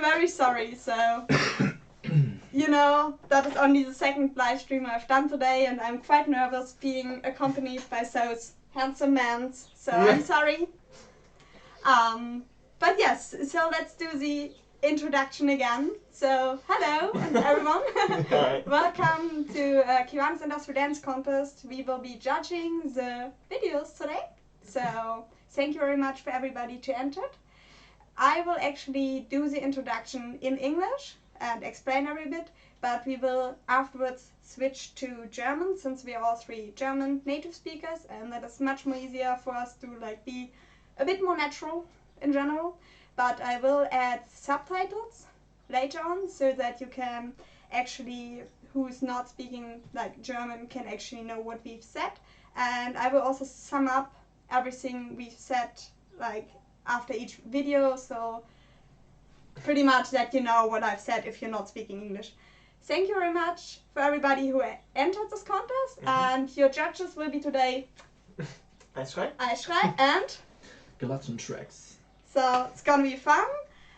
Very sorry, so you know that is only the second live stream I've done today and I'm quite nervous being accompanied by those handsome men, so I'm sorry. But yes, so let's do the introduction again. So hello everyone, welcome to Kiwanis Industrial Dance Contest. We will be judging the videos today, so thank you very much for everybody to enter. I will actually do the introduction in English and explain every bit, but we will afterwards switch to German since we are all three German native speakers, and that is much more easier for us to like be a bit more natural in general. But I will add subtitles later on so that you can actually, who's not speaking like German, can actually know what we've said, and I will also sum up everything we've said like after each video, so pretty much that you know what I've said if you're not speaking English. Thank you very much for everybody who entered this contest, and your judges will be today Aishrai and Glattentracks. So it's gonna be fun,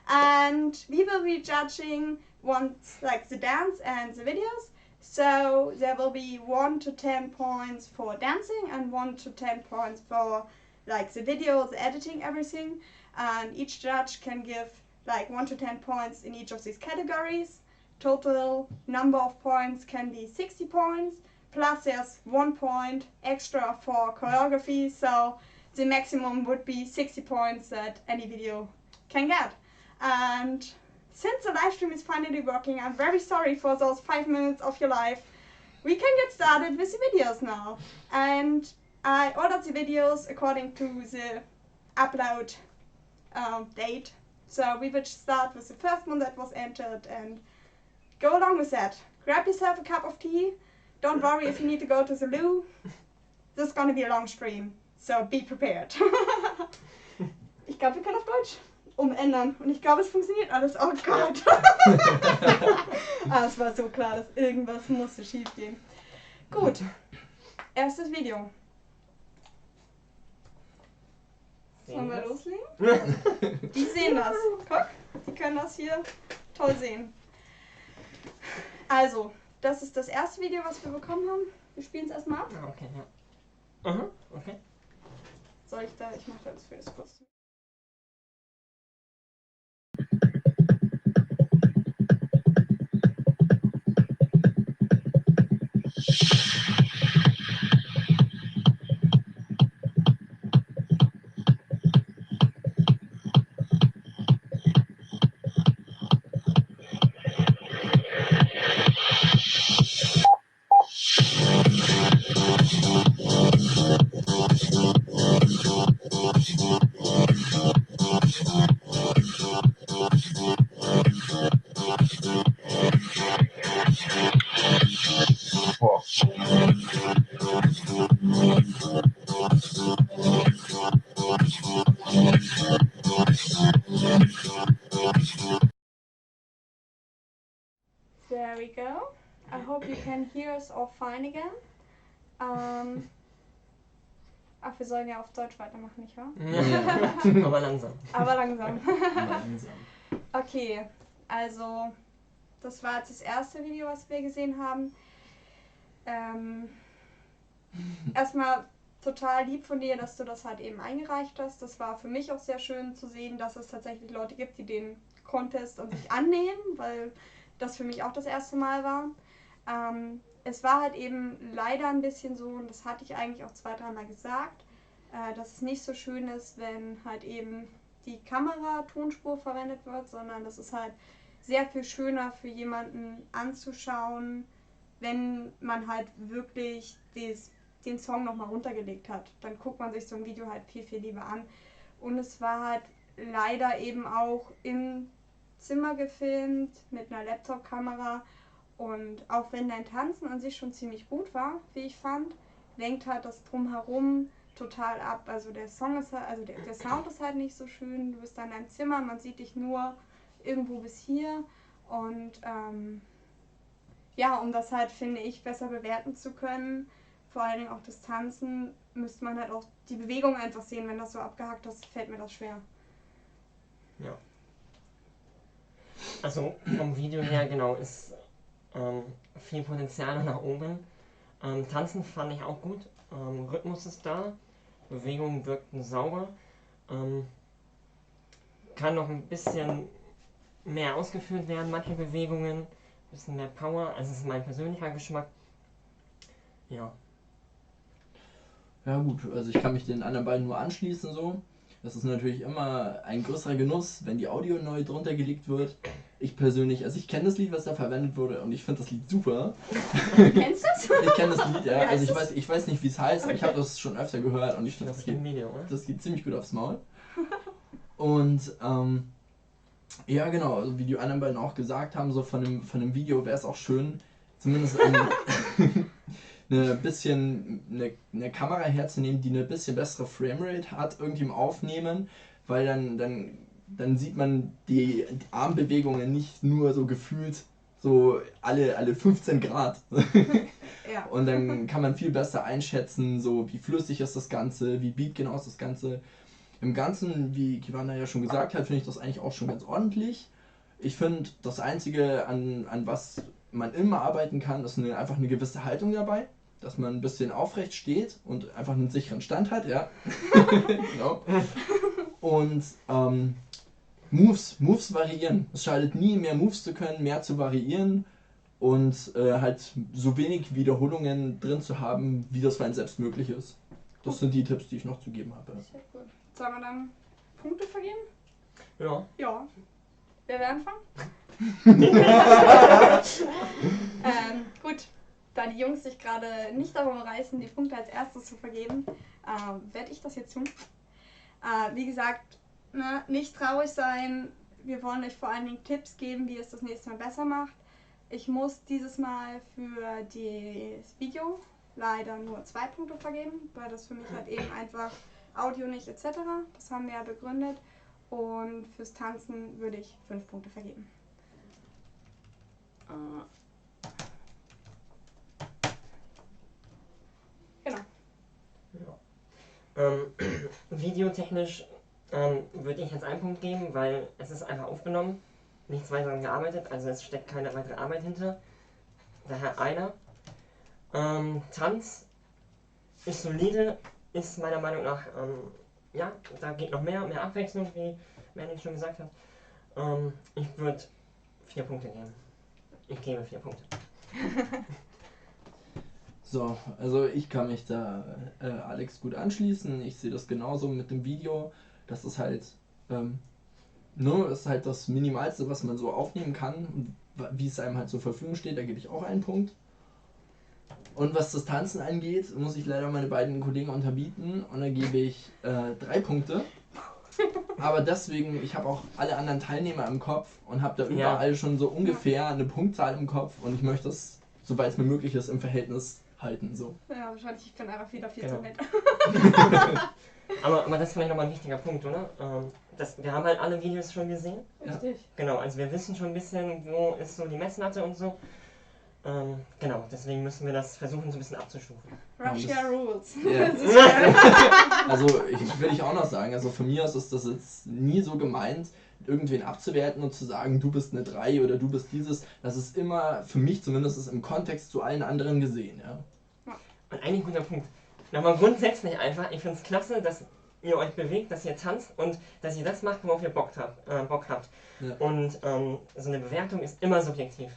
and we will be judging once like the dance and the videos. So there will be 1 to 10 points for dancing and 1 to 10 points for like the video, the editing, everything. And each judge can give like 1 to 10 points in each of these categories. Total number of points can be 60 points, plus there's 1 point extra for choreography, so the maximum would be 60 points that any video can get. And since the live stream is finally working, I'm very sorry for those 5 minutes of your life. We can get started with the videos now. And I ordered the videos according to the upload date. So we will start with the first one that was entered and go along with that. Grab yourself a cup of tea. Don't worry if you need to go to the loo. This is gonna be a long stream, so be prepared. Ich glaube, wir können auf Deutsch umändern und ich glaube, es funktioniert alles. Oh Gott! Es war so klar, dass irgendwas musste schief gehen. Gut, erstes Video. Sollen wir loslegen? Die sehen das. Guck, die können das hier toll sehen. Also, das ist das erste Video, was wir bekommen haben. Wir spielen es erstmal ab. Okay, ja. Okay. Soll ich da? Ich mache das für das kurz. There we go. I hope you can hear us all fine again. Ach, wir sollen ja auf Deutsch weitermachen, nicht wahr? Ja, aber langsam. Aber langsam. Langsam. Okay, also das war jetzt das erste Video, was wir gesehen haben. Erstmal total lieb von dir, dass du das halt eben eingereicht hast. Das war für mich auch sehr schön zu sehen, dass es tatsächlich Leute gibt, die den Contest an sich annehmen, weil das für mich auch das erste Mal war. Es war halt eben leider ein bisschen so, und das hatte ich eigentlich auch 2-3 Mal gesagt, dass es nicht so schön ist, wenn halt eben die Kamera-Tonspur verwendet wird, sondern das ist halt sehr viel schöner für jemanden anzuschauen, wenn man halt wirklich den Song nochmal runtergelegt hat. Dann guckt man sich so ein Video halt viel, viel lieber an. Und es war halt leider eben auch im Zimmer gefilmt mit einer Laptop-Kamera, und auch wenn dein Tanzen an sich schon ziemlich gut war, wie ich fand, lenkt halt das Drumherum total ab. Also der Song ist halt, also der Sound ist halt nicht so schön, du bist da in deinem Zimmer, man sieht dich nur irgendwo bis hier, und ja, um das halt, finde ich, besser bewerten zu können, vor allen Dingen auch das Tanzen, müsste man halt auch die Bewegung einfach sehen. Wenn das so abgehackt ist, fällt mir das schwer. Ja. Also vom Video her, genau, ist viel Potenzial nach oben. Tanzen fand ich auch gut. Rhythmus ist da. Bewegungen wirkten sauber. Kann noch ein bisschen mehr ausgeführt werden, manche Bewegungen. Ein bisschen mehr Power. Also es ist mein persönlicher Geschmack. Ja. Ja gut, also ich kann mich den anderen beiden nur anschließen so. Das ist natürlich immer ein größerer Genuss, wenn die Audio neu drunter gelegt wird. Ich persönlich, also ich kenne das Lied, was da verwendet wurde und ich finde das Lied super. Kennst du das? Ich kenne das Lied, ja. Wie heißt Also das? ich weiß nicht, wie es heißt, aber ich habe das schon öfter gehört und ich finde, Das ist ein Video, oder? das geht ziemlich gut aufs Maul. Und ja genau, also wie die anderen beiden auch gesagt haben, so von dem Video wäre es auch schön, zumindest eine Kamera herzunehmen, die eine bisschen bessere Framerate hat, irgendwie im Aufnehmen, weil dann sieht man die Armbewegungen nicht nur so gefühlt so alle 15 Grad. Ja. Und dann kann man viel besser einschätzen, so wie flüssig ist das Ganze, wie beatgenau ist das Ganze. Im Ganzen, wie Kivana ja schon gesagt hat, finde ich das eigentlich auch schon ganz ordentlich. Ich finde, das Einzige, an was man immer arbeiten kann, ist einfach eine gewisse Haltung dabei. Dass man ein bisschen aufrecht steht und einfach einen sicheren Stand hat, ja. Genau. Und Moves variieren. Es schadet nie, mehr Moves zu können, mehr zu variieren und halt so wenig Wiederholungen drin zu haben, wie das für einen selbst möglich ist. Das sind die Tipps, die ich noch zu geben habe. Sehr gut. Sollen wir dann Punkte vergeben? Ja. Ja. Wer will anfangen? Gut, da die Jungs sich gerade nicht darum reißen, die Punkte als erstes zu vergeben, werde ich das jetzt tun. Wie gesagt, ne, nicht traurig sein. Wir wollen euch vor allen Dingen Tipps geben, wie ihr es das nächste Mal besser macht. Ich muss dieses Mal für das Video leider nur 2 Punkte vergeben, weil das für mich halt eben einfach Audio nicht etc. Das haben wir ja begründet. Und fürs Tanzen würde ich 5 Punkte vergeben. Genau. Ja. Videotechnisch würde ich jetzt 1 Punkt geben, weil es ist einfach aufgenommen, nichts weiter daran gearbeitet, also es steckt keine weitere Arbeit hinter. Daher einer. Tanz ist solide, ist meiner Meinung nach, ja, da geht noch mehr Abwechslung, wie Manny schon gesagt hat. Ich würde 4 Punkte geben. Ich gebe 4 Punkte. So, also ich kann mich da Alex gut anschließen. Ich sehe das genauso mit dem Video. Das ist halt, ist halt das Minimalste, was man so aufnehmen kann. Und wie es einem halt zur Verfügung steht, da gebe ich auch 1 Punkt. Und was das Tanzen angeht, muss ich leider meine beiden Kollegen unterbieten und da gebe ich 3 Punkte. Aber deswegen, ich habe auch alle anderen Teilnehmer im Kopf und habe da überall schon so ungefähr eine Punktzahl im Kopf und ich möchte das, soweit es mir möglich ist, im Verhältnis halten. So. Ja, wahrscheinlich, ich bin einfach wieder viel zu nett. Aber das ist vielleicht nochmal ein wichtiger Punkt, oder? Wir haben halt alle Videos schon gesehen. Richtig. Genau, also wir wissen schon ein bisschen, wo ist so die Messlatte und so. Genau, deswegen müssen wir das versuchen, so ein bisschen abzustufen. Russia rules. Yeah. Also will ich auch noch sagen, also von mir aus ist das jetzt nie so gemeint, irgendwen abzuwerten und zu sagen, du bist eine 3 oder du bist dieses. Das ist immer, für mich zumindest, ist im Kontext zu allen anderen gesehen. Ja. Und ein guter Punkt. Nochmal grundsätzlich einfach, ich finde es klasse, dass ihr euch bewegt, dass ihr tanzt und dass ihr das macht, worauf ihr Bock habt. Ja. Und so eine Bewertung ist immer subjektiv.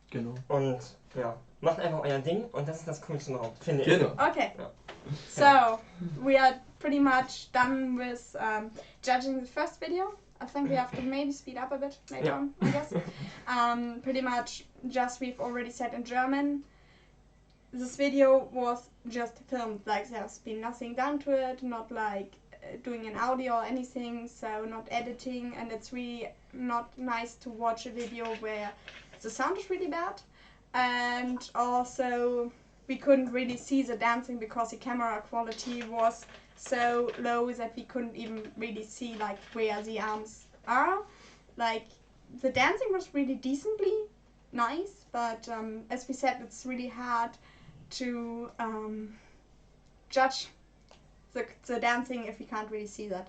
Genau. Und ja, macht einfach euer Ding und das ist das Coolste überhaupt, finde ich. Genau. Okay. Ja. So, we are pretty much done with judging the first video. I think we have to maybe speed up a bit later on, I guess. Pretty much just we've already said in German. This video was just filmed, like there's been nothing done to it, not like doing an audio or anything, so not editing, and it's really not nice to watch a video where the sound is really bad, and also we couldn't really see the dancing because the camera quality was so low that we couldn't even really see like where the arms are. Like the dancing was really decently nice, but as we said, it's really hard to judge the dancing if we can't really see that.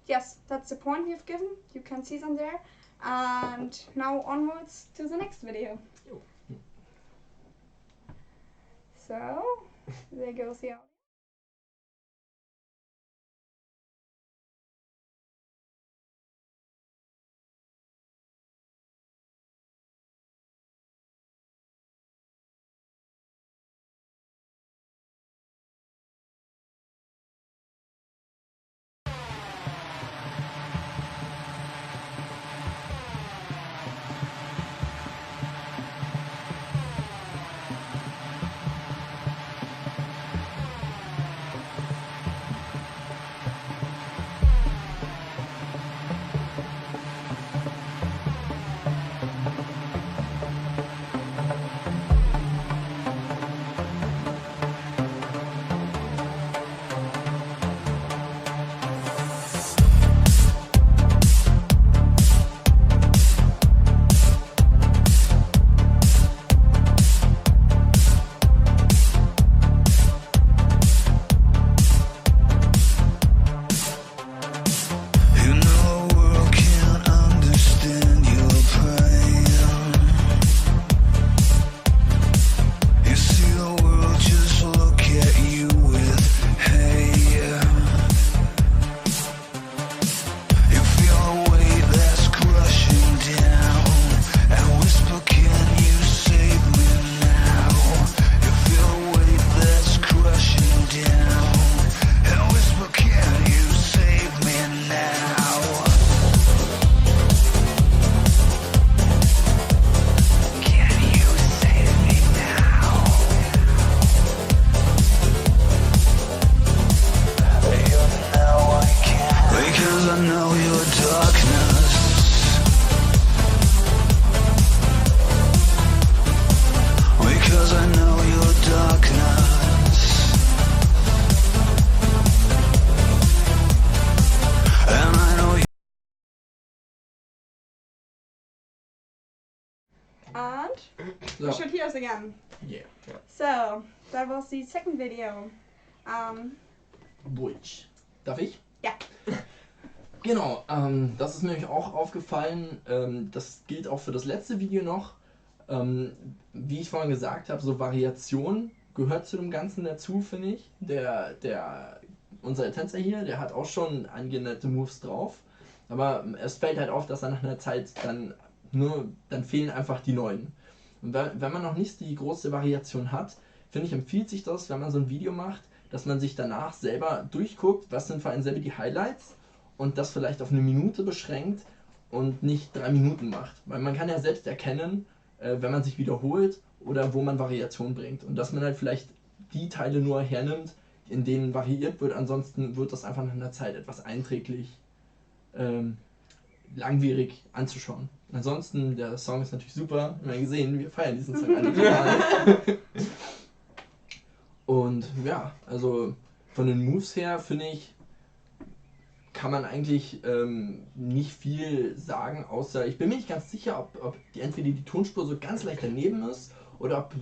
Yes, that's the point we've given. You can see them there. And now onwards to the next video. So, there goes the audio. And we should hear us again. Yeah. So, that was the second video. Which? Darf ich? Ja. Genau, das ist mir nämlich auch aufgefallen. Das gilt auch für das letzte Video noch. Wie ich vorhin gesagt habe, so Variation gehört zu dem Ganzen dazu, finde ich. Unser Tänzer hier, der hat auch schon einige nette Moves drauf. Aber es fällt halt auf, dass er nach einer Zeit dann fehlen einfach die neuen. Und wenn man noch nicht die große Variation hat, finde ich, empfiehlt sich das, wenn man so ein Video macht, dass man sich danach selber durchguckt, was sind für einen selber die Highlights und das vielleicht auf eine Minute beschränkt und nicht 3 Minuten macht. Weil man kann ja selbst erkennen, wenn man sich wiederholt oder wo man Variation bringt. Und dass man halt vielleicht die Teile nur hernimmt, in denen variiert wird, ansonsten wird das einfach nach einer Zeit etwas einträglich langwierig anzuschauen. Ansonsten, der Song ist natürlich super, wir haben gesehen, wir feiern diesen Song alle total. Und ja, also von den Moves her finde ich, kann man eigentlich nicht viel sagen, außer ich bin mir nicht ganz sicher, ob entweder die Tonspur so ganz leicht daneben ist oder ob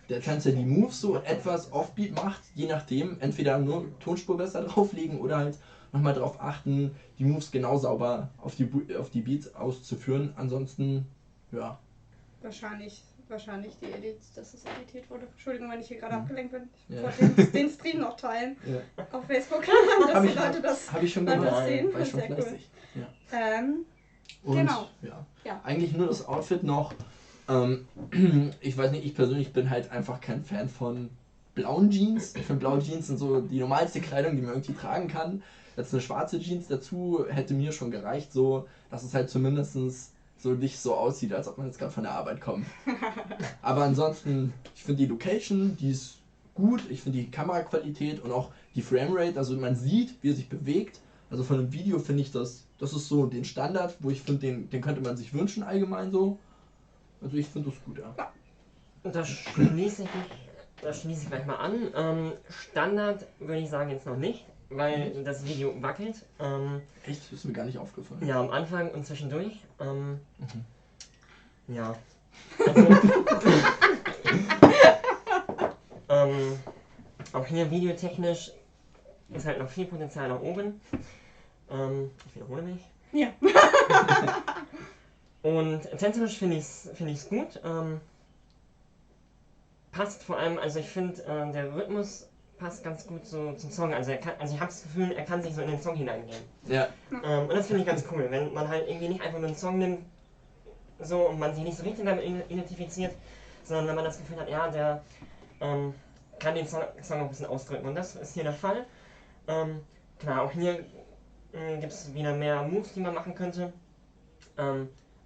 der Tänzer die Moves so etwas offbeat macht, je nachdem, entweder nur Tonspur besser drauflegen oder halt nochmal darauf achten, die Moves genau sauber auf die Beats auszuführen. Ansonsten, ja. Wahrscheinlich die Edits, dass es editiert wurde. Entschuldigung, wenn ich hier gerade abgelenkt bin. Ich Ja. wollte den Stream noch teilen auf Facebook, dass die Leute das Habe ich schon Leute gemacht, das sehen. war ich schon Sehr cool. fleißig. Ja. Und, Genau. Ja. Eigentlich nur das Outfit noch. Ich weiß nicht, ich persönlich bin halt einfach kein Fan von blauen Jeans. Ich finde blaue Jeans sind so die normalste Kleidung, die man irgendwie tragen kann. Jetzt eine schwarze Jeans dazu hätte mir schon gereicht, so dass es halt zumindest so nicht so aussieht, als ob man jetzt gerade von der Arbeit kommt. Aber ansonsten, ich finde die Location, die ist gut, ich finde die Kameraqualität und auch die Framerate, also man sieht, wie er sich bewegt. Also von einem Video finde ich das ist so den Standard, wo ich finde, den könnte man sich wünschen allgemein so. Also ich finde das gut, ja. Da schließe ich gleich mal an. Standard würde ich sagen jetzt noch nicht, weil das Video wackelt. Echt? Das ist mir gar nicht aufgefallen. Ja, am Anfang und zwischendurch. Ja. Also, auch hier videotechnisch ist halt noch viel Potenzial nach oben. Ich wiederhole mich. Ja. Und tänzerisch finde ich's gut. Passt vor allem, also ich finde, der Rhythmus passt ganz gut so zum Song. Also ich habe das Gefühl, er kann sich so in den Song hineingehen. Ja. Und das finde ich ganz cool, wenn man halt irgendwie nicht einfach nur einen Song nimmt, so und man sich nicht so richtig damit identifiziert, sondern wenn man das Gefühl hat, ja, der kann den Song auch ein bisschen ausdrücken. Und das ist hier der Fall. Klar, auch hier gibt es wieder mehr Moves, die man machen könnte.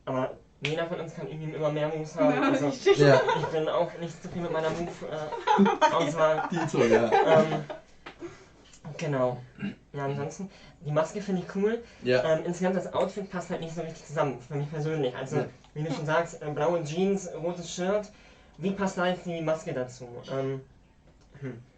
Aber jeder von uns kann irgendwie immer mehr Moves haben. Also, Ja. ich bin auch nicht zufrieden mit meiner Move-Auswahl. Dito, ja. Genau. Ja, ansonsten, die Maske finde ich cool. Ja. Insgesamt das Outfit passt halt nicht so richtig zusammen, für mich persönlich. Also, Ja. wie du schon sagst, blaue Jeans, rotes Shirt. Wie passt da jetzt die Maske dazu?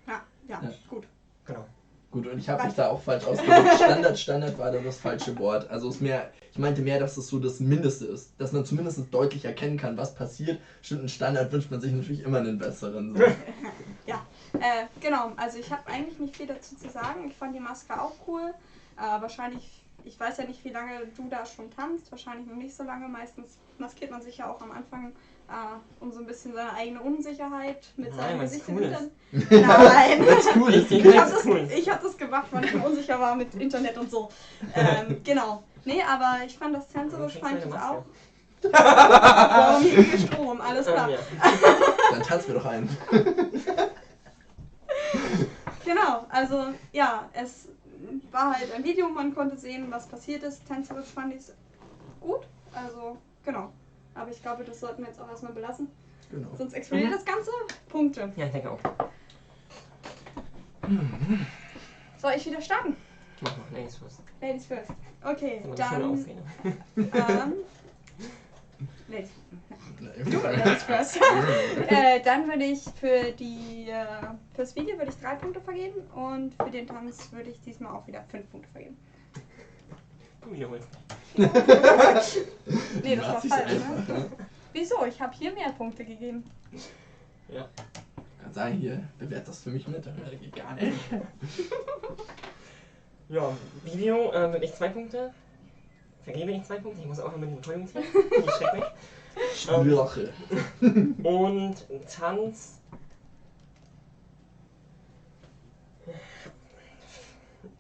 Ja, Ja. gut. Genau. Gut, und ich habe mich da auch falsch ausgedrückt. Standard war da das falsche Wort. Also ich meinte mehr, dass es so das Mindeste ist. Dass man zumindest deutlich erkennen kann, was passiert. Stimmt, ein Standard wünscht man sich natürlich immer einen besseren. So. Genau, also ich habe eigentlich nicht viel dazu zu sagen. Ich fand die Maske auch cool. Wahrscheinlich, ich weiß ja nicht, wie lange du da schon tanzt. Wahrscheinlich noch nicht so lange. Meistens maskiert man sich ja auch am Anfang, um so ein bisschen seine eigene Unsicherheit mit seinem weil's Gesicht cool im ist. Internet. Nein! Wenn's cool ist, Ich- okay. Ich hab das gemacht, weil ich mir unsicher war mit Internet und so. Genau. Nee, aber ich fand das tänzerisch, fand ich auch. Warum hier viel Strom? Alles klar. Ja. Dann tanzen wir doch ein. Genau, also ja, es war halt ein Video, man konnte sehen, was passiert ist. Tänzerisch fand ich es gut, also genau. Aber ich glaube, das sollten wir jetzt auch erstmal belassen. Genau. Sonst explodiert das Ganze. Punkte. Ja, ich denke auch. Soll ich wieder starten? Mach mal, Ladies first. Ladies first. Okay, Das ist immer eine schöne dann. Ausrede. Ladies, Nee. du, Ladies first. Dann würde ich fürs Video würde ich 3 Punkte vergeben und für den Tanz würde ich diesmal auch wieder 5 Punkte vergeben. Du wiederholst. Nee, das war Nazis falsch, einfach, ne? ja. Wieso? Ich habe hier mehr Punkte gegeben. Ja. Kann sagen, hier, bewert das für mich mit, das geht gar nicht. Ja, Video würde ich 2 Punkte. Vergebe ich 2 Punkte. Ich muss auch immer die Betäubung ziehen. Finde ich schrecklich. Sprache. Und Tanz.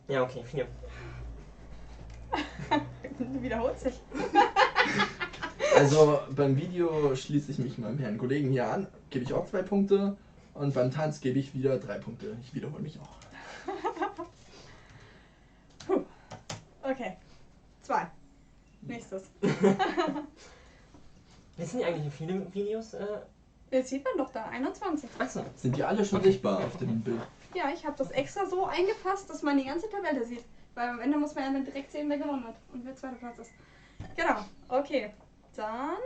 Ja, okay, 4. Wiederholt sich. Also beim Video schließe ich mich meinem Herrn Kollegen hier an, gebe ich auch 2 Punkte. Und beim Tanz gebe ich wieder 3 Punkte. Ich wiederhole mich auch. Okay. 2. Nächstes. Wissen die eigentlich, wie viele Videos? Jetzt sieht man doch da 21. Achso. Sind die alle schon sichtbar auf dem Bild? Ja, ich habe das extra so eingepasst, dass man die ganze Tabelle sieht. Weil am Ende muss man ja dann direkt sehen, wer gewonnen hat und wer zweiter Platz ist. Genau. Okay. Dann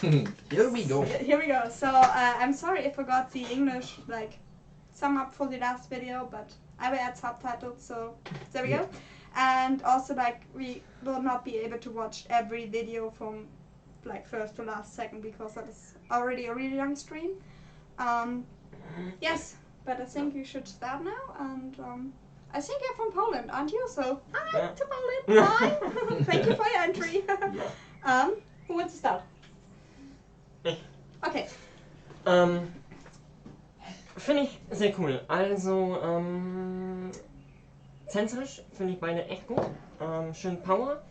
Here we go. Here we go. So I'm sorry I forgot the English like sum up for the last video, but I will add subtitles. So there we go. And also like we will not be able to watch every video from like first to last second because that is already a really long stream. Yes, but I think you should start now. And I think you're from Poland, aren't you? So hi to Poland. Hi. Thank you for your entry. Who wants to start? Okay. Finde ich sehr cool. Also, tänzerisch finde ich beide echt gut. Schön Power.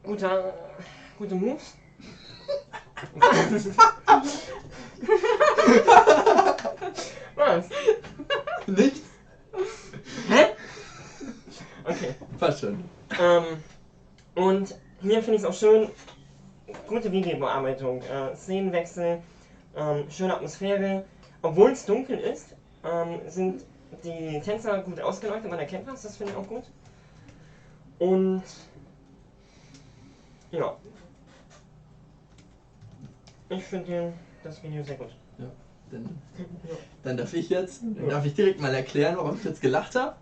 Gute Moves. Was? Nichts? Hä? Okay. Fast schon. Und hier finde ich es auch schön, gute Videobearbeitung, Szenenwechsel, schöne Atmosphäre. Obwohl es dunkel ist, sind die Tänzer gut ausgeleuchtet, man erkennt was, das finde ich auch gut. Und ja, ich finde das Video sehr gut. Ja, dann darf ich direkt mal erklären, warum ich jetzt gelacht habe.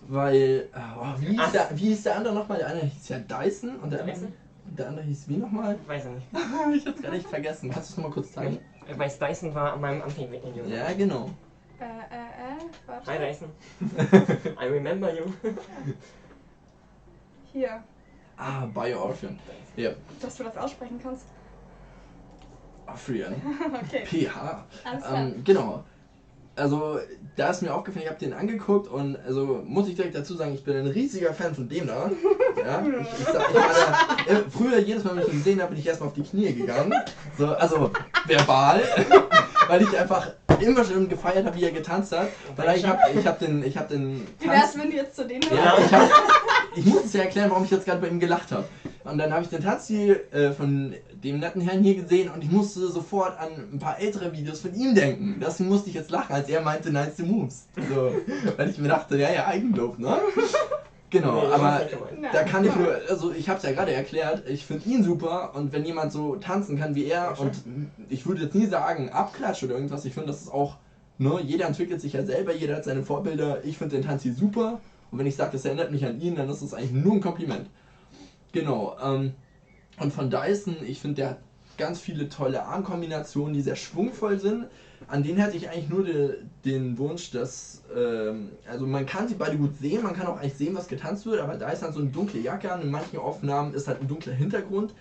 Weil, wie hieß der andere nochmal? Der eine hieß ja Dyson und der andere hieß wie nochmal? Weiß ich nicht. Ich hab's gar nicht vergessen. Kannst du es nochmal kurz zeigen? Weil Dyson war an meinem Anfang-Video. Ja, genau. Hi Dyson. I remember you. Hier. Biorphion. Ja. Dass du das aussprechen kannst. Orphion. Okay. PH. Alles klar. Genau. Also, da ist mir aufgefallen, ich habe den angeguckt und also muss ich direkt dazu sagen, ich bin ein riesiger Fan von dem da. Ja, ich war da, früher jedes Mal, wenn ich ihn gesehen habe, bin ich erstmal auf die Knie gegangen. So, also verbal, weil ich einfach immer schon gefeiert habe, wie er getanzt hat. Weil ich hab den Wie Tanz. wär's, wenn du jetzt zu denen Ja, ich muss es ja erklären, warum ich jetzt gerade bei ihm gelacht habe. Und dann habe ich den Tanzstil von dem netten Herrn hier gesehen und ich musste sofort an ein paar ältere Videos von ihm denken. Deswegen musste ich jetzt lachen, als er meinte, nice moves. So, weil ich mir dachte, ja, Eigenlob, ne? Genau, aber da kann ich nur, also ich habe es ja gerade erklärt, ich finde ihn super und wenn jemand so tanzen kann wie er und ich würde jetzt nie sagen, Abklatsch oder irgendwas, ich finde, das ist auch, ne, jeder entwickelt sich ja selber, jeder hat seine Vorbilder, ich finde den Tanz hier super und wenn ich sage, das erinnert mich an ihn, dann ist das eigentlich nur ein Kompliment. Genau, und von Dyson, ich finde, der hat ganz viele tolle Armkombinationen, die sehr schwungvoll sind. An denen hätte ich eigentlich nur den Wunsch, dass, also man kann sie beide gut sehen, man kann auch eigentlich sehen, was getanzt wird, aber da ist dann so eine dunkle Jacke an, in manchen Aufnahmen ist halt ein dunkler Hintergrund.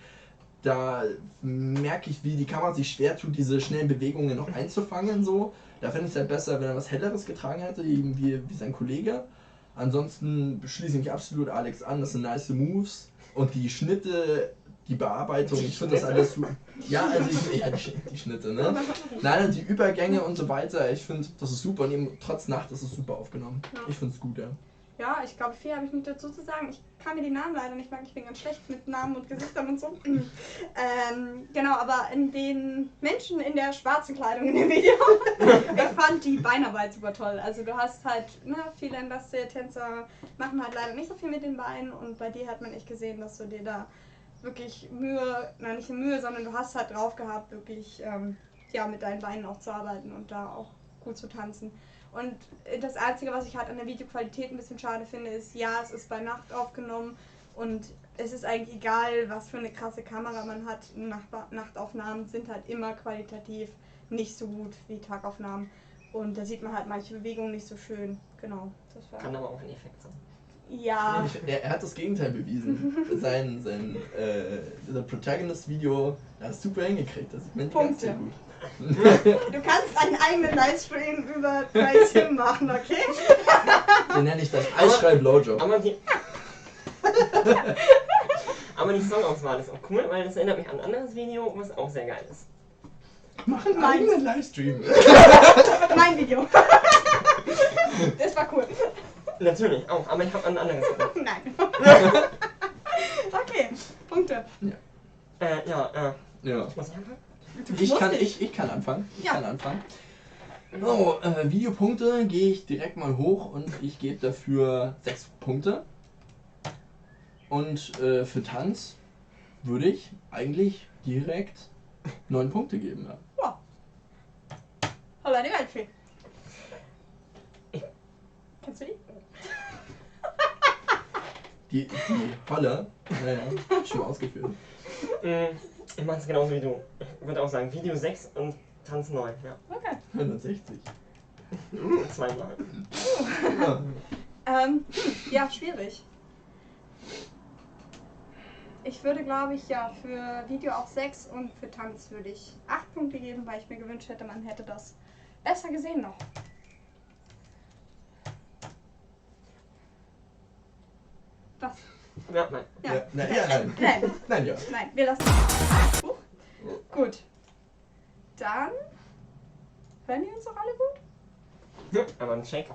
Da merke ich, wie die Kamera sich schwer tut, diese schnellen Bewegungen noch einzufangen. So. Da fände ich es halt besser, wenn er was Helleres getragen hätte, wie sein Kollege. Ansonsten schließe ich mich absolut Alex an, das sind nice Moves. Und die Schnitte, die Bearbeitung, ich finde das alles so. Ja, also die Schnitte, ne? Nein, und die Übergänge und so weiter, ich finde, das ist super und eben trotz Nacht ist es super aufgenommen. Ja. Ich finde es gut, ja. Ja, ich glaube, viel habe ich nicht dazu zu sagen. Ich kann mir die Namen leider nicht merken, ich bin ganz schlecht mit Namen und Gesichtern und so. Genau, aber in den Menschen in der schwarzen Kleidung in dem Video, ich fand die Beinarbeit super toll. Also du hast halt, viele Tänzer machen halt leider nicht so viel mit den Beinen und bei dir hat man echt gesehen, dass du dir da wirklich nicht Mühe, sondern du hast halt drauf gehabt, wirklich mit deinen Beinen auch zu arbeiten und da auch gut zu tanzen. Und das Einzige, was ich halt an der Videoqualität ein bisschen schade finde, ist, ja, es ist bei Nacht aufgenommen und es ist eigentlich egal, was für eine krasse Kamera man hat. Nachtaufnahmen sind halt immer qualitativ nicht so gut wie Tagaufnahmen. Und da sieht man halt manche Bewegungen nicht so schön. Genau. Das war kann aber auch ein Effekt sein. Ja. Er hat das Gegenteil bewiesen. sein The Protagonist-Video, das ist super hingekriegt. Das sieht man die ganze Zeit gut. Du kannst einen eigenen Livestream über Trace Him machen, okay? Den nenne ich das Eisschrei-Blowjob. Aber die Songauswahl ist auch cool, weil das erinnert mich an ein anderes Video, was auch sehr geil ist. Mach einen eigenen Livestream. Mein Video. Das war cool. Natürlich, auch, aber ich habe an ein anderes gedacht. Nein. Okay, Punkte. Ja. Muss ich anfangen? Ich kann anfangen. So, Videopunkte gehe ich direkt mal hoch und ich gebe dafür 6 Punkte. Und für Tanz würde ich eigentlich direkt 9 Punkte geben. Ja. Wow. Holla die Waldfee. Kennst du die? Die Holle, naja, schon ausgeführt. Ich mache es genauso wie du. Ich würde auch sagen, Video 6 und Tanz 9, ja. Okay. 160. Zweimal. Ja, schwierig. Ich würde, glaube ich, ja, für Video auch 6 und für Tanz würde ich 8 Punkte geben, weil ich mir gewünscht hätte, man hätte das besser gesehen noch. Was? Ja, nein. Ja. Ja, nein. Nein. Nein, ja. Nein, wir lassen. Gut. Dann hören die uns doch alle gut? Ja, aber ein Check.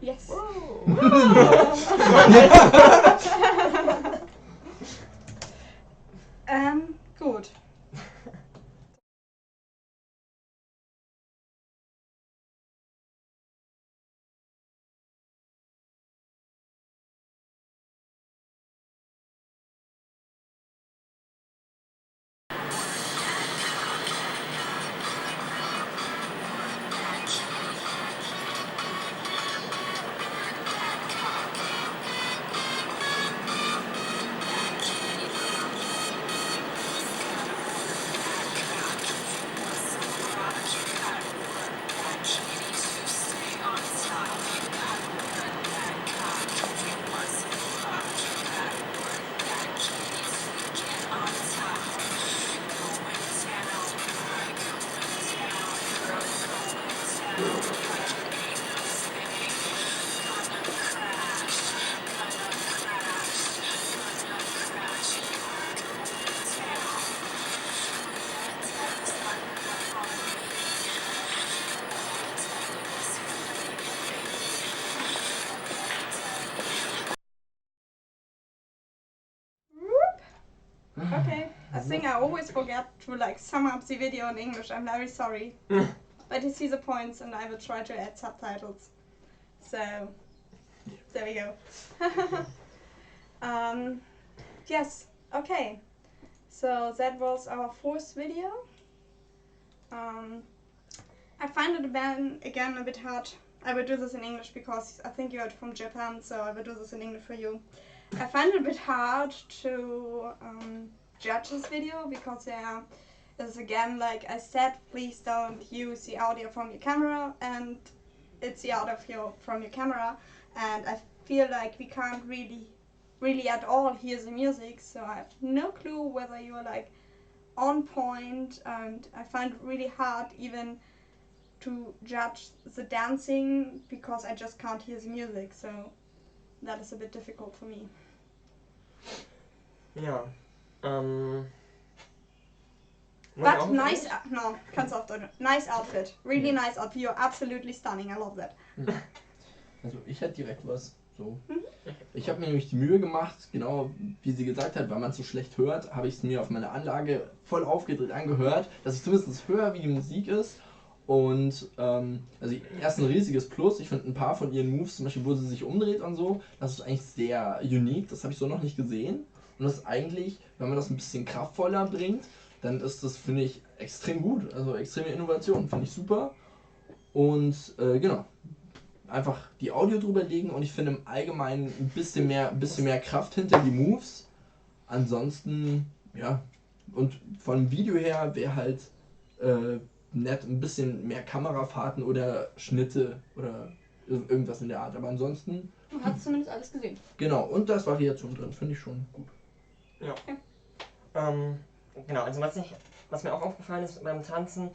Yes. Gut. Okay. I think I always forget to like sum up the video in English. I'm very sorry. But you see the points and I will try to add subtitles. So, there we go. Yes, okay. So that was our 4th video. I find it again a bit hard. I will do this in English because I think you're from Japan, so I will do this in English for you. I find it a bit hard to judge this video because there is again, like I said, please don't use the audio from your camera, and it's the audio from your camera, and I feel like we can't really at all hear the music, so I have no clue whether you're like on point, and I find it really hard even to judge the dancing because I just can't hear the music, so that is a bit difficult for me. Ja. But nice, no, kannst du auf Deutsch. Nice outfit, really nice outfit. You're absolutely stunning. I love that. Also ich hätte direkt was. So. Ich habe mir nämlich die Mühe gemacht, genau wie sie gesagt hat, weil man es so schlecht hört, habe ich es mir auf meiner Anlage voll aufgedreht angehört, dass ich zumindest höre, wie die Musik ist. Und also erst ein riesiges Plus. Ich finde ein paar von ihren Moves, zum Beispiel wo sie sich umdreht und so, das ist eigentlich sehr unique. Das habe ich so noch nicht gesehen. Und das ist eigentlich, wenn man das ein bisschen kraftvoller bringt, dann ist das, finde ich, extrem gut. Also extreme Innovation, finde ich super. Und genau, einfach die Audio drüber legen und ich finde im Allgemeinen ein bisschen mehr Kraft hinter die Moves. Ansonsten, ja, und vom Video her wäre halt nett ein bisschen mehr Kamerafahrten oder Schnitte oder irgendwas in der Art. Aber ansonsten... Du hast zumindest alles gesehen. Genau, und da ist Variation drin, finde ich schon gut. Ja. Okay. Genau, also was mir auch aufgefallen ist beim Tanzen,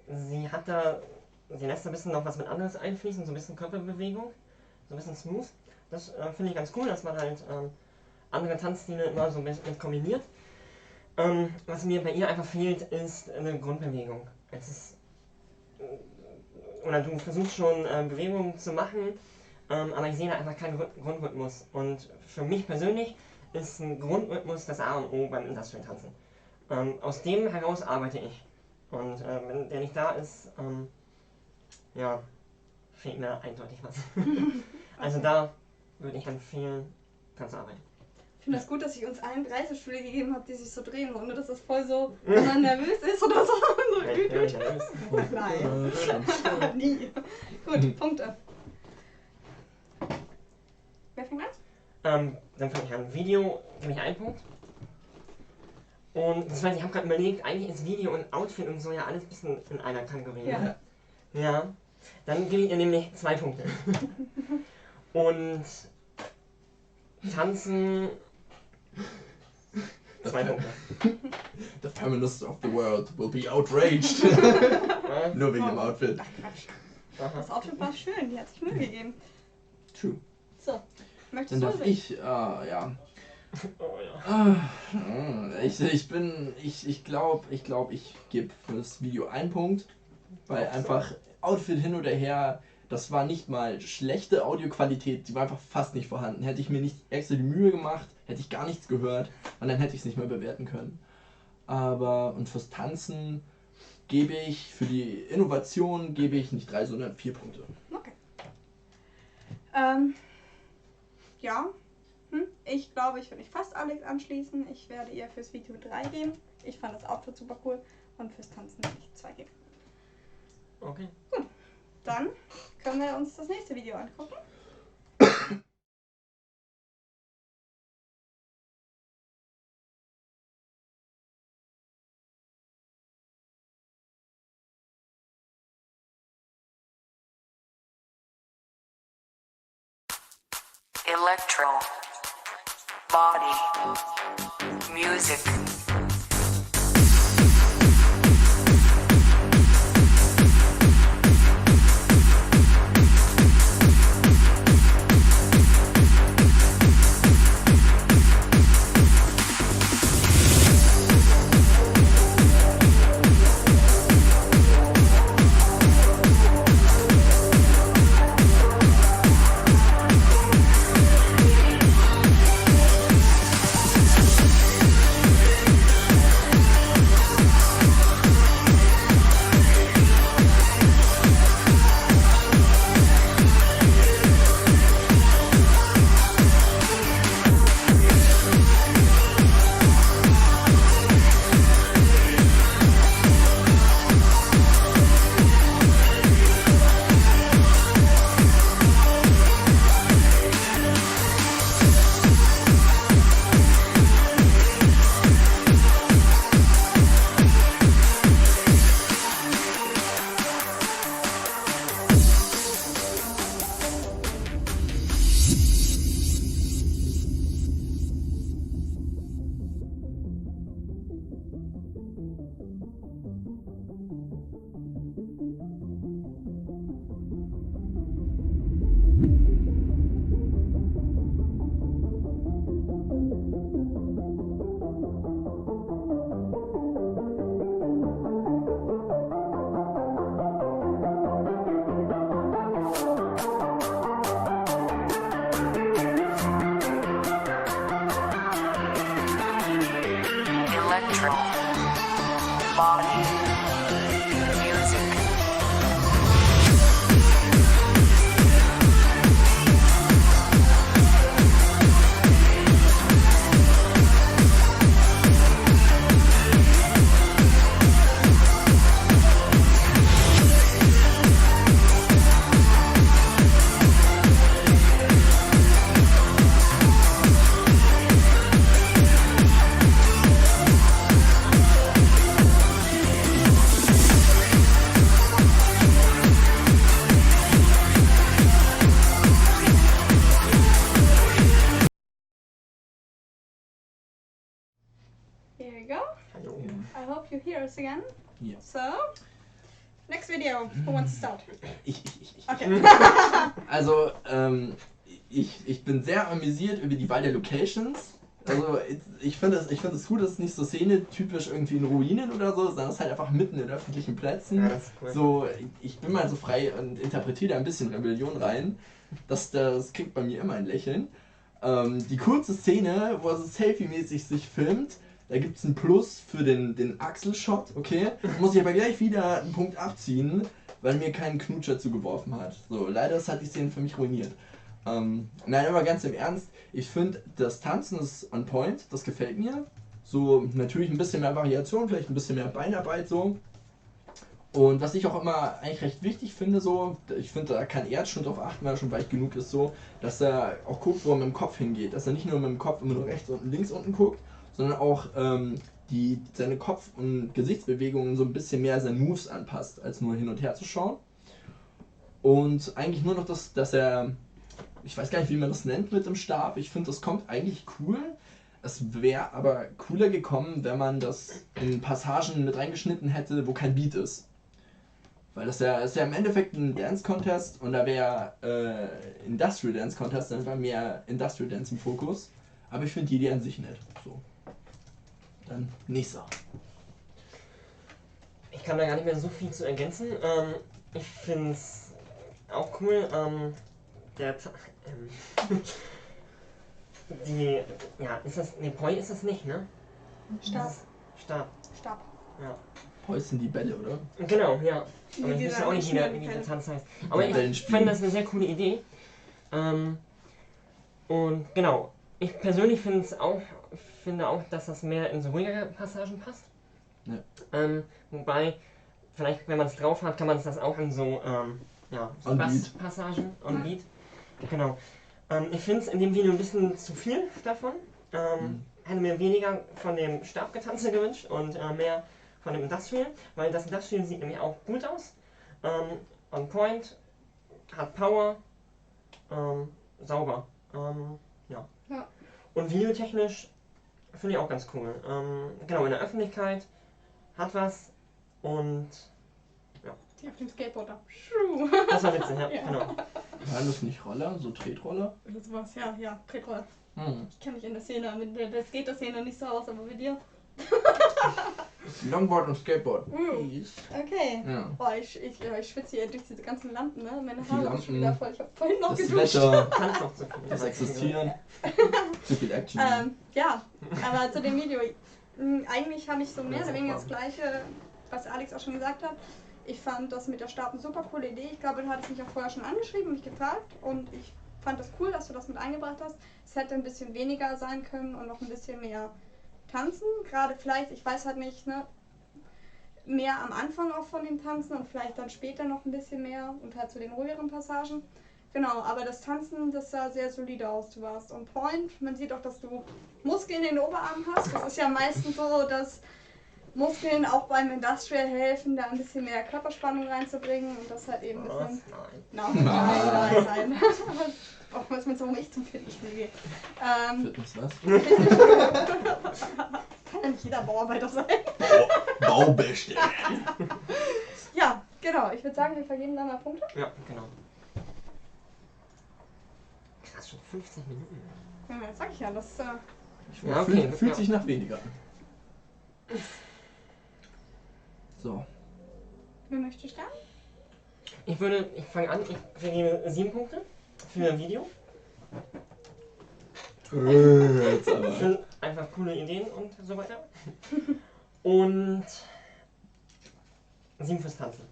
sie lässt da ein bisschen noch was mit anderes einfließen, so ein bisschen Körperbewegung, so ein bisschen smooth. Das finde ich ganz cool, dass man halt andere Tanzstile immer so mit kombiniert. Was mir bei ihr einfach fehlt, ist eine Grundbewegung. Du versuchst schon Bewegungen zu machen, aber ich sehe da einfach keinen Grundrhythmus. Und für mich persönlich ist ein Grundrhythmus das A und O beim Industrial Tanzen. Aus dem heraus arbeite ich. Und wenn der nicht da ist, ja, fehlt mir eindeutig was. Also da würde ich empfehlen, dran zu arbeiten. Ich finde das gut, dass ich uns allen Reisestühle gegeben habe, die sich so drehen, ohne dass das voll so, wenn man nervös ist oder so. Nein. Nie. Gut, Punkte. Wer fängt an? Dann fange ich an. Video gebe ich 1 Punkt. Und das heißt, ich habe gerade überlegt, eigentlich ist Video und Outfit und so ja alles ein bisschen in einer Kategorie. Ja. Ja. Dann gebe ich ihr nämlich 2 Punkte. Und Tanzen 2 Punkte. The feminists of the world will be outraged. Nur wegen dem Outfit. Ach Quatsch. Das Outfit war schön, die hat sich Mühe gegeben. True. So, möchtest Dann du darf sehen? ich, ja. Oh ja. Ich glaube, ich gebe für das Video 1 Punkt, weil einfach Outfit hin oder her, das war nicht mal schlechte Audioqualität, die war einfach fast nicht vorhanden. Hätte ich mir nicht extra die Mühe gemacht, hätte ich gar nichts gehört und dann hätte ich es nicht mehr bewerten können. Und fürs Tanzen gebe ich, für die Innovation gebe ich nicht 3, sondern 4 Punkte. Okay. Ja. Ich glaube, ich würde mich fast Alex anschließen. Ich werde ihr fürs Video 3 geben. Ich fand das Outfit super cool. Und fürs Tanzen würde ich 2 geben. Okay. Gut. Dann können wir uns das nächste Video angucken. Electro, body, music. Electro, body, music. Here we go. Hallo. I hope you hear us again. Ja. So, next video. Who wants to start? Ich. Okay. Also, ich bin sehr amüsiert über die Wahl der Locations. Also, ich finde es gut, dass es nicht so Szene-typisch irgendwie in Ruinen oder so, sondern es ist halt einfach mitten in öffentlichen Plätzen. Ja, das ist cool. So, ich bin mal so frei und interpretiere da ein bisschen Rebellion rein. Das kriegt bei mir immer ein Lächeln. Die kurze Szene, wo er so selfie-mäßig sich filmt, da gibt es einen Plus für den Axel-Shot, okay? Muss ich aber gleich wieder einen Punkt abziehen, weil mir kein Knutscher zugeworfen hat. So, leider hat die Szene für mich ruiniert. Nein, aber ganz im Ernst, ich finde, das Tanzen ist on point, das gefällt mir. So, natürlich ein bisschen mehr Variation, vielleicht ein bisschen mehr Beinarbeit so. Und was ich auch immer eigentlich recht wichtig finde, so, ich finde, da kann er jetzt schon drauf achten, weil er schon weit genug ist, so, dass er auch guckt, wo er mit dem Kopf hingeht. Dass er nicht nur mit dem Kopf immer nur rechts und links unten guckt, sondern auch seine Kopf- und Gesichtsbewegungen so ein bisschen mehr seinen Moves anpasst, als nur hin und her zu schauen. Und eigentlich nur noch dass er, ich weiß gar nicht, wie man das nennt mit dem Stab, ich finde, das kommt eigentlich cool. Es wäre aber cooler gekommen, wenn man das in Passagen mit reingeschnitten hätte, wo kein Beat ist. Weil das ist ja im Endeffekt ein Dance-Contest und da wäre Industrial Dance Contest, dann war mehr Industrial Dance im Fokus. Aber ich finde die Idee an sich nett. So. Dann nächster. Ich kann da gar nicht mehr so viel zu ergänzen. Ich finde es auch cool. Ist das. Ne, Poi ist das nicht, ne? Stab. Stab. Ja. Poi sind die Bälle, oder? Genau, ja. Wie Aber ich dieser wüsste auch nicht, wie der Einschneidenfälle. Tanz heißt. Aber ich Wellenspiel. fand das eine sehr coole Idee. Und genau, ich persönlich finde auch, dass das mehr in so ruhigere Passagen passt. Ja. Wobei, vielleicht, wenn man es drauf hat, kann man das auch in so On Basspassagen, on Beat. Genau. Ich finde es in dem Video ein bisschen zu viel davon. Hätte mir weniger von dem Stabgetanze gewünscht und mehr von dem Industrial, weil das Industrial sieht nämlich auch gut aus. On point, hat Power, sauber. Ja. Und videotechnisch finde ich auch ganz cool. Genau, in der Öffentlichkeit hat was und Die auf dem Skateboarder. das war witzig, ja, Ja. genau. Waren das nicht Roller, so Tretroller? Oder sowas, ja, Tretroller. Hm. Ich kenne mich in der Szene, mit der Skater-Szene nicht so aus, aber mit dir. Longboard und Skateboard. Okay. Ja. Boah, ich schwitze hier durch diese ganzen Lampen, ne? Meine Die Haare Lampen, sind schon wieder voll. Ich habe vorhin noch Das geduscht. Wetter, Kannst noch zu viel. das Existieren. Zu viel Action. Ja, aber zu dem Video. Eigentlich habe ich so mehr oder weniger das Gleiche, was Alex auch schon gesagt hat. Ich fand das mit der Stab eine super coole Idee. Ich glaube, du hattest mich auch vorher schon angeschrieben und mich gefragt. Und ich fand das cool, dass du das mit eingebracht hast. Es hätte ein bisschen weniger sein können und noch ein bisschen mehr tanzen. Gerade vielleicht, ich weiß halt nicht, ne? Mehr am Anfang auch von dem Tanzen und vielleicht dann später noch ein bisschen mehr und halt zu den ruhigeren Passagen. Genau, aber das Tanzen, das sah sehr solide aus. Du warst on point. Man sieht auch, dass du Muskeln in den Oberarmen hast. Das ist ja meistens so, dass Muskeln auch beim Industrial helfen, da ein bisschen mehr Körperspannung reinzubringen und das halt eben ein Was? bisschen... Nein. Nein. Auch was mit so einem ich zum Fitnessspiel geht. Fitness was? Kann ja nicht jeder Bauarbeiter sein. Baubeste. Ja, genau. Ich würde sagen, wir vergeben da mal Punkte. Ja, genau. Krass, schon 15 Minuten. Ja, das sag ich ja. Das, Ja, okay. Fühlt sich nach weniger an. So. wer möchte starten? Ich fange an, ich vergebe 7 Punkte für Video. Jetzt Ich aber. finde einfach coole Ideen und so weiter. Und 7 fürs Tanzen.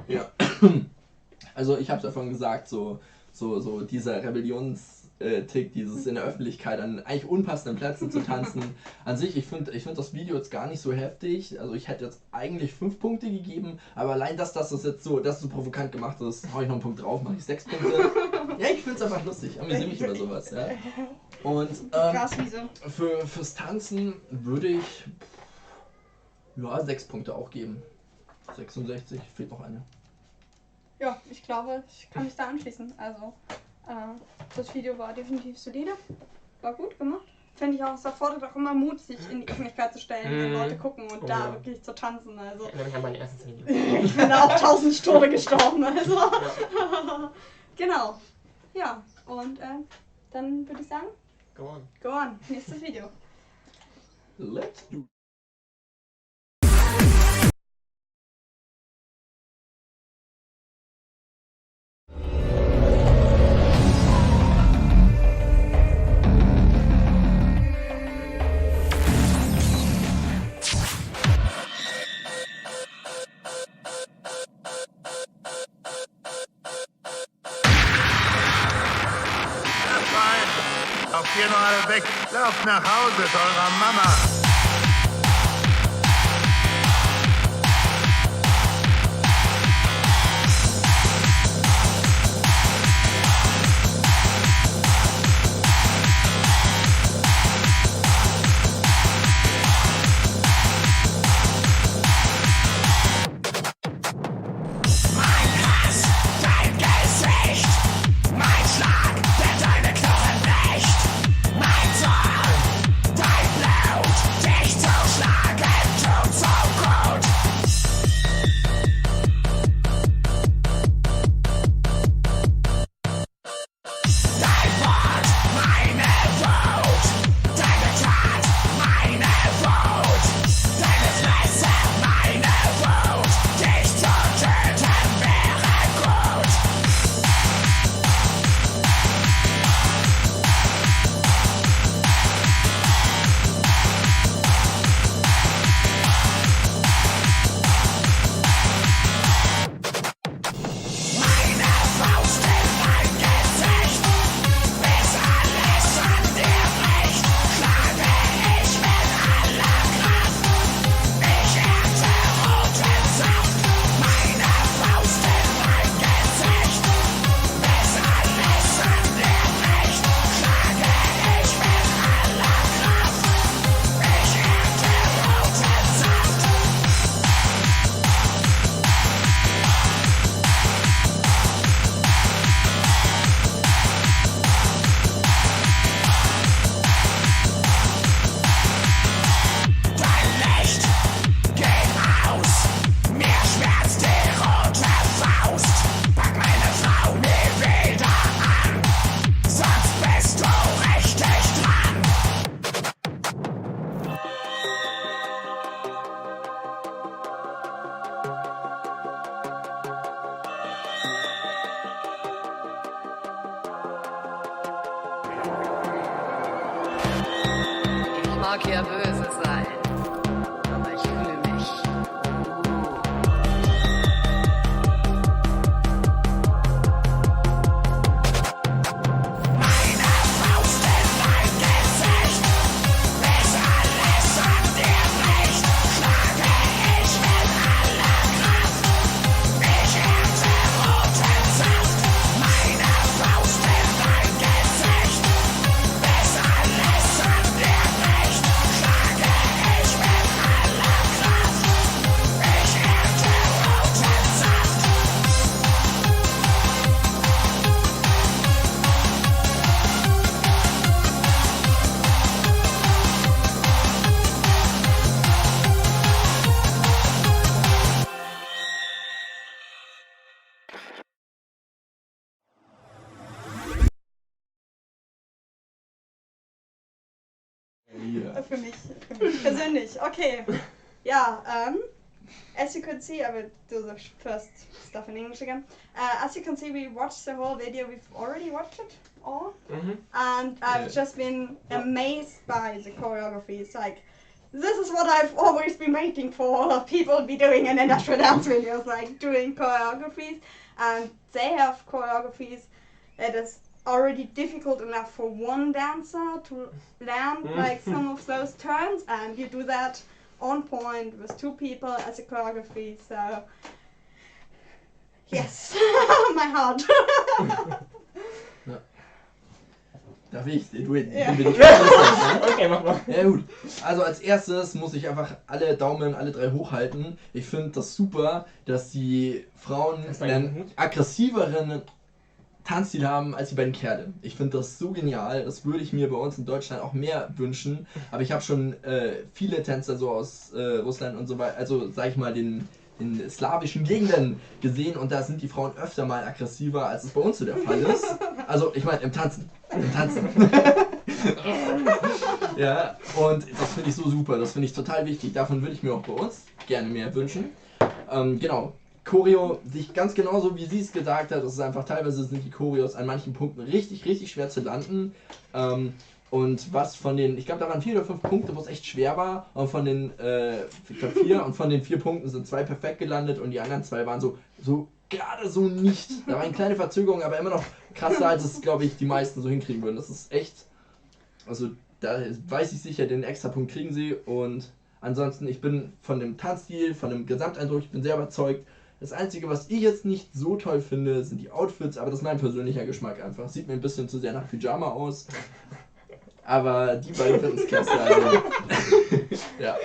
Ja. Also ich habe davon gesagt, so dieser Rebellionstick, dieses in der Öffentlichkeit an eigentlich unpassenden Plätzen zu tanzen. An sich, ich find das Video jetzt gar nicht so heftig. Also ich hätte jetzt eigentlich 5 Punkte gegeben, aber allein dass das jetzt so provokant gemacht ist, hau ich noch einen Punkt drauf, mache ich 6 Punkte. Ja, ich finde es einfach lustig, ich amüsiere mich über sowas. Ja. Und Graswiese. fürs Tanzen würde ich 6 Punkte auch geben. 66, fehlt noch eine. Ja, ich glaube, ich kann mich da anschließen. Also, das Video war definitiv solide. War gut gemacht. Finde ich auch, es erfordert auch immer Mut, sich in die Öffentlichkeit zu stellen, wenn Leute gucken und Oh da ja. wirklich zu tanzen. Also, Ich erinnere mich an mein erstes Video. ich bin da auch 1000 Tode gestorben. Also, Ja. genau. Ja, und dann würde ich sagen, Go on. go on, nächstes Video. Let's do Lauft nach Hause zu eurer Mama. Ich mag ja böse sein, aber ich fühle mich. Für mich persönlich. Okay. Ja, as you could see, I will do the first stuff in English again. As you can see, we watched the whole video. We've already watched it all. And I've just been amazed by the choreography. It's like, this is what I've always been waiting for. People be doing in industrial dance videos, like doing choreographies. And they have choreographies that is already difficult enough for one dancer to learn like some of those turns, and you do that on point with two people as a choreography. So yes, my heart. Ja. Darf ich? Du, Ja. bin ich Okay, mach mal. Ja gut, also als erstes muss ich einfach alle Daumen, alle drei hochhalten. Ich finde das super, dass die Frauen Hast du einen einen Hut? aggressiveren Tanzstil haben als die beiden Kerle. Ich finde das so genial, das würde ich mir bei uns in Deutschland auch mehr wünschen. Aber ich habe schon viele Tänzer so aus Russland und so weiter, also sag ich mal den slawischen Gegenden gesehen, und da sind die Frauen öfter mal aggressiver, als es bei uns so der Fall ist. Also ich meine im Tanzen. Ja, und das finde ich so super, das finde ich total wichtig. Davon würde ich mir auch bei uns gerne mehr wünschen. Genau. Choreo, sich ganz genauso wie sie es gesagt hat, es ist einfach, teilweise sind die Choreos an manchen Punkten richtig, richtig schwer zu landen. Und was von den, ich glaube, da waren 4 oder 5 Punkte, wo es echt schwer war. Und von den, ich glaube 4, und von den 4 Punkten sind 2 perfekt gelandet und die anderen 2 waren so gerade so nicht. Da war eine kleine Verzögerung, aber immer noch krasser, als es, glaube ich, die meisten so hinkriegen würden. Das ist echt, also da weiß ich sicher, den Extrapunkt kriegen sie. Und ansonsten, ich bin von dem Tanzstil, von dem Gesamteindruck, ich bin sehr überzeugt. Das Einzige, was ich jetzt nicht so toll finde, sind die Outfits, aber das ist mein persönlicher Geschmack einfach. Sieht mir ein bisschen zu sehr nach Pyjama aus. Aber die beiden finden es klasse. Also. Ja.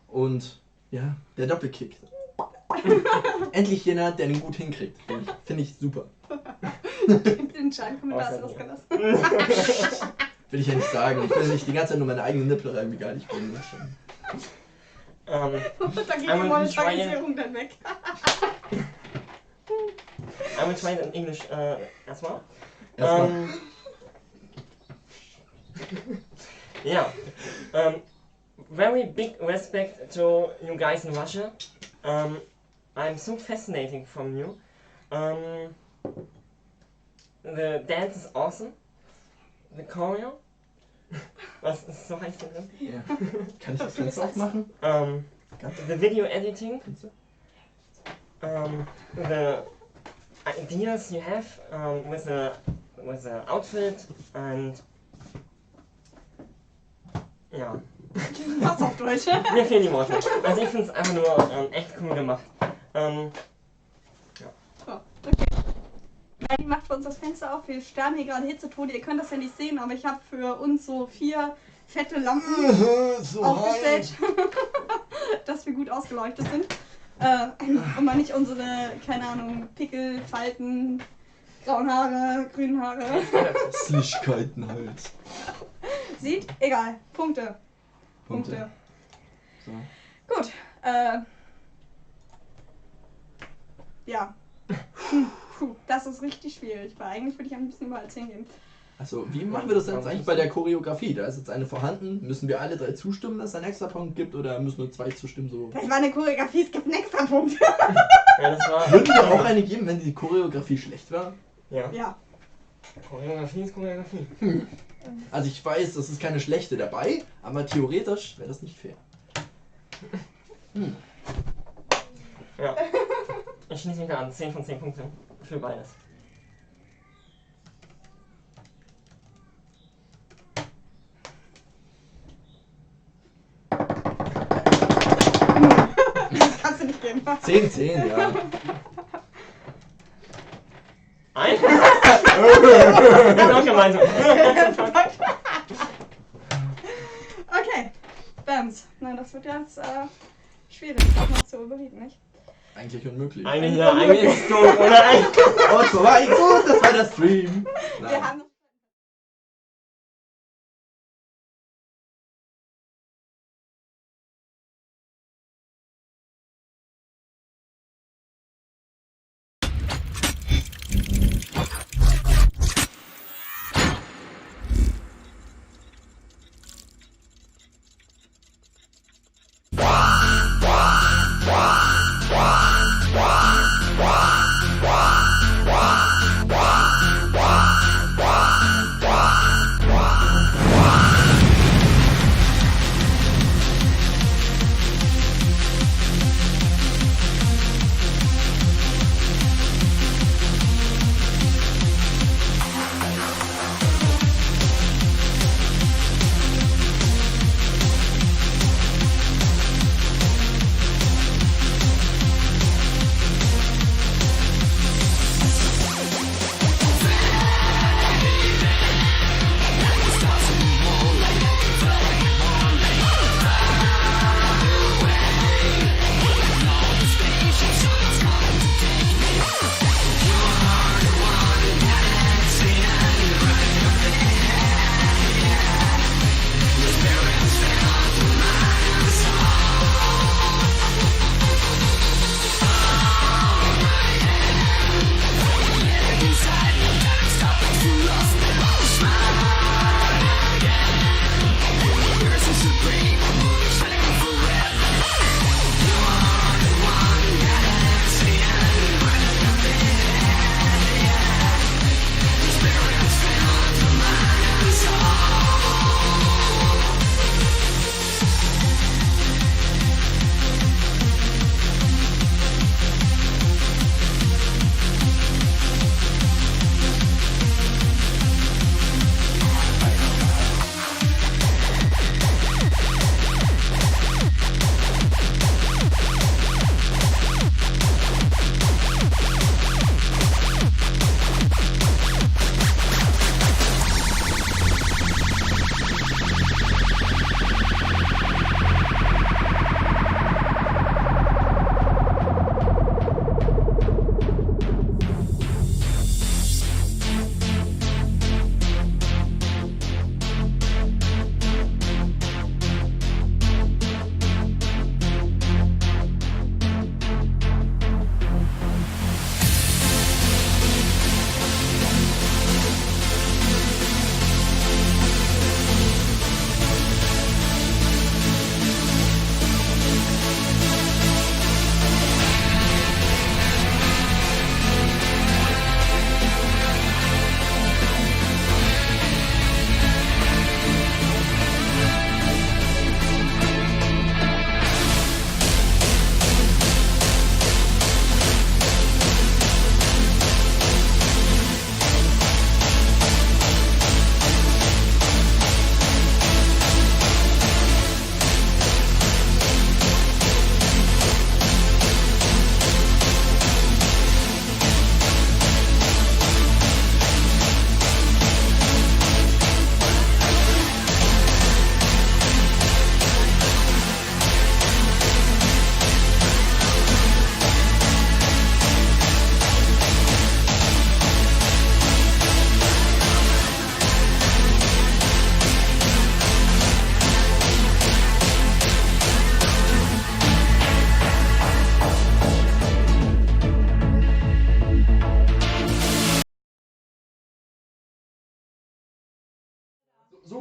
Und ja, der Doppelkick. Endlich jemand, der den gut hinkriegt. Finde ich super. Den Scheinkommentar hast du losgelassen. Will ich ja nicht sagen. Ich will nicht die ganze Zeit nur meine eigenen Nippel rein, wie geil ich bin. Da geht die Monetarisierung dann weg. I will try it in English as well. Yeah. Very big respect to you guys in Russia. I'm so fascinating from you. The dance is awesome. The choreo. Was ist so heiß da drin? Ja. Kann ich das Fenster aufmachen? The video editing. The ideas you have with the outfit and ja. Was auf Deutsch? Mir fehlen die Worte. Also ich finde es einfach nur echt cool gemacht. Oh, okay. Die macht für uns das Fenster auf. Wir sterben hier gerade Hitzetode. Ihr könnt das ja nicht sehen, aber ich habe für uns so 4 fette Lampen so aufgestellt, dass wir gut ausgeleuchtet sind. Und man nicht unsere, keine Ahnung, Pickel, Falten, grauen Haare, grünen Haare. Slischkeiten halt. Sieht? Egal. Punkte. So. Gut. Ja. Das ist richtig schwierig, weil eigentlich würde ich ein bisschen überall 10 geben. Also, wie machen wir das jetzt eigentlich bei der Choreografie? Da ist jetzt eine vorhanden. Müssen wir alle 3 zustimmen, dass es einen Extrapunkt gibt, oder müssen nur 2 zustimmen? So? Das war eine Choreografie, es gibt einen Extrapunkt. Ja, das war. Würden wir auch eine geben, wenn die Choreografie schlecht war? Ja. Ja. Choreografie ist Choreografie. Also ich weiß, es ist keine schlechte dabei, aber theoretisch wäre das nicht fair. Ja. Ich schließe mich da an. 10 von 10 Punkten für beides. Das kannst du nicht geben. 10, ja. Ein? Das ist auch gemeint. Okay. Bams. Nein, das wird jetzt schwierig, das noch zu überbieten, nicht? Eigentlich unmöglich. Eigentlich ist es so, oder? Und vorbei, gut, das war der Stream. Wir Nein. haben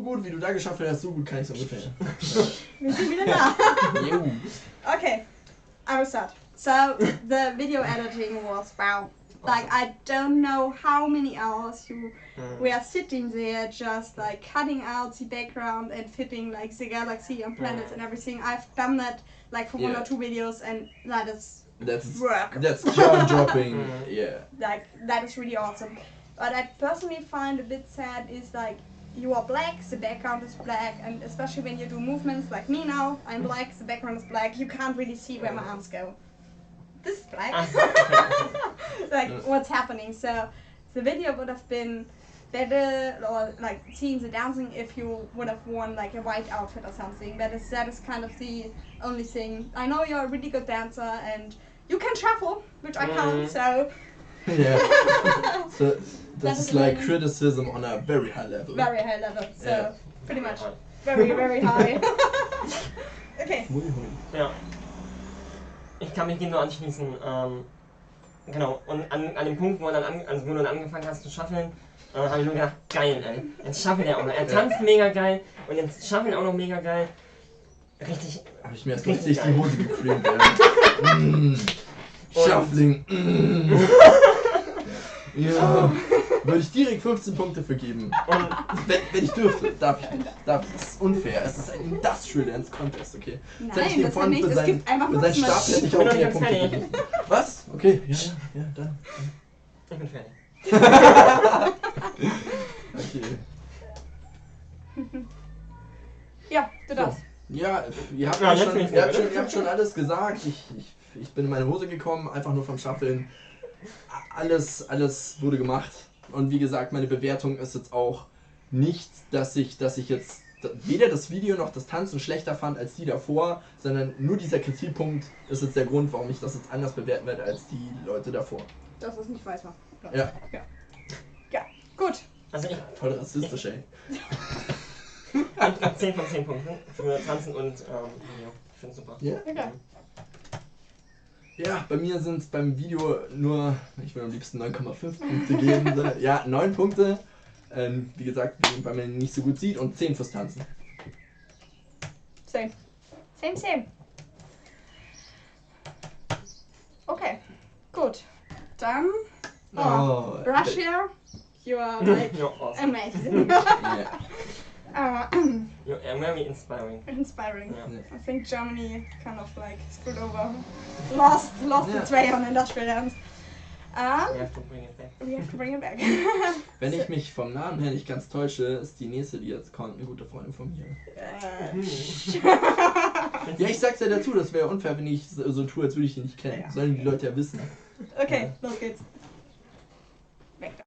gut, wie du da geschafft hast, so gut kann ich es ungefähr. Wir sind wieder da. Jo. Okay, I will start. So the video editing was wow. Like I don't know how many hours we are sitting there just like cutting out the background and fitting like the galaxy and planets and everything. I've done that like for 1 or 2 videos and that is work. That's jaw dropping. Yeah. Like that is really awesome. But I personally find a bit sad is like you are black, the background is black, and especially when you do movements like me now, I'm black, the background is black, you can't really see where my arms go. This is black. Like what's happening. So the video would have been better, or like seeing the dancing if you would have worn like a white outfit or something. That is kind of the only thing. I know you're a really good dancer and you can shuffle, which I can't, so Yeah. So That this is is like amazing. criticism on a very high level. very high level. So Yeah. pretty much very, very high. Okay. Hui, hui. Ja. Ich kann mich dem nur anschließen. Genau. Und an dem Punkt, wo du dann angefangen hast zu shuffeln, habe ich nur gedacht, geil, ey. Jetzt shuffelt er auch noch. Er tanzt mega geil und jetzt shuffelt auch noch mega geil. Richtig. Habe ich mir erst mal Richtig richtig die Hose gecreamt, ey. Shuffling. Ja. Würde ich direkt 15 Punkte vergeben. Und Wenn ich dürfte, darf ich nicht. Das ist unfair. Es ist ein Industrial Dance Contest, okay? Das hätte ich Nein, dir das vorhin nicht. für Es seinen, gibt einfach für nur seinen Stab Smash. hätte ich Ich bin auch noch mehr nicht Punkte fertig. gegeben. Was? Okay, ja, dann. ich bin fertig. Okay. Ja, du darfst. Ja, ihr habt, Ja, ja jetzt schon, bin ich ihr, habt froh, schon, ihr habt schon alles gesagt. Ich bin in meine Hose gekommen, einfach nur vom Shuffeln. Alles wurde gemacht. Und wie gesagt, meine Bewertung ist jetzt auch nicht, dass ich jetzt weder das Video noch das Tanzen schlechter fand als die davor, sondern nur dieser Kritikpunkt ist jetzt der Grund, warum ich das jetzt anders bewerten werde als die Leute davor. Das ist nicht weiß war. Ja, Ja, gut. Also ich voll rassistisch, ey. gebe 10 von 10 Punkten für Tanzen und Video. Ich finde super. Ja? Okay. Ja, bei mir sind es beim Video nur, ich würde am liebsten 9,5 Punkte geben. Ja, 9 Punkte. Wie gesagt, weil man ihn nicht so gut sieht und 10 fürs Tanzen. Same. Same. Okay, gut. Dann, Oh, Russia, you are like You're awesome. amazing. Ja. You're very inspiring. Inspiring. Ja. I think Germany kind of like screwed over, lost Ja. its way on industrial dance. We have to bring it back. We have to bring it back. Wenn ich mich vom Namen her nicht ganz täusche, ist die nächste, die jetzt kommt, eine gute Freundin von mir. Ja, ich sag's ja dazu, das wäre unfair, wenn ich so tue, als würde ich ihn nicht kennen. Ja. Sollen die Leute ja wissen. Okay, los geht's. Weg da.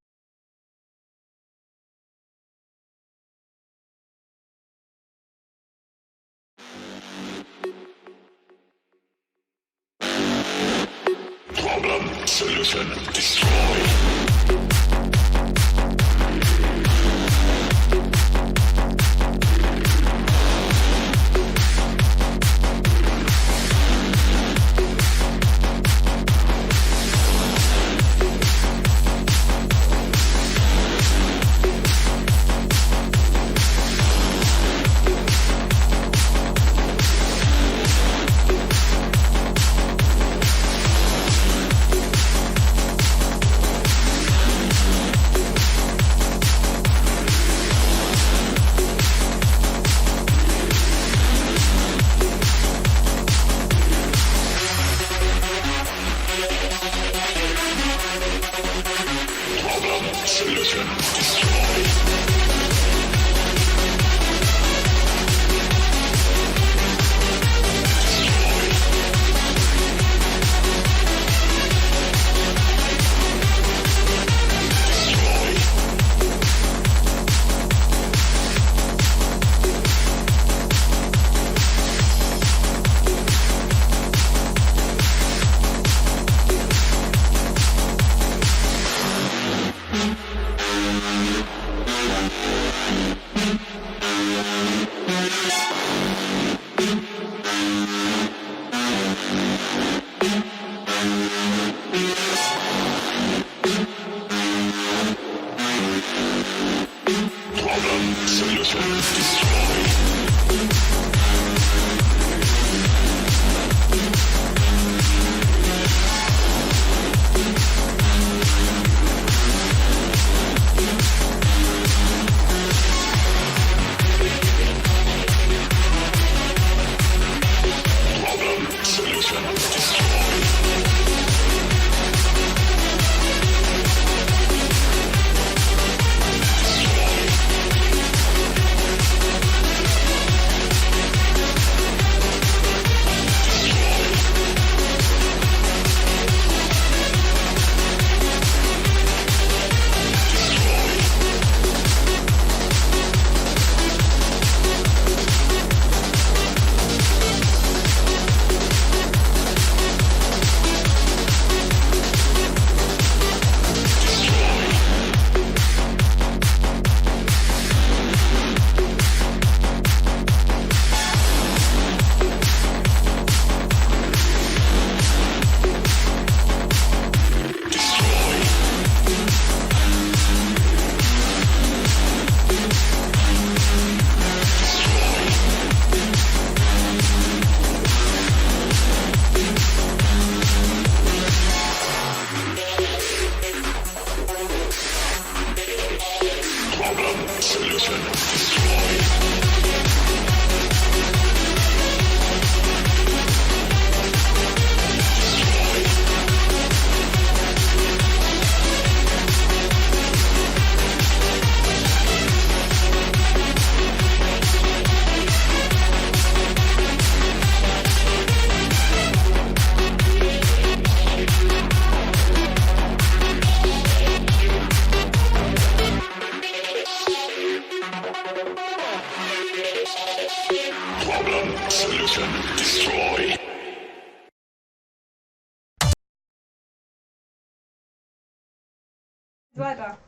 Weiter.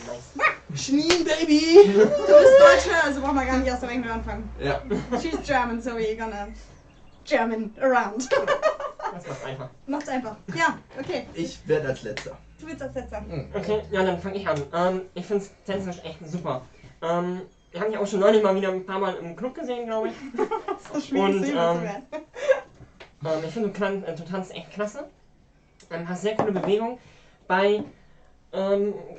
Nice. Schnee, Baby! Du bist Deutsche, also brauchen wir gar nicht erst auf Englisch anfangen. Ja. She's German, so we're gonna German around. Das macht's einfach. Macht's einfach. Ja, okay. Ich werde als letzter. Du willst als letzter. Okay, ja, dann fange ich an. Ich finde es tänzerisch echt super. Wir haben ja auch schon neulich mal wieder ein paar Mal im Club gesehen, glaube ich. Das ist schwierig, Und, zu werden. Ich finde, du tanzt echt klasse. Hast sehr coole Bewegung. Bei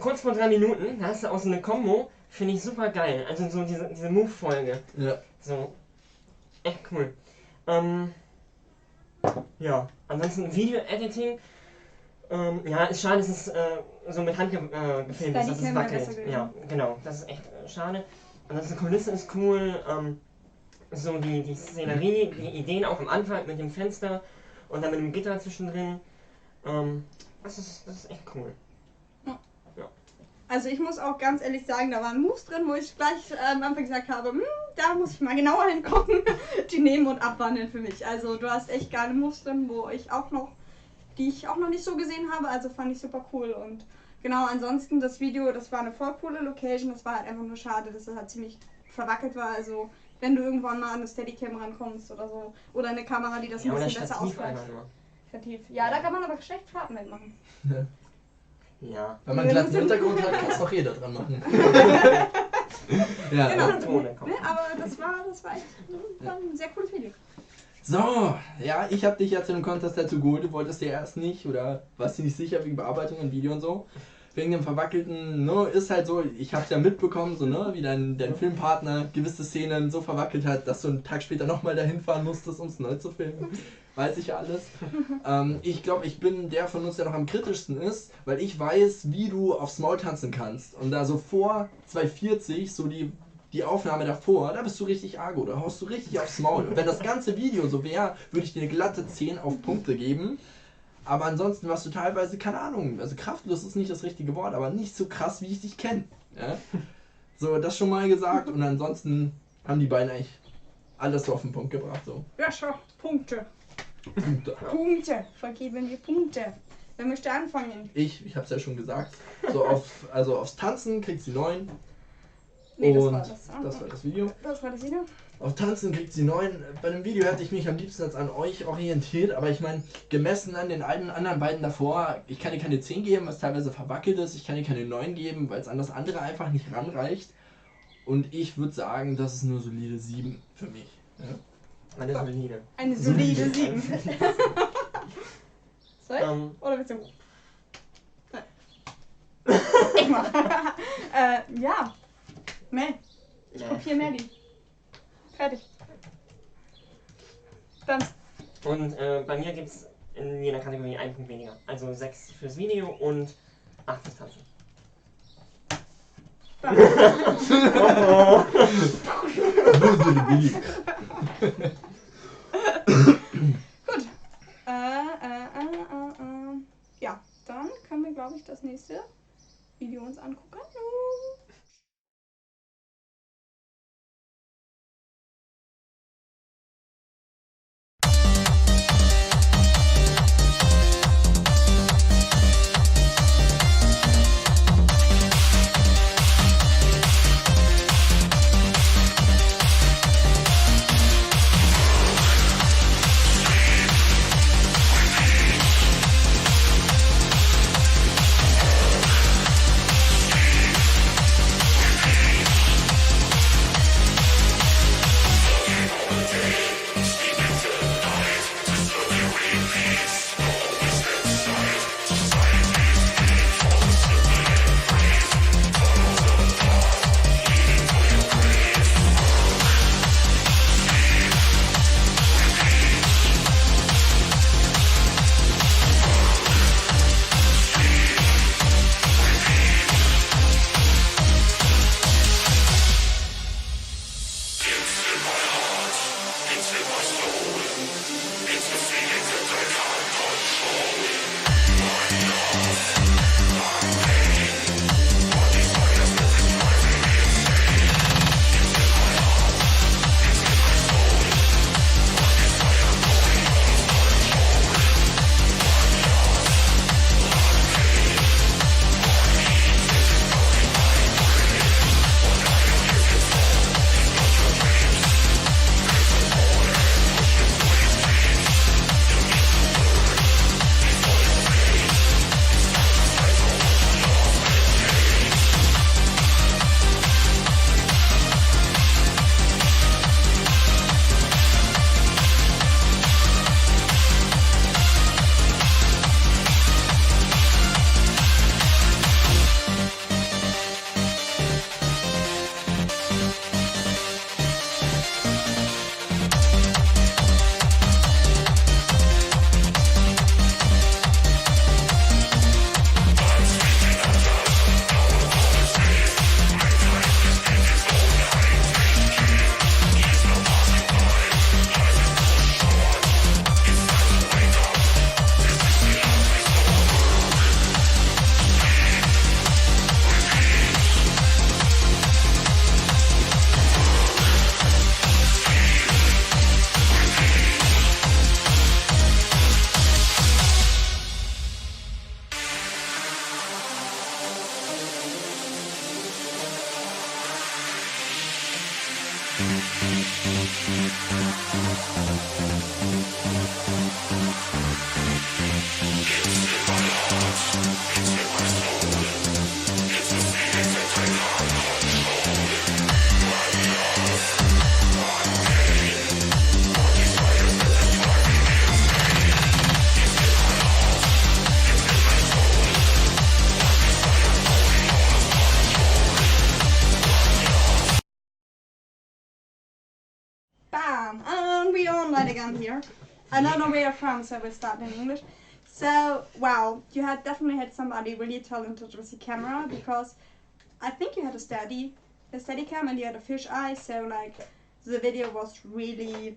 kurz vor 3 Minuten, da hast du auch so eine Kombo, finde ich super geil. Also so diese Move-Folge. Ja. So, echt cool. Ja, ansonsten Video-Editing. Ja, ist schade, dass es so mit Hand gefilmt ist, dass es Steadicam wäre besser wackelt. gewesen. Ja, genau, das ist echt schade. Ansonsten die Kulisse ist cool, so die Szenerie, die Ideen auch am Anfang mit dem Fenster und dann mit dem Gitter zwischendrin. Das ist echt cool. Also ich muss auch ganz ehrlich sagen, da waren Moves drin, wo ich gleich am Anfang gesagt habe, da muss ich mal genauer hingucken. Die nehmen und abwandeln für mich. Also du hast echt geile Moves drin, die ich auch noch nicht so gesehen habe. Also fand ich super cool. Und genau, ansonsten das Video, das war eine voll coole Location. Das war halt einfach nur schade, dass es halt ziemlich verwackelt war. Also wenn du irgendwann mal an eine Steadicam rankommst oder so. Oder eine Kamera, die das Ja, ein oder bisschen besser Stativ ausgleicht. einfach nur. Stativ. Ja, da kann man aber schlecht Fahrten mitmachen. Ja. Wenn man einen glatten Hintergrund hat, kann es doch jeder dran machen. Ja. Genau. Ohne Drohne, komm. Ne, aber das war echt war ein sehr cooles Video. So, ja, ich habe dich ja zu dem Contest dazu geholt, du wolltest dir erst nicht oder warst dir nicht sicher wegen Bearbeitung und Video und so. Wegen dem verwackelten, ne, ist halt so, ich hab's ja mitbekommen, so, ne, wie dein Filmpartner gewisse Szenen so verwackelt hat, dass du einen Tag später nochmal dahin fahren musstest, um es neu zu filmen. Weiß ich ja alles. Ich glaube, ich bin der von uns, der noch am kritischsten ist, weil ich weiß, wie du aufs Maul tanzen kannst. Und da so vor 240, so die Aufnahme davor, da bist du richtig argo, da haust du richtig aufs Maul. Und wenn das ganze Video so wäre, würde ich dir eine glatte 10 auf Punkte geben. Aber ansonsten warst du teilweise, keine Ahnung, also kraftlos ist nicht das richtige Wort, aber nicht so krass, wie ich dich kenne. Ja? So, das schon mal gesagt. Und ansonsten haben die beiden eigentlich alles so auf den Punkt gebracht. So. Ja, schau, Punkte. Punkte. Vergeben wir Punkte. Wer möchte anfangen? Ich hab's ja schon gesagt. So aufs Tanzen kriegt sie 9. Nee, das und war das. das war das Video. Das war das Video. Auf Tanzen kriegt sie 9. Bei dem Video hätte ich mich am liebsten jetzt an euch orientiert, aber ich meine, gemessen an den anderen beiden davor, ich kann dir keine 10 geben, was teilweise verwackelt ist, ich kann dir keine 9 geben, weil es an das andere einfach nicht ranreicht. Und ich würde sagen, das ist nur solide 7 für mich. Ja? Eine solide. Eine solide 7. Soll ich? Oder willst du? Nein. Ich mach. Ja. Mel. Ich kopiere Melly. Fertig. Dann. Und bei mir gibt es in jeder Kategorie 1 Punkt weniger. Also 6 fürs Video und 8 fürs Tanzen. Gut. Ja, dann können wir, glaube ich, das nächste Video uns angucken. sunlight again here. I don't know where you're from, so we'll start in English. So, wow, you had definitely had somebody really talented with the camera, because I think you had a steady cam and you had a fish eye, so like the video was really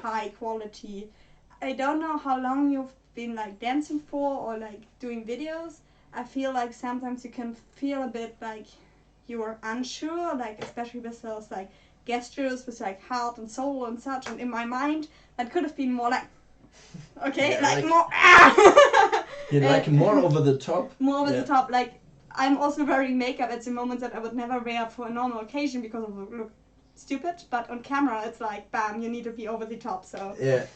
high quality. I don't know how long you've been like dancing for or like doing videos. I feel like sometimes you can feel a bit like you're unsure, like especially with those like gestures with like heart and soul and such, and in my mind that could have been more like okay, Yeah, like like- more Yeah, like more over the top. more over Yeah. the top. Like I'm also wearing makeup at the moment that I would never wear for a normal occasion because it would look stupid, but on camera it's like bam, you need to be over the top. So Yeah.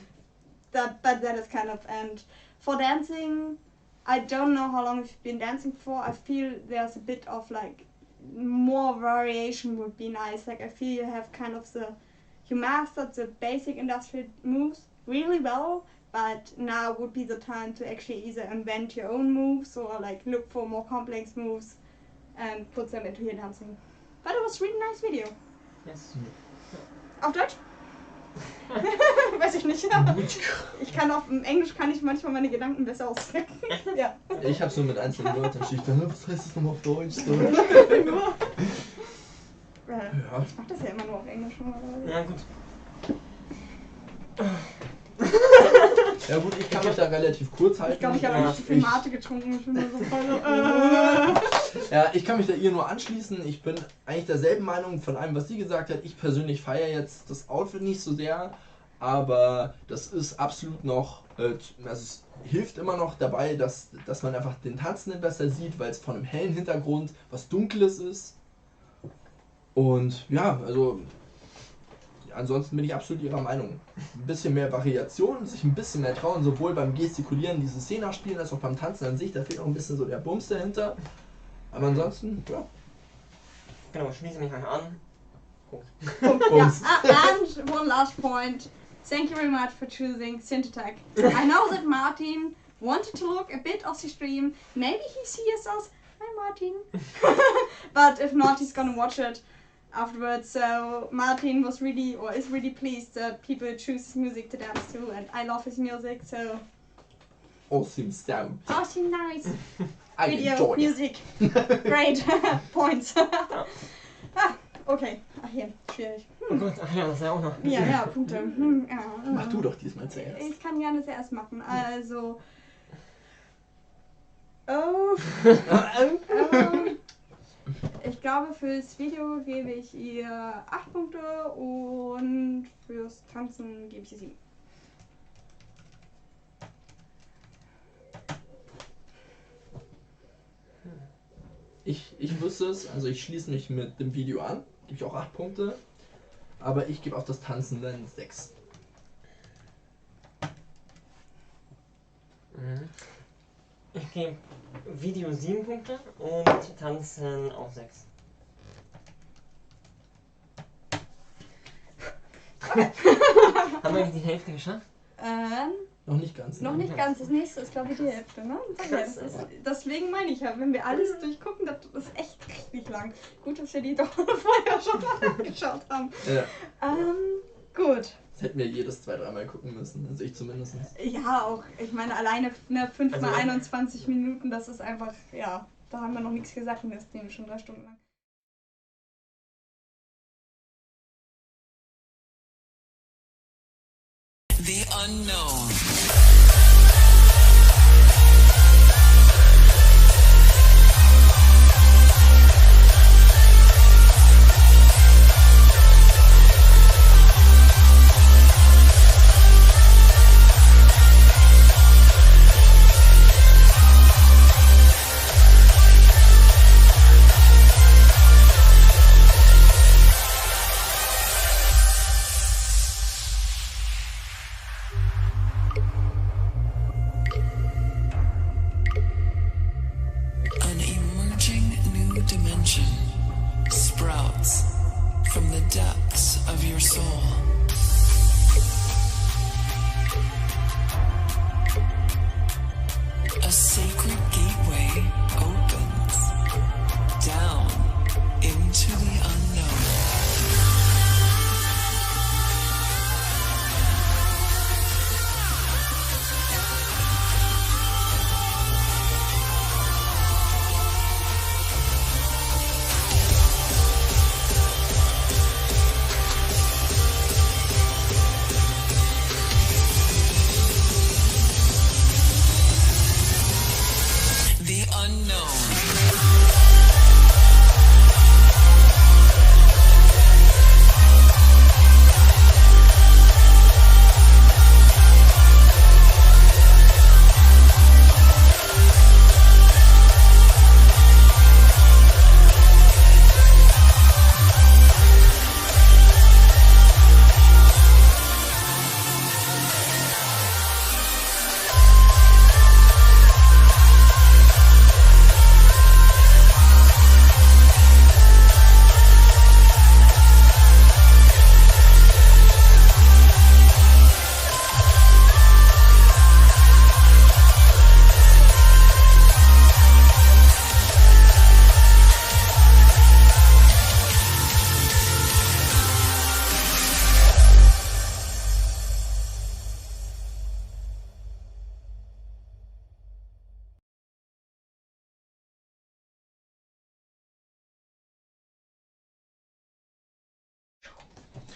that is kind of, and for dancing, I don't know how long you've been dancing for. I feel there's a bit of like more variation would be nice. Like I feel you have kind of you mastered the basic industrial moves really well, but now would be the time to actually either invent your own moves or like look for more complex moves and put them into your dancing. But it was a really nice video. Yes. Auf Deutsch? Weiß ich nicht. Ich kann auf Englisch kann ich manchmal meine Gedanken besser ausdrücken. Ja. Ich habe so mit einzelnen Wörtern schlicht, was heißt das nochmal auf Deutsch? So. Nur. Ja. Ich mach das ja immer nur auf Englisch. Ja, gut. Ja gut, ich kann mich da relativ kurz halten. Ich glaube, ich habe Ja, nicht zu viel Mate getrunken. Ich bin nur so voll so, Ja, ich kann mich da ihr nur anschließen. Ich bin eigentlich derselben Meinung von allem, was sie gesagt hat. Ich persönlich feiere jetzt das Outfit nicht so sehr, aber das ist absolut noch, also es hilft immer noch dabei, dass man einfach den Tanzenden besser sieht, weil es von einem hellen Hintergrund was Dunkles ist. Und ja, also ansonsten bin ich absolut ihrer Meinung. Ein bisschen mehr Variation, sich ein bisschen mehr trauen, sowohl beim Gestikulieren, diese Szene nachspielen, als auch beim Tanzen an sich. Da fehlt auch ein bisschen so der Bums dahinter. Aber ansonsten, ja. Genau, schließe mich mal an. Bums. And one last point. Thank you very much for choosing Synthetech. I know that Martin wanted to look a bit of the stream. Maybe he sees us. Hi Martin. But if not, he's gonna watch it afterwards. So Martin was really, or is really pleased that people choose his music to dance to, and I love his music. So Awesome sound. awesome, nice I video, enjoy it. music, great points. Okay, ach hier, schwierig. Oh Gott, ach ja, das ist ja auch noch. Ja, Punkte. Ja. Mach du doch diesmal zuerst. Ich kann gerne zuerst machen. Also. Oh. Ich glaube, fürs Video gebe ich ihr 8 Punkte und fürs Tanzen gebe ich ihr 7. Ich wüsste es, also ich schließe mich mit dem Video an, gebe ich auch 8 Punkte, aber ich gebe auf das Tanzen dann 6. Ich gebe Video 7 Punkte und Tanzen auch 6. Haben wir eigentlich die Hälfte geschafft? Noch nicht ganz. Noch nicht ganz. Das nächste ist, glaube ich, die Hälfte, ne? Das ist, deswegen meine ich ja, wenn wir alles durchgucken, das ist echt richtig lang. Gut, dass wir die doch vorher schon mal angeschaut haben. Ja. Gut. Das hätten wir jedes 2-3 Mal gucken müssen, also ich zumindest. Ja, auch. Ich meine, alleine 5 Also- mal 21 Minuten, das ist einfach, ja, da haben wir noch nichts gesagt und das ist nämlich schon 3 Stunden lang. The unknown.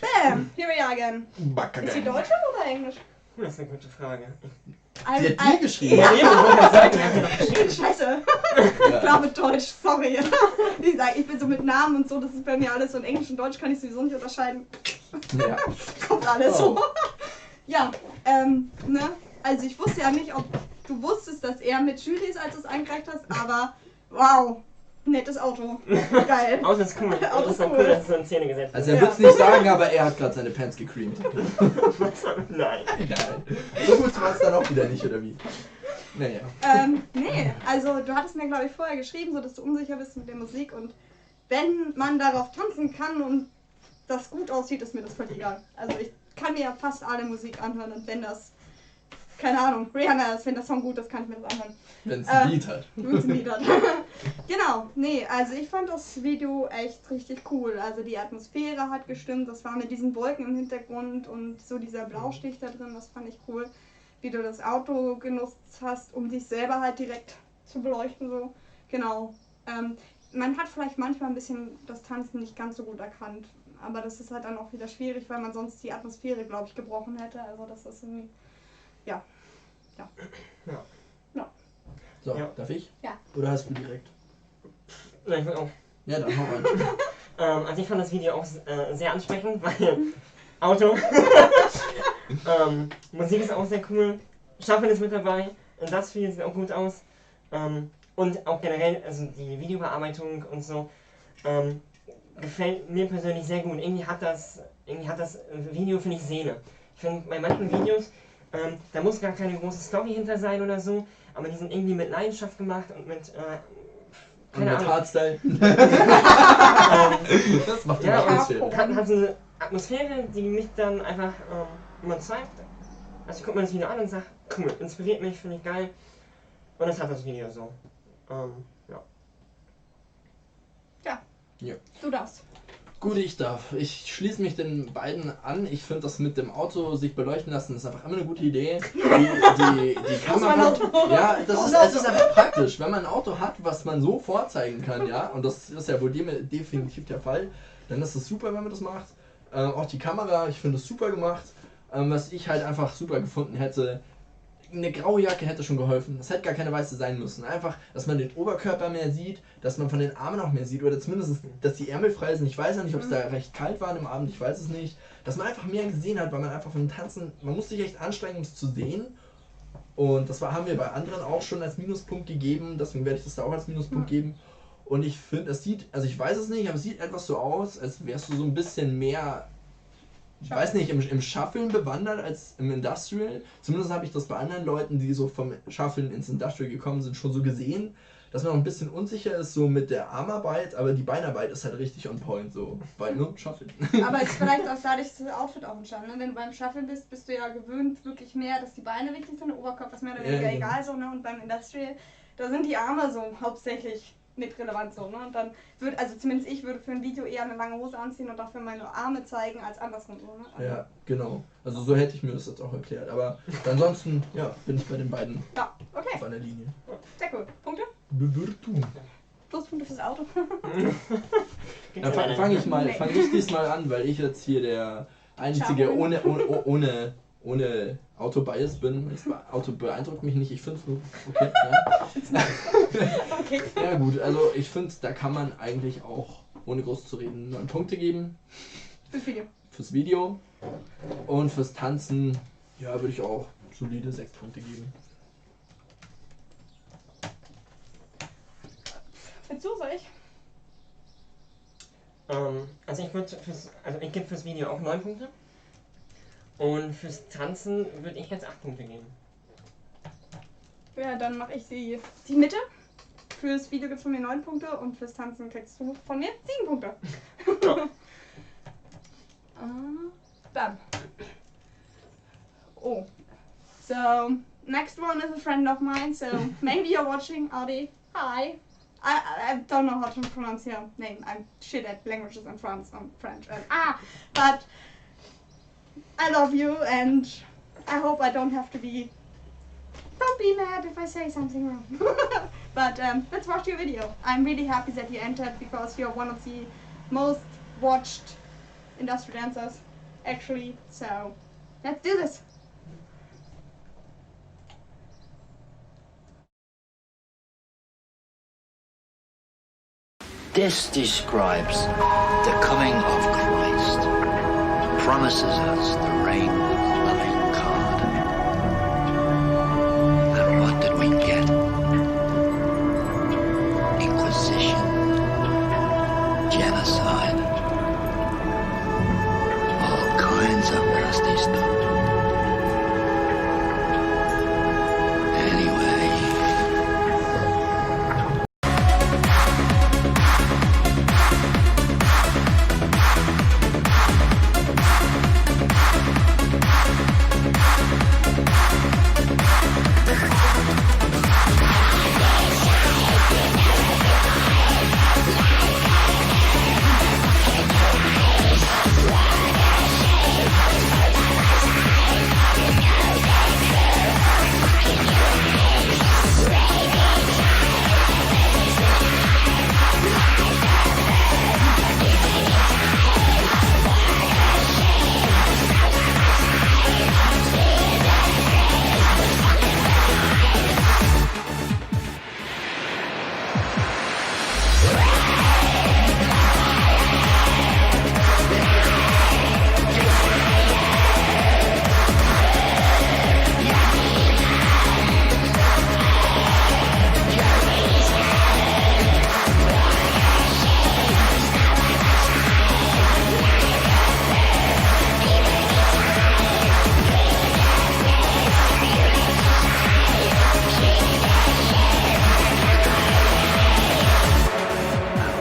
Bam! Here we are again. Ist sie Deutsche oder Englisch? Das ist eine gute Frage. Sie hat die geschrieben. Ja, eben, ich wollte gerade sagen, wir haben noch geschrieben. Scheiße. Ich glaube Deutsch, sorry. Ich bin so mit Namen und so, das ist bei mir alles so in Englisch und Deutsch kann ich sowieso nicht unterscheiden. Ja. Kommt alles so. Ja, ne? Also ich wusste ja nicht, ob du wusstest, dass er mit Julie ist, als du es eingereicht hast, aber wow, nettes Auto. Geil. Auto ist cool. Auto Auto ist ist dann cool. cool, dass es so in Szene gesetzt Also er wird es nicht sagen, aber er hat gerade seine Pants gecreamt. Nein. Egal. So gut war es dann auch wieder nicht, oder wie? Naja. Nee, also du hattest mir glaube ich vorher geschrieben, so dass du unsicher bist mit der Musik und wenn man darauf tanzen kann und das gut aussieht, ist mir das völlig egal. Also ich kann mir ja fast alle Musik anhören und wenn das, keine Ahnung, Rihanna ist, wenn der Song gut ist, kann ich mir das anhören. Wenn es ein Lied hat. Wenn es ein Lied hat. Genau, nee, also ich fand das Video echt richtig cool. Also die Atmosphäre hat gestimmt, das war mit diesen Wolken im Hintergrund und so dieser Blaustich da drin, das fand ich cool. Wie du das Auto genutzt hast, um dich selber halt direkt zu beleuchten, so. Genau. Man hat vielleicht manchmal ein bisschen das Tanzen nicht ganz so gut erkannt, aber das ist halt dann auch wieder schwierig, weil man sonst die Atmosphäre, glaube ich, gebrochen hätte. Also das ist irgendwie, ja. So, Ja. darf ich? Ja. Oder hast du direkt? Nein, ich will auch. Ja, dann hau rein. Also ich fand das Video auch sehr ansprechend, weil Auto, Musik ist auch sehr cool, Shuffle ist mit dabei, Industrial sieht auch gut aus und auch generell, also die Videobearbeitung und so, gefällt mir persönlich sehr gut. Irgendwie hat das Video, finde ich, Seele. Ich finde, bei manchen Videos, da muss gar keine große Story hinter sein oder so, aber die sind irgendwie mit Leidenschaft gemacht und mit, Und mit Hardstyle. Das macht die ja, Atmosphäre. und hat so eine Atmosphäre, die mich dann einfach überzeugt. Also ich gucke mir das Video an und sage, cool, inspiriert mich, finde ich geil. Und das hat das Video so. Ja. Ja. Du darfst. Gut, ich darf. Ich schließe mich den beiden an. Ich finde das mit dem Auto sich beleuchten lassen ist einfach immer eine gute Idee. Die Kamera. Ja, es ist einfach praktisch, wenn man ein Auto hat, was man so vorzeigen kann, ja. Und das ist ja wohl definitiv der Fall. Dann ist es super, wenn man das macht. Auch die Kamera, ich finde es super gemacht. Was ich halt einfach super gefunden hätte, eine graue Jacke hätte schon geholfen. Das hätte gar keine weiße sein müssen. Einfach, dass man den Oberkörper mehr sieht, dass man von den Armen auch mehr sieht oder zumindest, dass die Ärmel frei sind. Ich weiß ja nicht, ob es da recht kalt war am Abend, ich weiß es nicht. Dass man einfach mehr gesehen hat, weil man einfach von dem Tanzen, man muss sich echt anstrengen, um es zu sehen. Und das haben wir bei anderen auch schon als Minuspunkt gegeben, deswegen werde ich das da auch als Minuspunkt geben. Und ich finde, es sieht, also ich weiß es nicht, aber es sieht etwas so aus, als wärst du so ein bisschen mehr, ich weiß nicht, im Shuffeln bewandert als im Industrial. Zumindest habe ich das bei anderen Leuten, die so vom Shuffeln ins Industrial gekommen sind, schon so gesehen, dass man noch ein bisschen unsicher ist so mit der Armarbeit, aber die Beinarbeit ist halt richtig on point, so bei Shuffeln. Aber es ist vielleicht auch dadurch das Outfit auch entstanden. Ne? Wenn du beim Shuffeln bist du ja gewöhnt wirklich mehr, dass die Beine wichtig sind, der Oberkörper ist mehr oder weniger egal so, ne? Und beim Industrial, da sind die Arme so hauptsächlich nicht relevant so, ne? Und dann würde, also zumindest ich würde für ein Video eher eine lange Hose anziehen und dafür meine Arme zeigen als andersrum so, ne? Also, Ja, genau. Also so hätte ich mir das jetzt auch erklärt. Aber ansonsten, ja, bin ich bei den beiden ja, okay, auf einer Linie. sehr cool. Punkte? Bewertung. Pluspunkte fürs Auto. Dann fange ich diesmal an, weil ich jetzt hier der Einzige ohne Auto-Bias bin. Das Auto beeindruckt mich nicht, ich finde es nur okay. Ja. Okay. Ja gut, also ich finde, da kann man eigentlich auch, ohne groß zu reden, 9 Punkte geben. Fürs Video. Fürs Video. Und fürs Tanzen, ja, würde ich auch solide 6 Punkte geben. Willst du, soll ich? Also ich gebe fürs Video auch 9 Punkte. Und fürs Tanzen würde ich jetzt 8 Punkte geben. Ja, dann mache ich die Mitte. Fürs Video gibt es von mir 9 Punkte und fürs Tanzen kriegst du von mir 7 Punkte. Bam. Oh. So, next one is a friend of mine, so maybe you're watching, Adi. Hi. I don't know how to pronounce your name. I'm shit at languages and French. But I love you and I hope I don't have to be... Don't be mad if I say something wrong. But let's watch your video. I'm really happy that you entered because you're one of the most watched industrial dancers, actually. So let's do this. This describes the coming of Christ. It promises us the reign of the loving God. And what did we get? Inquisition, genocide, all kinds of nasty stuff. Anyway.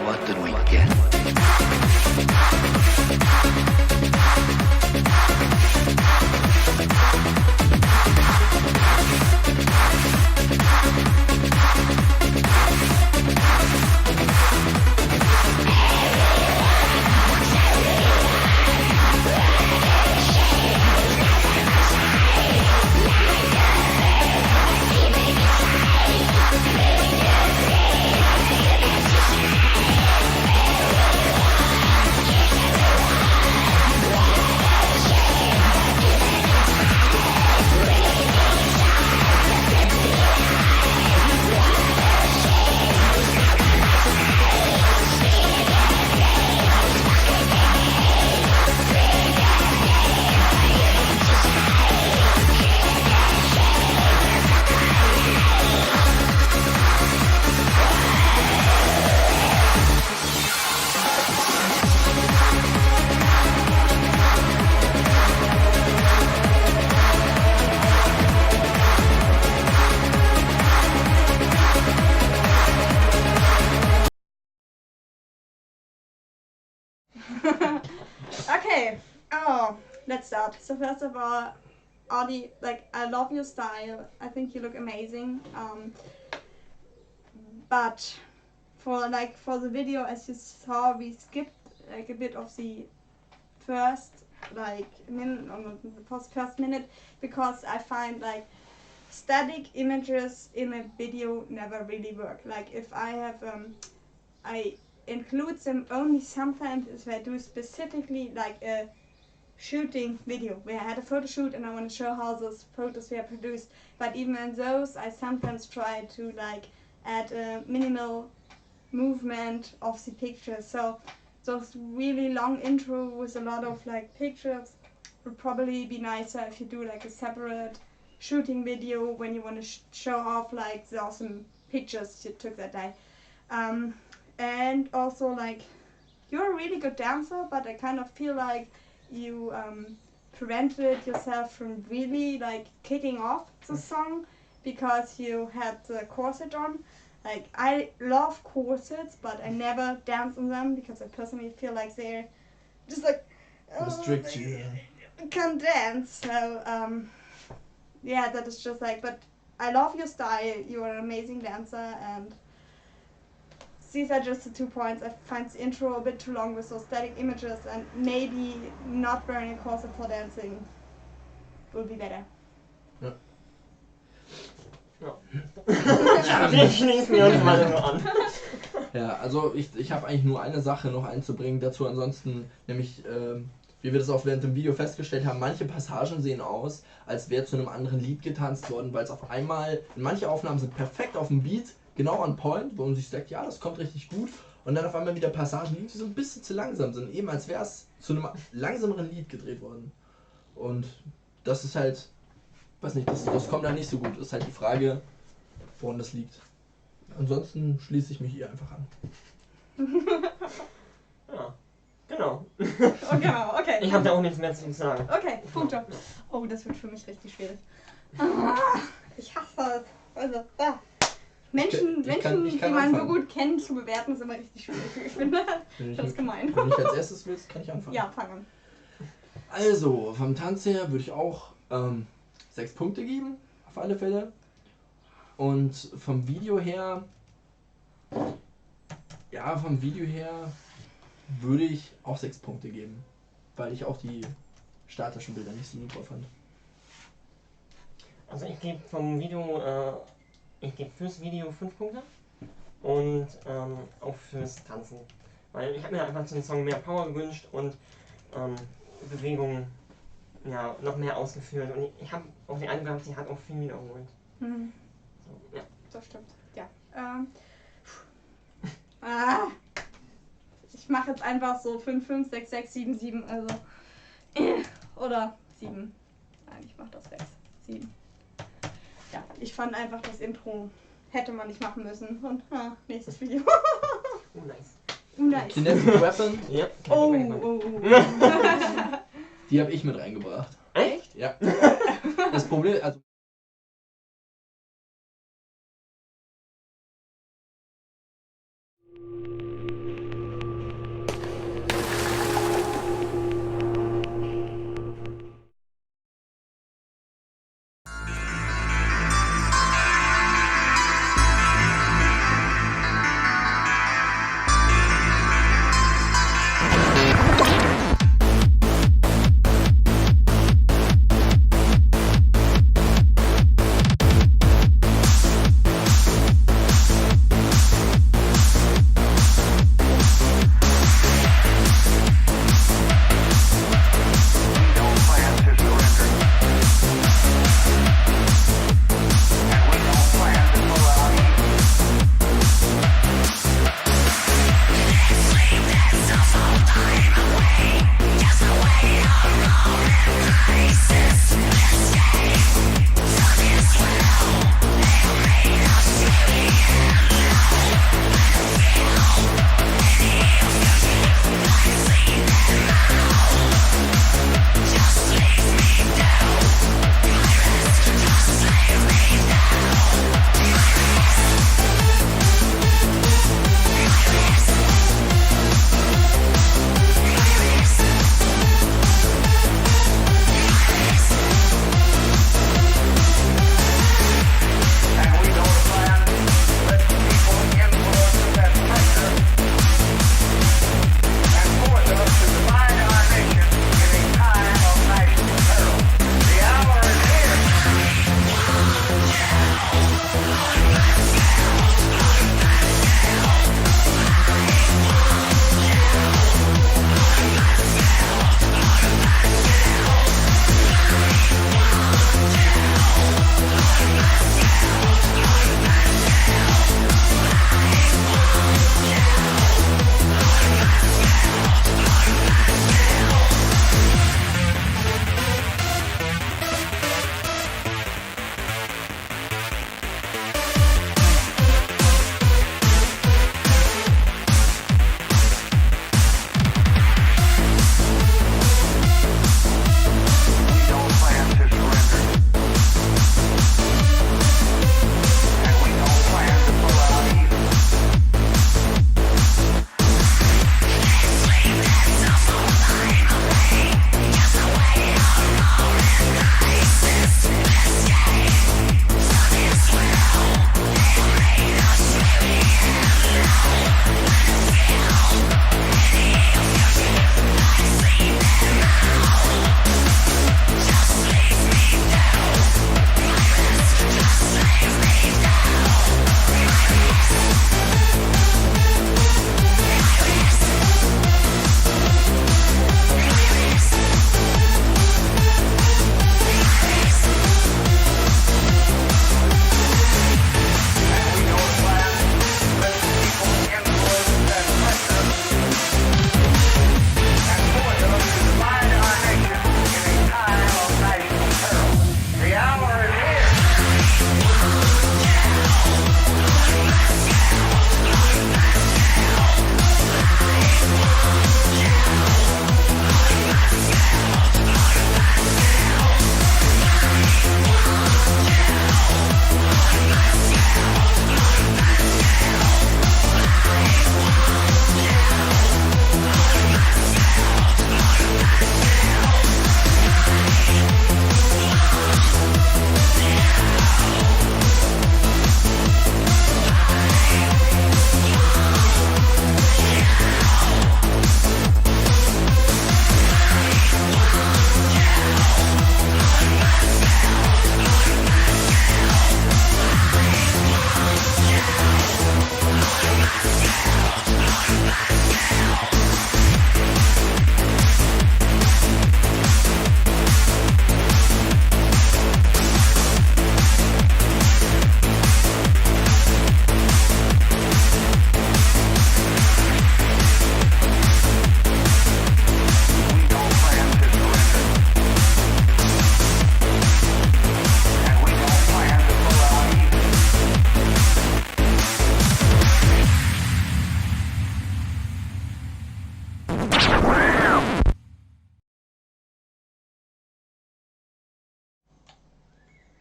What did we get? Okay. Oh, let's start. So first of all, Audie, like, I love your style. I think you look amazing. But for the video, as you saw, we skipped like a bit of the first minute, or not the first minute, because I find like static images in a video never really work. Like if I have I include them only sometimes if I do specifically like a shooting video where I had a photo shoot and I want to show how those photos were produced. But even in those, I sometimes try to like add a minimal movement of the pictures. So those really long intro with a lot of like pictures would probably be nicer if you do like a separate shooting video when you want to show off like the awesome pictures you took that day. And also, like, you're a really good dancer, but I kind of feel like you prevented yourself from really like kicking off the song because you had the corset on. Like, I love corsets, but I never dance in them because I personally feel like they're just like Restrict you. can't dance. So yeah, that is just like, but I love your style. You are an amazing dancer, and these are just the 2 points. I find the intro a bit too long with those static images, and maybe not wearing a corset for dancing will be better. Ja. Vi knyter mig inte med den an. Ja, also ich habe eigentlich nur eine Sache noch einzubringen dazu, ansonsten nämlich, wie wir das auch während dem Video festgestellt haben, manche Passagen sehen aus, als wäre zu einem anderen Lied getanzt worden, weil es auf einmal, manche Aufnahmen sind perfekt auf dem Beat, genau on point, wo man sich sagt, ja, das kommt richtig gut, und dann auf einmal wieder Passagen, die so ein bisschen zu langsam sind, eben als wäre es zu einem langsameren Lied gedreht worden. Und das ist halt, weiß nicht, das kommt da nicht so gut, das ist halt die Frage, woran das liegt. Ansonsten schließe ich mich ihr einfach an. Ja, genau. Oh, genau, okay. Ich habe da auch nichts mehr zu sagen. Okay, Punkte. Oh, das wird für mich richtig schwierig. Ich hasse es. Also, Menschen, Ich kann die man anfangen. so gut kennt, zu bewerten, ist immer richtig schwierig. Ich finde, das ist gemein. Wenn ich als erstes willst, kann ich anfangen. Ja, fang an. Also, vom Tanz her würde ich auch 6 Punkte geben, auf alle Fälle. Und vom Video her, würde ich auch 6 Punkte geben, weil ich auch die statischen Bilder nicht so super fand. Also ich gebe vom Video, ich gebe fürs Video 5 Punkte und auch fürs Tanzen. Weil ich habe mir einfach zu dem Song mehr Power gewünscht und Bewegungen ja, noch mehr ausgeführt. Und ich habe auch den Eindruck gehabt, sie hat auch viel wiederholt. Mhm. So, ja. Das stimmt. Ja. Ich mache jetzt einfach so 5, 5, 6, 6, 7, 7, also. Oder 7. Nein, ich mache das 6. 7. Ja, ich fand einfach das Intro hätte man nicht machen müssen. Und nächstes Video. Nice. Nice. Kinetic Weapon, Ja, Oh. die habe ich mit reingebracht. Echt? Ja. Das Problem, also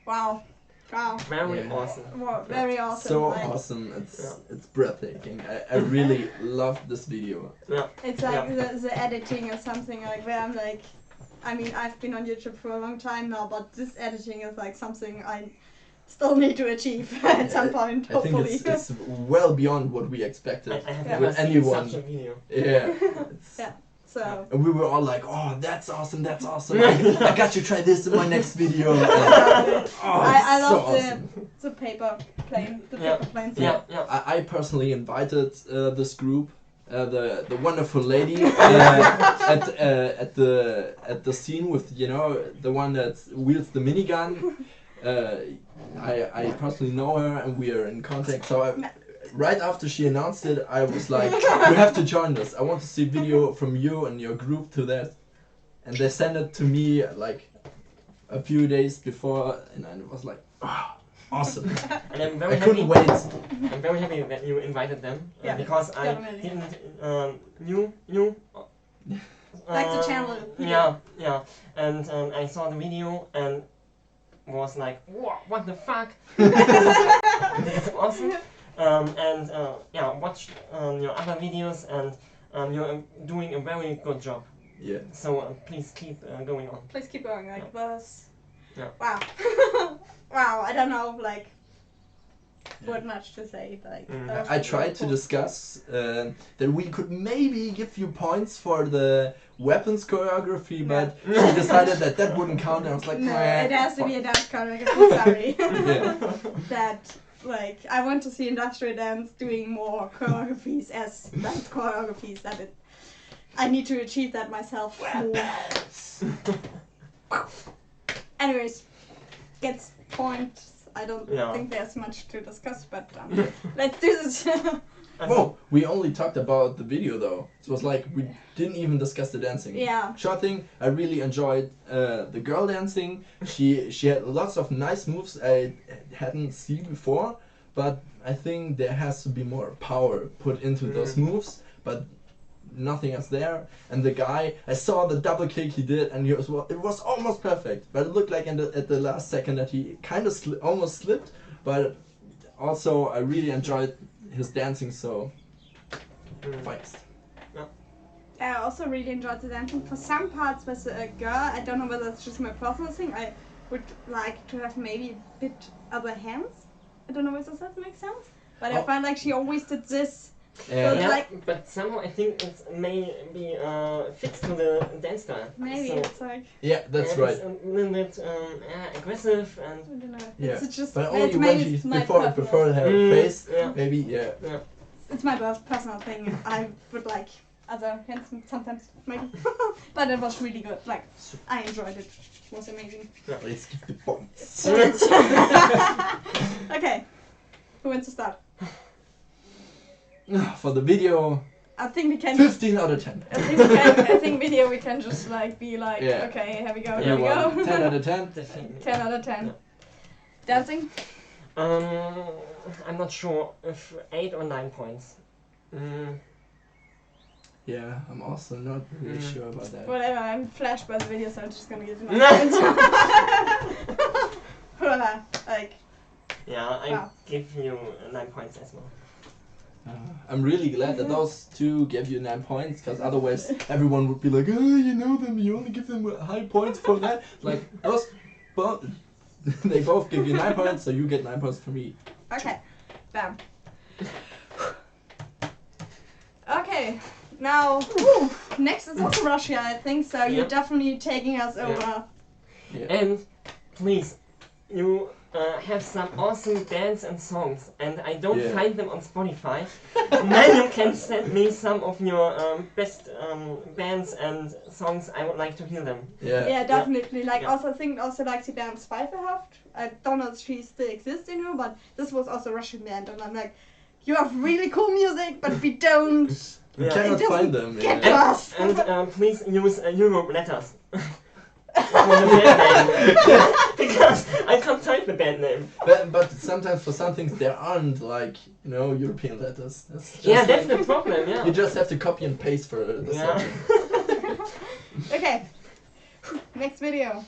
Wow. Very Yeah. awesome. Wow, very awesome. So like, awesome. It's breathtaking. I really love this video. It's like the editing or something like where I'm like, I mean, I've been on YouTube for a long time now, but this editing is like something I still need to achieve at some point, I think hopefully. it's well beyond what we expected. I have Yeah. never With seen anyone. such a video. Yeah. It's- Yeah. So, And we were all like, oh, that's awesome. I got you try this in my next video. I it's so love awesome. the paper plane. The Yeah. paper planes. Yeah. I personally invited this group, the wonderful lady at the scene with the one that wields the minigun. I personally know her and we are in contact. So right after she announced it, I was like, you have to join us. I want to see video from you and your group to that. And they sent it to me like a few days before, and I was like, oh, awesome. And I'm very I couldn't happy. wait. I'm very happy that you invited them Yeah, because I definitely. didn't knew Like the channel. Yeah, and I saw the video and was like, what the fuck? This is awesome. Watched your other videos and you're doing a very good job. Yeah. So please keep going on. Please keep going. Like this. Yeah. Wow. Wow. I don't know. Like, what much to say. Like. that was I really tried to cool. discuss that we could maybe give you points for the weapons choreography, but she decided that wouldn't count. And I was like, No, "Nah, it has to be a fuck." dance choreography. Sorry. Yeah. That. Like, I want to see industrial dance doing more choreographies as dance choreographies. I need to achieve that myself more. Anyways, gets points. I don't think there's much to discuss, but let's do this. Whoa, we only talked about the video though. It was like we didn't even discuss the dancing. Yeah. Short thing, I really enjoyed the girl dancing. She had lots of nice moves I hadn't seen before, but I think there has to be more power put into those moves, but nothing else there. And the guy, I saw the double kick he did, and it was almost perfect, but it looked like at the last second that he kind of almost slipped. But also, I really enjoyed his dancing, so thanks. I also really enjoyed the dancing. For some parts with a girl, I don't know whether it's just my personal thing, I would like to have maybe a bit other hands. I don't know whether that makes sense. But I find like she always did this. Yeah, but somehow I think it may be fixed to the dance style. Maybe so, it's like... Yeah, that's right. It's a little bit aggressive and... I don't know. Yeah, It's just, but it's only when maybe she my before personal- her face, yeah. maybe yeah. It's my personal thing. I would like other hands sometimes, maybe. But it was really good. Like, I enjoyed it. It was amazing. Let's give the points. Okay. Who wants to start? For the video, I think we can. 15 out of 10. I think video we can just like be like, Yeah. okay, here we go, Yeah, here we go. 10 out of 10. Definitely. 10 out of 10. Yeah. Dancing? I'm not sure if 8 or 9 points. Yeah, I'm also not really sure about that. Whatever, I'm flashed by the video, so I'm just gonna give you my points. Like, Yeah, I Wow. give you 9 points as well. I'm really glad that those two gave you 9 points, because otherwise everyone would be like, oh, you know them, you only give them high points for that. Like, those both, they both give you 9 points, so you get 9 points from me. okay, bam. Okay, now, next is also Russia, I think, so you're definitely taking us over. And please, you have some awesome bands and songs, and I don't find them on Spotify. Then you can send me some of your best bands and songs. I would like to hear them. Yeah, definitely. Like, Yeah. also, I think also like the band Zweifelhaft. I don't know if she still exists anymore, but this was also a Russian band, and I'm like, you have really cool music, but we don't. You Yeah. cannot It find doesn't them. get Yeah. us. And please use Europe letters. For the band name. Because I can't type the band name. But sometimes for some things there aren't like, European letters. That's just Yeah, that's like- the problem, yeah. You just have to copy and paste for the Yeah. song. Okay, next video.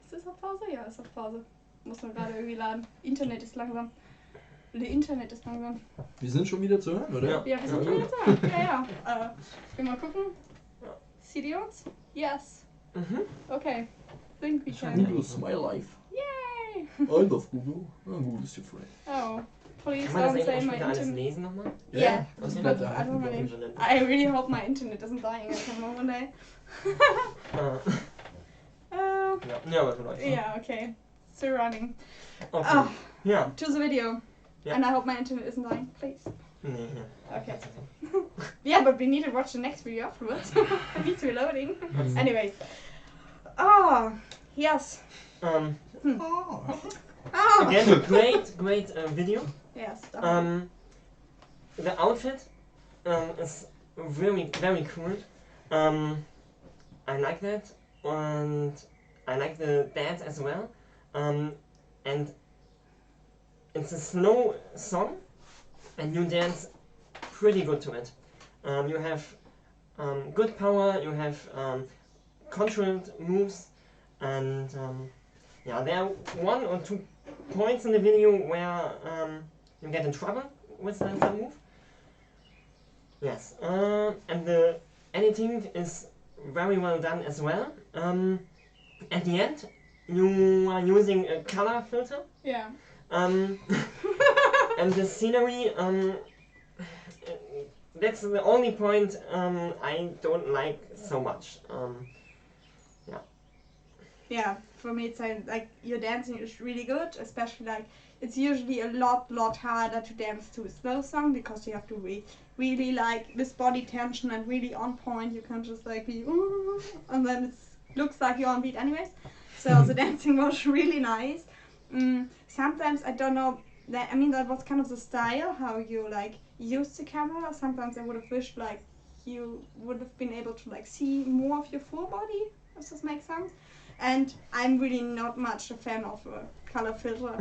Ist das auf Pause? Ja, ist auf Pause. Muss man gerade irgendwie laden. Internet ist langsam. Internet ist langsam. Wir sind schon wieder zu hören, oder? Ja, wir sind schon wieder zu hören. Ja, ja. Wir mal gucken. Seht ihr uns? Yes. Okay. Think we can. Google is my life. Yay! I love Google. Google is your friend. Oh. Please Kann man das don't say eigentlich my auch alles internet. lesen nochmal? Yeah. Das I bleibt don't erhalten really- bleiben. I really hope my internet isn't dying at some moment. Ja, aber vielleicht. Yeah, okay. Still running. Okay. Oh, Ja. to the video. Yeah. And I hope my internet isn't dying, please. Nee, ja. Okay. Yeah, but we need to watch the next video afterwards. It needs reloading. Anyway. Oh, yes. Oh. Oh! Again, great video. Yes, definitely. The outfit is very cool. I like that, and I like the dance as well. And it's a slow song, and you dance pretty good to it. You have good power, you have controlled moves, And yeah, there are 1 or 2 points in the video where you get in trouble with that move. Yes, and the editing is very well done as well. At the end, you are using a color filter. Yeah. And the scenery, that's the only point I don't like so much. Yeah, for me it's like your dancing is really good, especially like it's usually a lot harder to dance to a slow song because you have to be really like this body tension and really on point. You can't just like be ooh, and then it looks like you're on beat anyways. So the dancing was really nice. Sometimes I don't know that, I mean that was kind of the style how you like use the camera. Sometimes I would have wished like you would have been able to like see more of your full body, if this makes sense. And I'm really not much a fan of a color filter.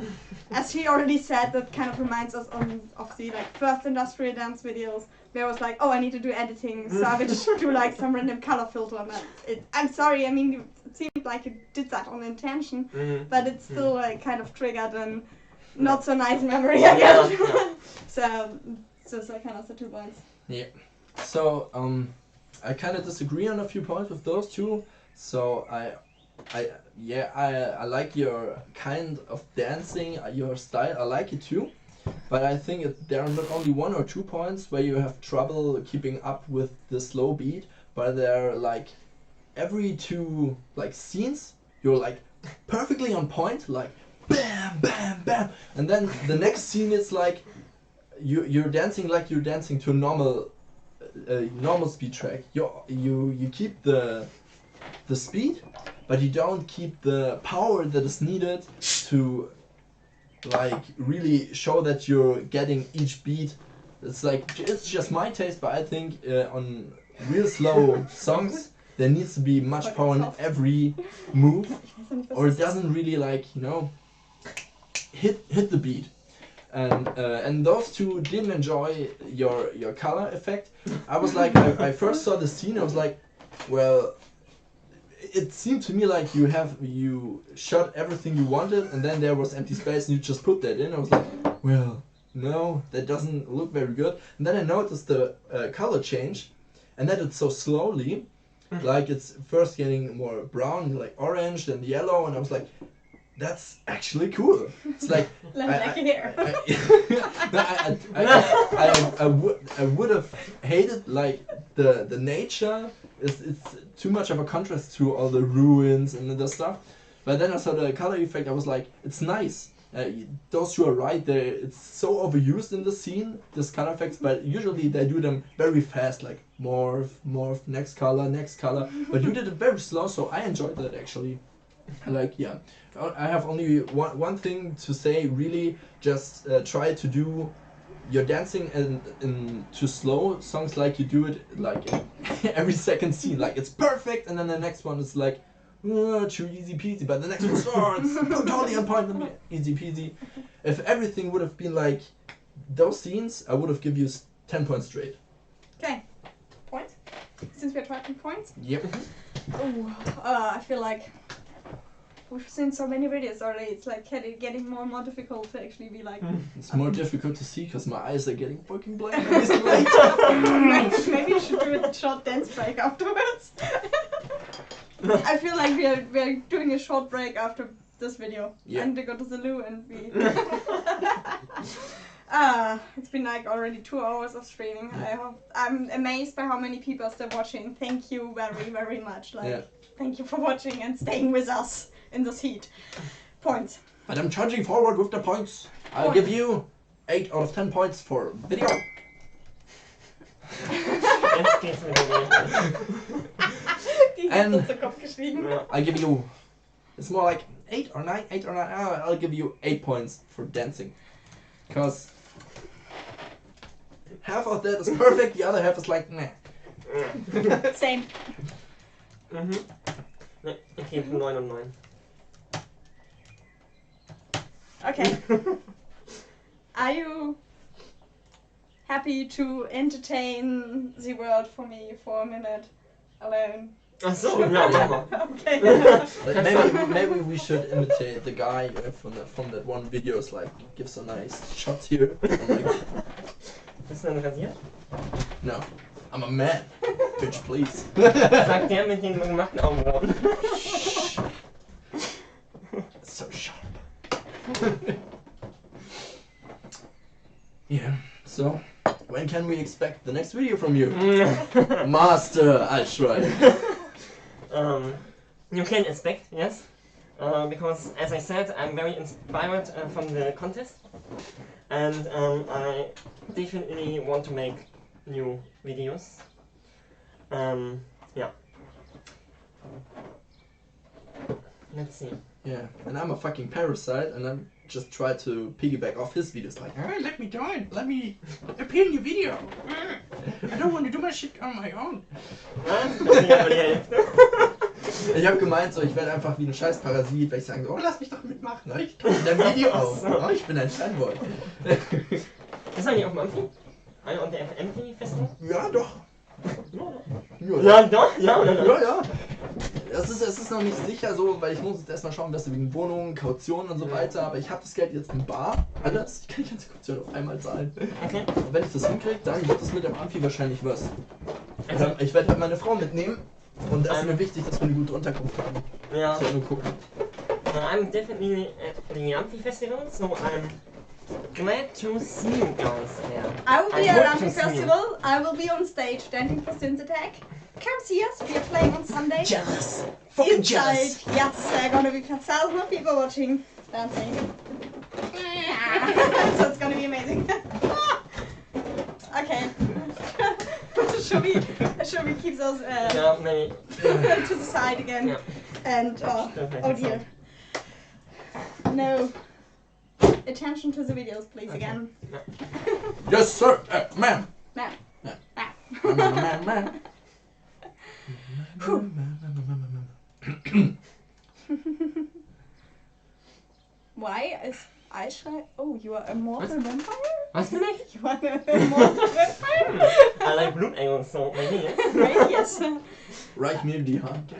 As he already said, that kind of reminds us of the like first industrial dance videos where it was like, oh, I need to do editing, so I would just do like some random color filter. And I'm sorry, I mean, it seemed like you did that on intention, but it's still like kind of triggered and not so nice memory, I guess. Yeah. So kind of the 2 points. Yeah. So I kind of disagree on a few points with those two. So I like your kind of dancing, your style. I like it too, but I think there are not only 1 or 2 points where you have trouble keeping up with the slow beat, but there are like every 2 like scenes you're like perfectly on point, like bam bam bam, and then the next scene is like you're dancing like you're dancing to a normal speed track. You keep the speed, but you don't keep the power that is needed to like really show that you're getting each beat. It's just my taste, but I think on real slow songs there needs to be much power in every move, or it doesn't really like, you know, hit the beat. And those two didn't enjoy your color effect. I was like, I first saw the scene, I was like, well, it seemed to me like you shot everything you wanted and then there was empty space and you just put that in. I was like, well, no, that doesn't look very good. And then I noticed the color change, and that it's so slowly, like it's first getting more brown, like orange, then yellow, and I was like, that's actually cool. It's like I would have hated like the nature. It's too much of a contrast to all the ruins and the stuff. But then I saw the color effect. I was like, it's nice. Those two are right. It's so overused in the scene, this color effects. But usually they do them very fast, like morph, next color. But you did it very slow, so I enjoyed that actually. Like, yeah. I have only one thing to say, really, just try to do your dancing in to slow songs like you do it like in every second scene, like it's perfect, and then the next one is like too easy peasy, but the next one starts totally on point and easy peasy. If everything would have been like those scenes, I would have given you 10 points straight. Okay, points? Since we're talking points? Yep. I feel like we've seen so many videos already, it's like getting more and more difficult to actually be like... It's more difficult to see because my eyes are getting fucking blank. Maybe you should do a short dance break afterwards. I feel like we're doing a short break after this video. Yeah. And we go to the loo and we... it's been like already 2 hours of streaming. I'm amazed by how many people are still watching. Thank you very, very much. Thank you for watching and staying with us in this heat. Points. But I'm charging forward with the points. I'll give you 8 out of 10 points for video. And I give you, it's more like 8 or 9. I'll give you 8 points for dancing. Because half of that is perfect, the other half is like, meh. Same. Ich gebe 9 und 9. Okay. Are you happy to entertain the world for me for a minute alone Ach so, ja, mach mal. Okay. Maybe we should imitate the guy from that one video. It's like gives a nice shot here. Like, Bist du denn rasiert? no, I'm a man. Bitch, please. Sagt der mit den gemachten Augenbrauen. So sharp. Yeah. So, when can we expect the next video from you, Master Alschrei? You can expect, yes. Because, as I said, I'm very inspired from the contest. And I definitely want to make new videos. Yeah. Let's see. Yeah, and I'm a fucking parasite, and I'm just try to piggyback off his videos. Like, hey, let me join, let me appear in your video. I don't want to do my shit on my own. Was? Das ist aber die Hälfte. Ich habe gemeint, so, ich werde einfach wie ein scheiß Parasit, weil ich sage, oh, lass mich doch mitmachen, ne? Ich tue dein Video auf. So. Oh, ich bin ein Fanboy. Das war nicht auf dem Amphi? Auf der Amphi-Festung? Ja, doch. Ja, doch, ja oder nein? Ja, ja. Es ist noch nicht sicher so, weil ich muss jetzt erstmal schauen, was wegen Wohnungen, Kaution und so weiter, aber ich habe das Geld jetzt in bar, alles, ich kann die ganze Kaution auf einmal zahlen. Okay. Und wenn ich das hinkriege, dann wird es mit dem Amphi wahrscheinlich was. Also, Ich werde halt meine Frau mitnehmen und das ist mir wichtig, dass wir eine gute Unterkunft haben. ja. Ich werde nur gucken. I'm definitely at the Amphi Festival, so I'm glad to see you guys there. I will be I at hope Amphi to see you. Festival. I will be on stage dancing for Student Attack. Come see us. We are playing on Sunday. Jealous! Fucking jealous! Inside. Yes, there are gonna be thousands of people watching dancing. So it's gonna be amazing. Okay. should we keep those Yeah, maybe. to the side again? Yeah. And oh dear. No. Attention to the videos, please, again. Yes, sir! Ma'am! No. Man. Why is Eisschrei? Oh, you are a mortal vampire? Was bin ich? You are a mortal vampire? I like Blutegel, so maybe yes. Right, yes. Reich mir die Hand.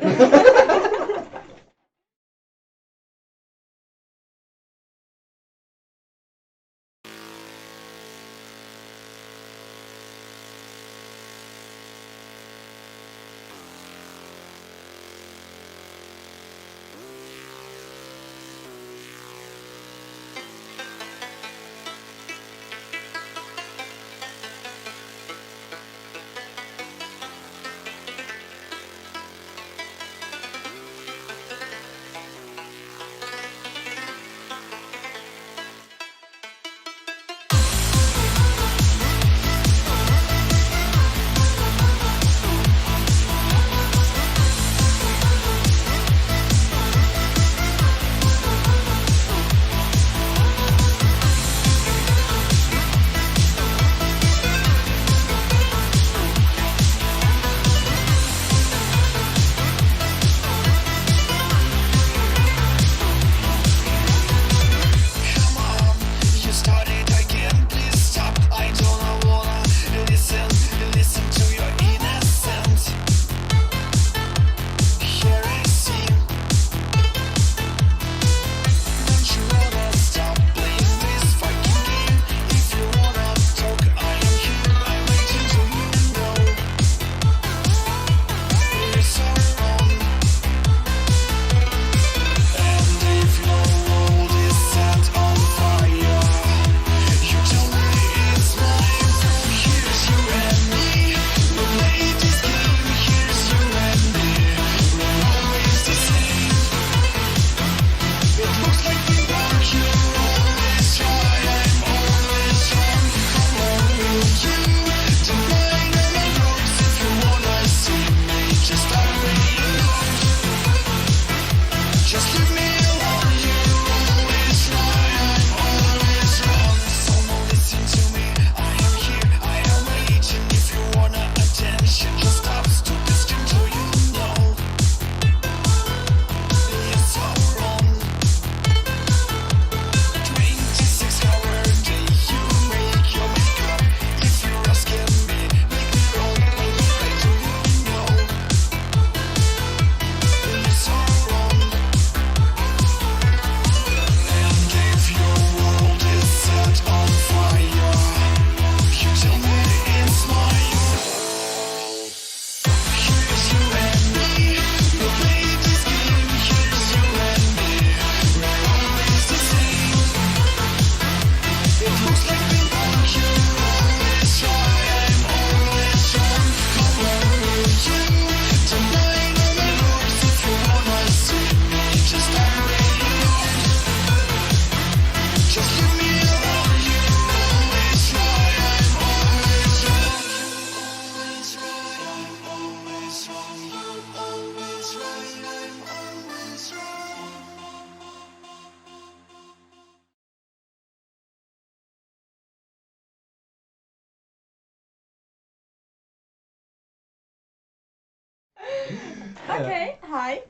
Okay, hi.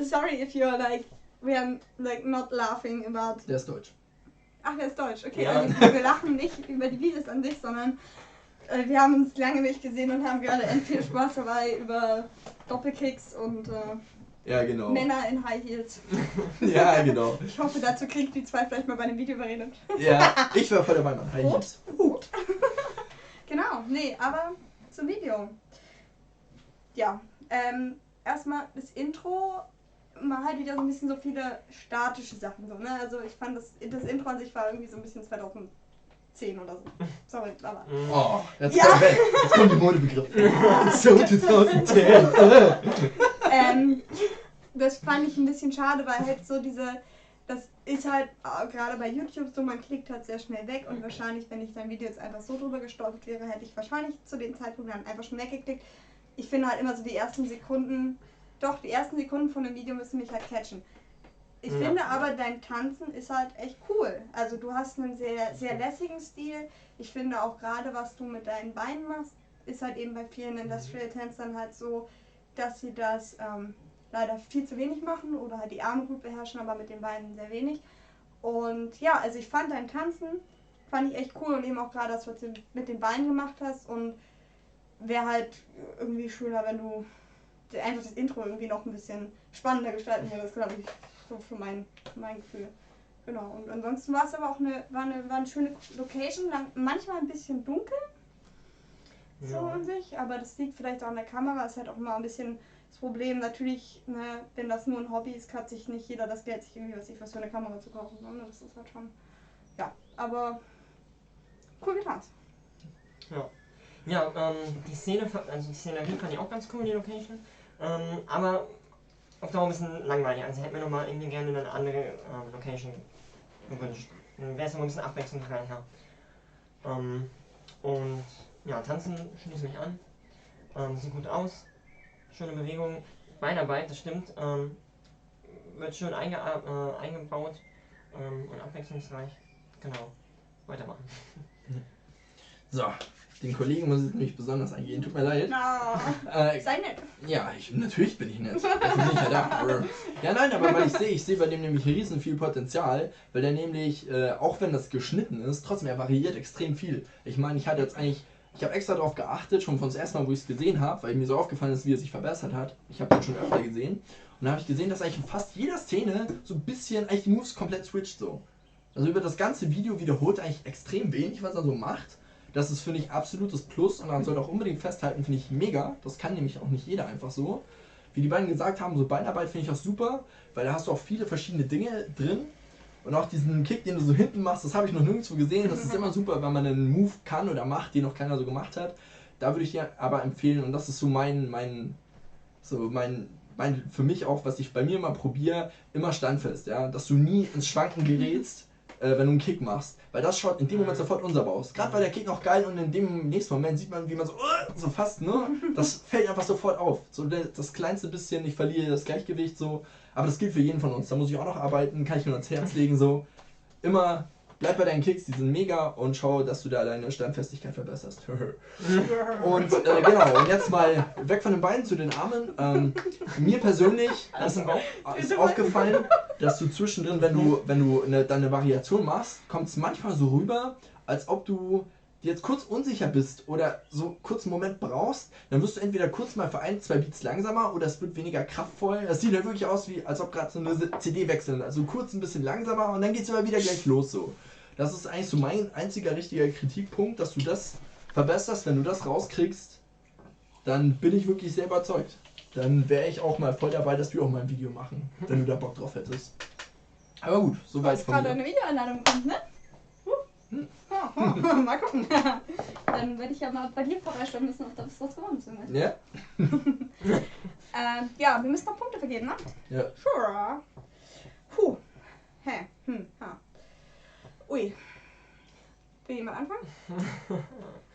Sorry if you're like, we are like not laughing about... Der ist deutsch. Ach, der ist deutsch, okay. Ja. Also wir lachen nicht über die Videos an sich, sondern wir haben uns lange nicht gesehen und haben gerade end viel Spaß dabei über Doppelkicks und Ja, genau. Männer in High Heels. Ja, genau. Ich hoffe, dazu kriegt die zwei vielleicht mal bei einem Video überredet. Ja, ich war voll dabei, Mann. Hi, Rot? Heels. Gut. Genau, nee, aber zum Video. Ja, erstmal das Intro, mal halt wieder so ein bisschen so viele statische Sachen so, ne? Also ich fand das Intro an sich war irgendwie so ein bisschen 2010 oder so. Sorry, aber. Oh, jetzt Ja. kommt weg. Jetzt kommt die Modebegriff. So 2010. Das fand ich ein bisschen schade, weil halt so das ist halt gerade bei YouTube so, man klickt halt sehr schnell weg und wahrscheinlich, wenn ich sein Video jetzt einfach so drüber gestolpert wäre, hätte ich wahrscheinlich zu dem Zeitpunkt dann einfach schon weggeklickt. Ich finde halt immer so die ersten Sekunden von dem Video müssen mich halt catchen. Ich finde aber, dein Tanzen ist halt echt cool. Also du hast einen sehr, sehr lässigen Stil. Ich finde auch gerade, was du mit deinen Beinen machst, ist halt eben bei vielen Industrial-Tänzern halt so, dass sie das leider viel zu wenig machen oder halt die Arme gut beherrschen, aber mit den Beinen sehr wenig. Und ja, also ich fand dein Tanzen, fand ich echt cool und eben auch gerade das, was du mit den Beinen gemacht hast und wäre halt irgendwie schöner, wenn du einfach das Intro irgendwie noch ein bisschen spannender gestalten würdest, glaube ich, so für mein Gefühl. Genau, und ansonsten war es aber auch war eine schöne Location, manchmal ein bisschen dunkel, so an sich, aber das liegt vielleicht auch an der Kamera, ist halt auch immer ein bisschen das Problem. Natürlich, ne, wenn das nur ein Hobby ist, hat sich nicht jeder das Geld, sich irgendwie was für eine Kamera zu kaufen, ne? Das ist halt schon, ja, aber cool getan. Ja. Ja, die Szenerie fand ich auch ganz cool, die Location. Aber auf Dauer ein bisschen langweilig. Also hätte mir nochmal irgendwie gerne eine andere Location gewünscht. Dann wäre es nochmal ein bisschen abwechslungsreicher. Und ja, tanzen schließe mich an. Sieht gut aus. Schöne Bewegung. Beinarbeit, das stimmt. Wird schön eingebaut und abwechslungsreich. Genau. Weitermachen. So, den Kollegen muss ich nämlich besonders eingehen. Tut mir leid. Sei nett. Ja, natürlich bin ich nett. Dafür bin ich ja da. Ja, nein, aber weil ich sehe bei dem nämlich riesen viel Potenzial, weil der nämlich, auch wenn das geschnitten ist, trotzdem, er variiert extrem viel. Ich meine, ich habe extra darauf geachtet, schon von das erste Mal, wo ich es gesehen habe, weil mir so aufgefallen ist, wie er sich verbessert hat. Ich habe den schon öfter gesehen. Und da habe ich gesehen, dass eigentlich in fast jeder Szene so ein bisschen eigentlich die Moves komplett switcht so. Also über das ganze Video wiederholt er eigentlich extrem wenig, was er so macht. Das ist, finde ich, absolutes Plus und man sollte auch unbedingt festhalten, finde ich mega. Das kann nämlich auch nicht jeder einfach so. Wie die beiden gesagt haben, so Beinarbeit finde ich auch super, weil da hast du auch viele verschiedene Dinge drin. Und auch diesen Kick, den du so hinten machst, das habe ich noch nirgendwo gesehen. Das ist immer super, wenn man einen Move kann oder macht, den noch keiner so gemacht hat. Da würde ich dir aber empfehlen, und das ist so mein für mich auch, was ich bei mir immer probiere, immer standfest, ja, dass du nie ins Schwanken gerätst, wenn du einen Kick machst, weil das schaut in dem Moment sofort unsauber aus. Gerade war der Kick noch geil und in dem nächsten Moment sieht man, wie man so fast, ne, das fällt einfach sofort auf. So das kleinste bisschen, ich verliere das Gleichgewicht so, aber das gilt für jeden von uns. Da muss ich auch noch arbeiten, kann ich mir ans Herz legen so. Immer bleib bei deinen Kicks, die sind mega und schau, dass du da deine Standfestigkeit verbesserst. Und genau, und jetzt mal weg von den Beinen zu den Armen. Mir persönlich ist aufgefallen, dass du zwischendrin, wenn du eine Variation machst, kommt es manchmal so rüber, als ob du jetzt kurz unsicher bist oder so kurz einen Moment brauchst, dann wirst du entweder kurz mal für 1-2 Beats langsamer oder es wird weniger kraftvoll. Das sieht halt wirklich aus, wie als ob gerade so eine CD wechseln. Also kurz ein bisschen langsamer und dann geht es immer wieder gleich los so. Das ist eigentlich so mein einziger richtiger Kritikpunkt, dass du das verbesserst. Wenn du das rauskriegst, dann bin ich wirklich sehr überzeugt. Dann wäre ich auch mal voll dabei, dass wir auch mal ein Video machen, wenn du da Bock drauf hättest. Aber gut, soweit von mir. gerade eine Videoeinladung kommt, ne? Mal gucken. Dann werde ich ja mal bei dir vorbeischauen müssen, ob das was geworden ist. Ja? Ja, wir müssen noch Punkte vergeben, ne? Ja. Sure. Puh. Hä? Ha. Ui. Will jemand anfangen?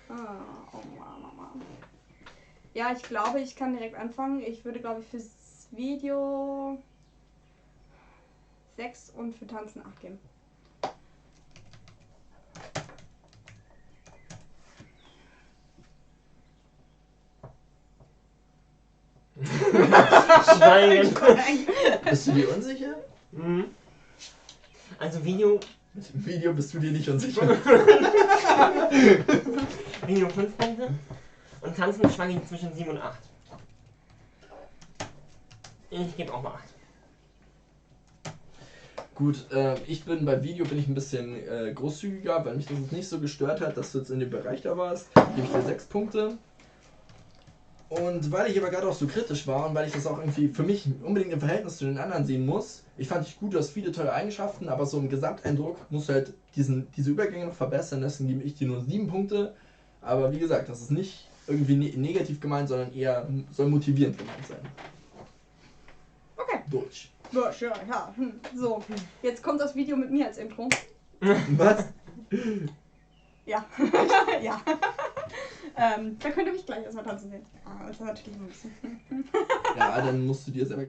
Oh Mann. Ja, ich glaube, ich kann direkt anfangen. Ich würde, glaube ich, fürs Video 6 und für Tanzen 8 geben. Schweigen. Bist du dir unsicher? Mhm. Also Video Mit dem Video bist du dir nicht unsicher. Video 5 Punkte und Tanzen schwanke ich zwischen 7 und 8. Ich gebe auch mal 8. Gut, ich bin bei Video bin ich ein bisschen großzügiger, weil mich das jetzt nicht so gestört hat, dass du jetzt in dem Bereich da warst, gebe ich dir 6 Punkte. Und weil ich aber gerade auch so kritisch war und weil ich das auch irgendwie für mich unbedingt im Verhältnis zu den anderen sehen muss, ich fand dich gut, du hast viele tolle Eigenschaften, aber so im Gesamteindruck musst du halt diese Übergänge noch verbessern, deswegen gebe ich dir nur 7 Punkte. Aber wie gesagt, das ist nicht irgendwie negativ gemeint, sondern eher soll motivierend gemeint sein. Okay. Durch. Ja. So, jetzt kommt das Video mit mir als Intro. Was? Ja. Ja. Da könnt ihr mich gleich erstmal tanzen sehen. Ah, das ist natürlich ein bisschen. Ja, dann musst du dir selber...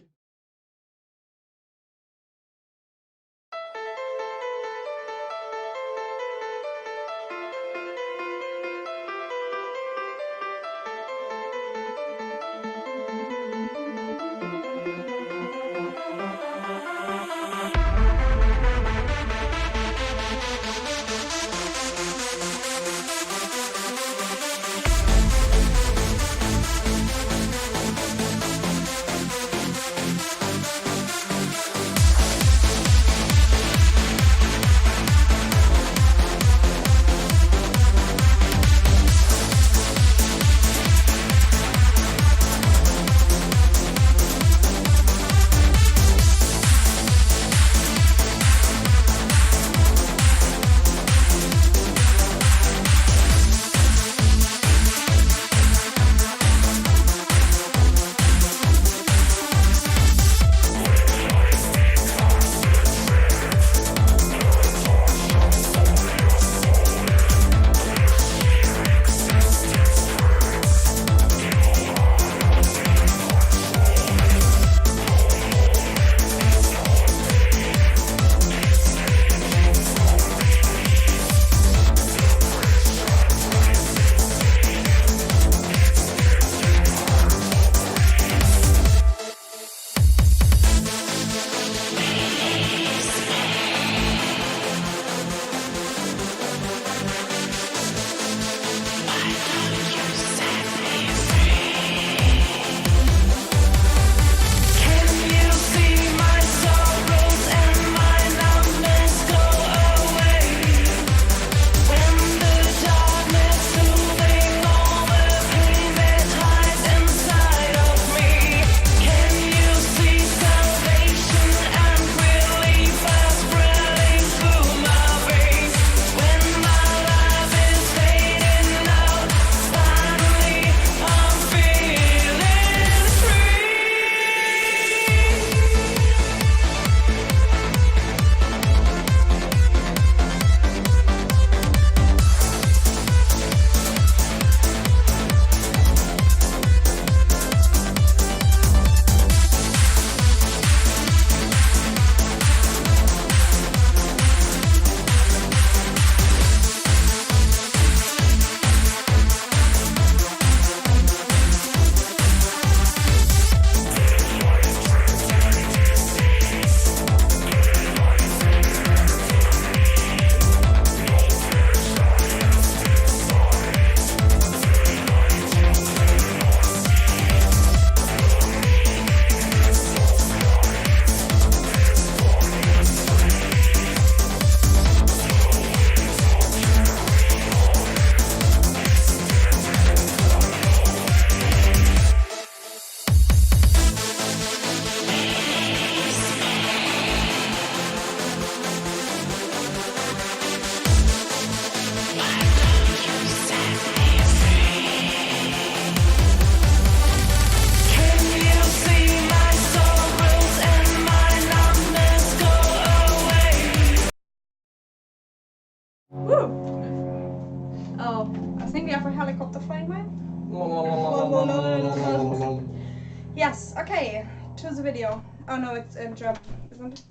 Yes, okay. To the video. Oh no, it's in German, isn't it?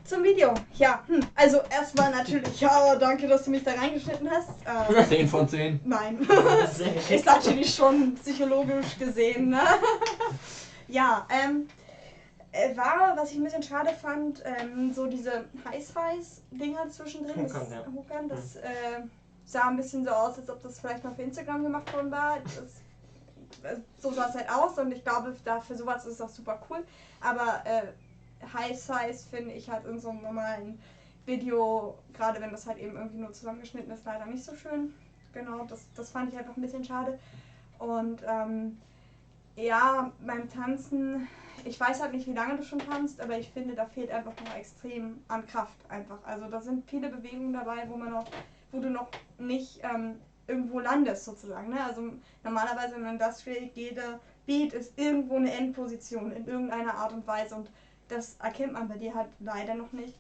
Zum Video. Ja, also erstmal natürlich, ja, danke, dass du mich da reingeschnitten hast. 10 von 10. Nein. Ist natürlich schon psychologisch gesehen, ne? Ja, war, was ich ein bisschen schade fand, so diese Heiß-Dinger zwischendrin. Hookern, Das sah ein bisschen so aus, als ob das vielleicht mal für Instagram gemacht worden war. So sah es halt aus und ich glaube, für sowas ist es auch super cool. Aber High-Size finde ich halt in so einem normalen Video, gerade wenn das halt eben irgendwie nur zusammengeschnitten ist, leider nicht so schön. Genau, das fand ich einfach ein bisschen schade. Und ja, beim Tanzen, ich weiß halt nicht, wie lange du schon tanzt, aber ich finde, da fehlt einfach noch extrem an Kraft einfach. Also da sind viele Bewegungen dabei, wo du noch nicht irgendwo landest sozusagen. Ne? Also normalerweise im Industrial, jeder Beat ist irgendwo eine Endposition in irgendeiner Art und Weise und das erkennt man bei dir halt leider noch nicht.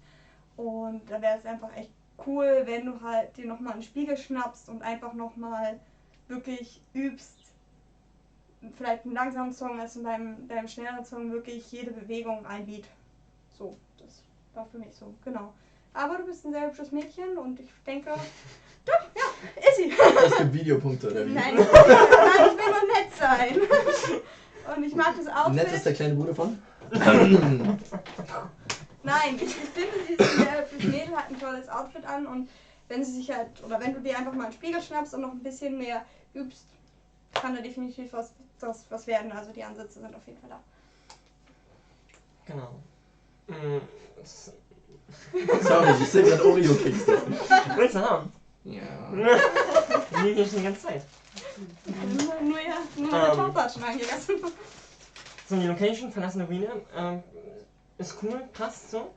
Und da wäre es einfach echt cool, wenn du halt dir nochmal einen Spiegel schnappst und einfach nochmal wirklich übst, vielleicht einen langsamen Song als in deinem schnelleren Song wirklich jede Bewegung ein Beat. So, das war für mich so, genau. Aber du bist ein sehr hübsches Mädchen und ich denke, doch, ja, ist sie. Es gibt Videopunkte, oder wie? Nein, ich will nur nett sein. Und ich mag das Outfit. Nett ist der kleine Bruder von? Nein, ich finde, sie ist ein sehr hübsches Mädel, hat ein tolles Outfit an und wenn sie sich halt, oder wenn du dir einfach mal einen Spiegel schnappst und noch ein bisschen mehr übst, kann da definitiv was werden. Also die Ansätze sind auf jeden Fall da. Genau. Sorry, ich sehe gerade Oreo-Kekse. Willst du haben? Ja. Die hier schon die ganze Zeit. Nur meine Tochter hat schon angegessen. So, die Location, verlassene Ruine, ist cool, passt so.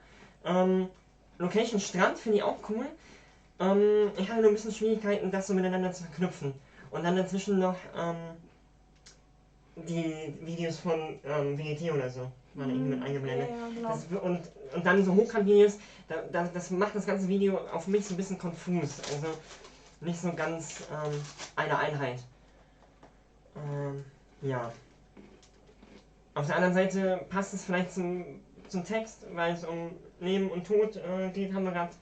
Location Strand finde ich auch cool. Ich hatte nur ein bisschen Schwierigkeiten, das so miteinander zu verknüpfen. Und dann dazwischen noch die Videos von WGT oder so waren irgendwie mit eingeblendet. Ja, genau. Und dann so Hochkant-Videos, das macht das ganze Video auf mich so ein bisschen konfus. Also nicht so ganz eine Einheit. Ja. Auf der anderen Seite passt es vielleicht zum Text, weil es um Leben und Tod geht, haben wir gerade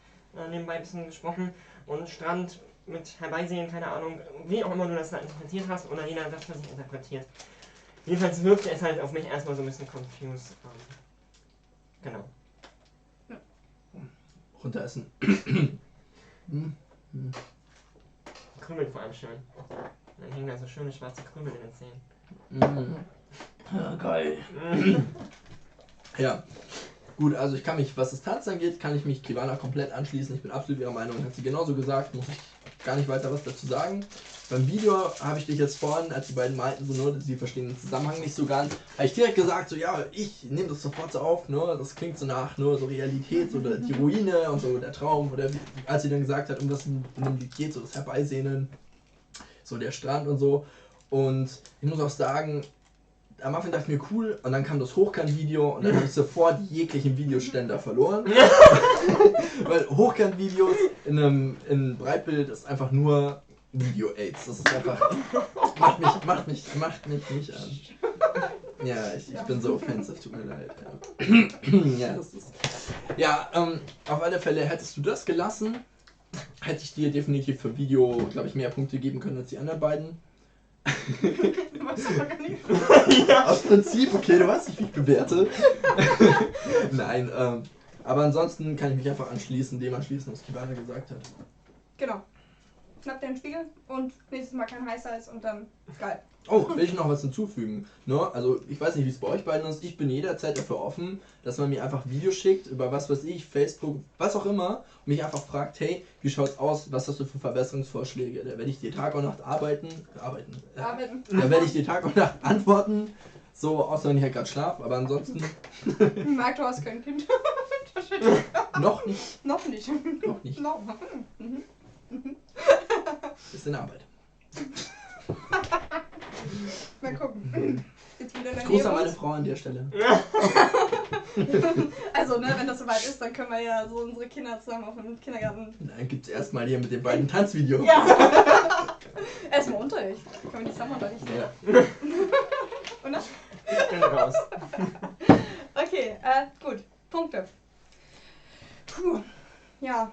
nebenbei ein bisschen gesprochen. Und Strand mit Herbeisehen, keine Ahnung, wie auch immer du das da interpretiert hast oder jeder das für sich interpretiert. Jedenfalls wirkte es halt auf mich erstmal so ein bisschen confused. Genau. Runter essen. Krümelt vor allem schön. Und dann hängen da so schöne schwarze Krümel in den Zähnen. Ja, geil. Ja. Gut, also was das Tanzen angeht, kann ich mich Kivana komplett anschließen. Ich bin absolut ihrer Meinung, hat sie genauso gesagt, muss ich gar nicht weiter was dazu sagen. Beim Video habe ich dich jetzt vorhin, als die beiden meinten, so nur, sie verstehen den Zusammenhang nicht so ganz, habe ich direkt gesagt, so ja, ich nehme das sofort so auf, ne, das klingt so nach nur so Realität oder die Ruine und so der Traum oder als sie dann gesagt hat, um was in dem Lied geht, so das Herbeisehnen, so der Strand und so. Und ich muss auch sagen, am Anfang dachte ich mir cool und dann kam das Hochkant-Video und dann habe ich sofort jeglichen Videoständer verloren. Weil Hochkant-Videos in Breitbild ist einfach nur Video-Aids. Das ist einfach. Macht mich nicht an. Ja, ich bin so offensive, tut mir leid. Ja, das ist. Ja, auf alle Fälle hättest du das gelassen, hätte ich dir definitiv für Video, glaube ich, mehr Punkte geben können als die anderen beiden. Du weißt aber gar nicht. Ja. Aus Prinzip, okay, du weißt nicht, wie ich bewerte. Nein, aber ansonsten kann ich mich einfach dem anschließen, was Kivana gesagt hat. Genau. Schnapp dir einen Spiegel und nächstes Mal kein Heißeis und dann geil. Oh, will ich noch was hinzufügen? Ne? Also ich weiß nicht, wie es bei euch beiden ist. Ich bin jederzeit dafür offen, dass man mir einfach Videos schickt über was weiß ich, Facebook, was auch immer, und mich einfach fragt, hey, wie schaut's aus, was hast du für Verbesserungsvorschläge? Da werde ich dir Tag und Nacht arbeiten. Da werde ich dir Tag und Nacht antworten. So, außer wenn ich halt gerade schlafe, aber ansonsten. Marc, du hast kein Kind. Noch nicht. Noch nicht. Noch nicht. Noch. Ist in Arbeit. Mal gucken. Jetzt wieder Gruß an meine Frau an der Stelle. Also, ne, wenn das soweit ist, dann können wir ja so unsere Kinder zusammen auf dem Kindergarten. Dann gibt's erstmal hier mit den beiden Tanzvideos. Ja. Erstmal Unterricht. Können wir die zusammen unterrichten? Ja. Oder? Ich bin raus. Okay, gut. Punkte. Puh. Ja.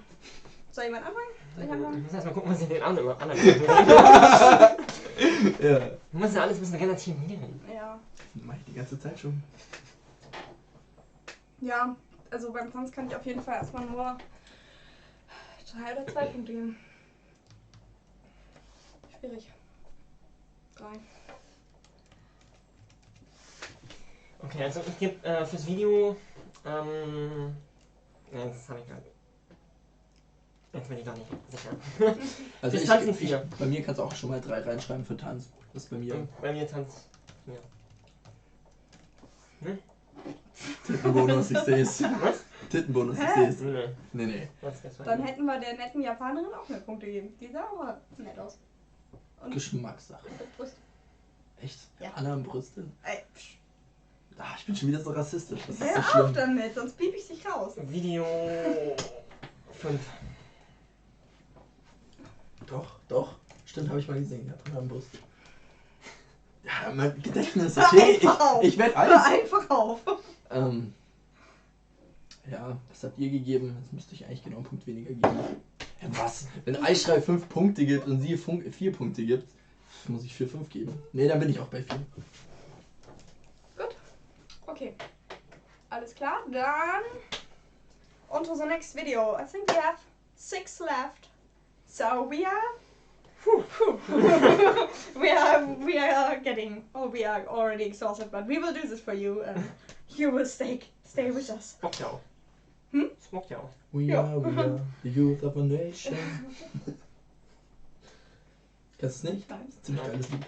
Soll jemand anfangen? Soll ich Ich anfangen? muss erstmal gucken, was ich den anderen reden. Ja. Du musst ja alles ein bisschen relativieren. Ja. Mach ich die ganze Zeit schon. Ja, also beim Tanz kann ich auf jeden Fall erstmal nur 3 oder 2 Punkte geben. Schwierig. 3. Okay, also ich gebe fürs Video, ne, das habe ich gerade. Jetzt bin ich gar nicht sicher. Also Das Tanzen ich, 4. bei mir kannst du auch schon mal 3 reinschreiben für Tanz. Das ist bei mir. Und bei mir Tanz 4. Ne? Tittenbonus, ich seh's. Was? Tittenbonus, ich Hä? seh's. Ne, Nee. das war Dann hätten wir der netten Japanerin auch mehr Punkte gegeben. Die sah aber nett aus. Und Geschmackssache. Brust. Echt? Ja. Anna am Brüste? Ey, Ah, ich bin schon wieder so rassistisch. Das ist so hör auf schlimm. damit, sonst piep ich dich raus. Video 5. Doch. Stimmt, habe ich mal gesehen. Ja, Anna am Brüste. Ja, mein Gedächtnis, okay. Einfach auf. Ich werde Hör alles. einfach auf. Ja, was habt ihr gegeben? Jetzt müsste ich eigentlich genau einen Punkt weniger geben. Ja, was? Wenn Eischrei 5 Punkte gibt und sie 4 Punkte gibt, muss ich 4,5 geben. Nee, dann bin ich auch bei 4. Gut. Okay. Alles klar, dann on to the next video. I think we have 6 left. So we are we are already exhausted, but we will do this for you and you will stay with us. Smockt ja auch. Hm? Smockt ja auch. We are the youth of a nation. Kennst du es nicht? Nein. Ziemlich geiles Lied.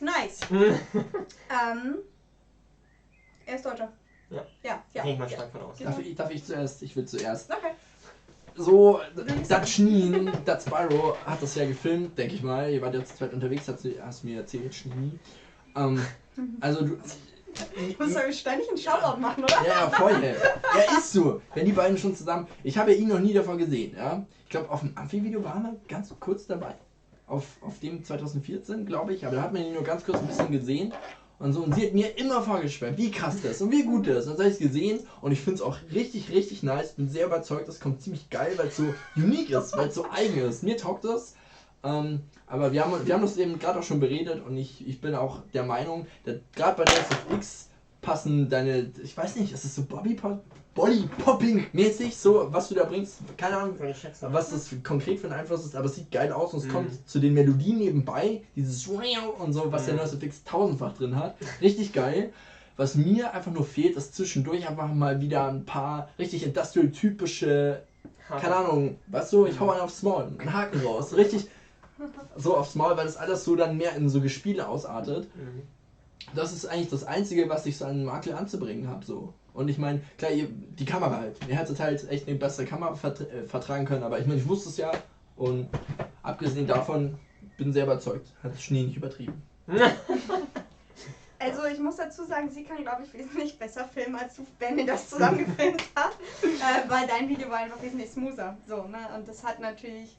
Nice. Er ist Deutscher. Ja. Ja. Gehe ich mal stark von aus. Darf ich zuerst? Ich will zuerst. Okay. So, das Schneen, das Spyro hat das ja gefilmt, denke ich mal. Ihr wart ja zu zweit unterwegs, hast du mir erzählt, Schnee. Also du... Ich muss ja ständig einen Shoutout machen, oder? Ja, voll, ey. Ja, ist so. Wenn die beiden schon zusammen... Ich habe ja ihn noch nie davon gesehen, ja. Ich glaube, auf dem Amphi-Video waren wir ganz kurz dabei. Auf dem 2014, glaube ich. Aber da hat man ihn nur ganz kurz ein bisschen gesehen. Und so. Und sie hat mir immer vorgeschwärmt, wie krass das ist und wie gut das ist. Und dann habe ich es gesehen und ich finde es auch richtig, richtig nice. Bin sehr überzeugt, das kommt ziemlich geil, weil es so unique ist, weil es so eigen ist. Mir taugt das. Aber wir haben das eben gerade auch schon beredet und ich bin auch der Meinung, gerade bei der SFX passen deine, ich weiß nicht, ist es so Body-Popping-mäßig, so was du da bringst, keine Ahnung, was das konkret für ein Einfluss ist, aber es sieht geil aus und es kommt zu den Melodien nebenbei, dieses und so, was der neue SFX tausendfach drin hat, richtig geil. Was mir einfach nur fehlt, ist zwischendurch einfach mal wieder ein paar richtig industrial-typische, keine Ahnung, weißt du, ich hau einen aufs Maul, einen Haken raus, richtig so aufs Maul, weil das alles so dann mehr in so Gespiele ausartet. Das ist eigentlich das Einzige, was ich so an Makel anzubringen habe, so. Und ich meine, klar, die Kamera halt. Ihr hättet halt echt eine bessere Kamera vertragen können, aber ich meine, ich wusste es ja und abgesehen davon bin sehr überzeugt, hat das Schnee nicht übertrieben. Also ich muss dazu sagen, sie kann, glaube ich, wesentlich besser filmen, als du, wenn ihr das zusammen gefilmt habt, weil dein Video war einfach wesentlich smoother, so, ne, und das hat natürlich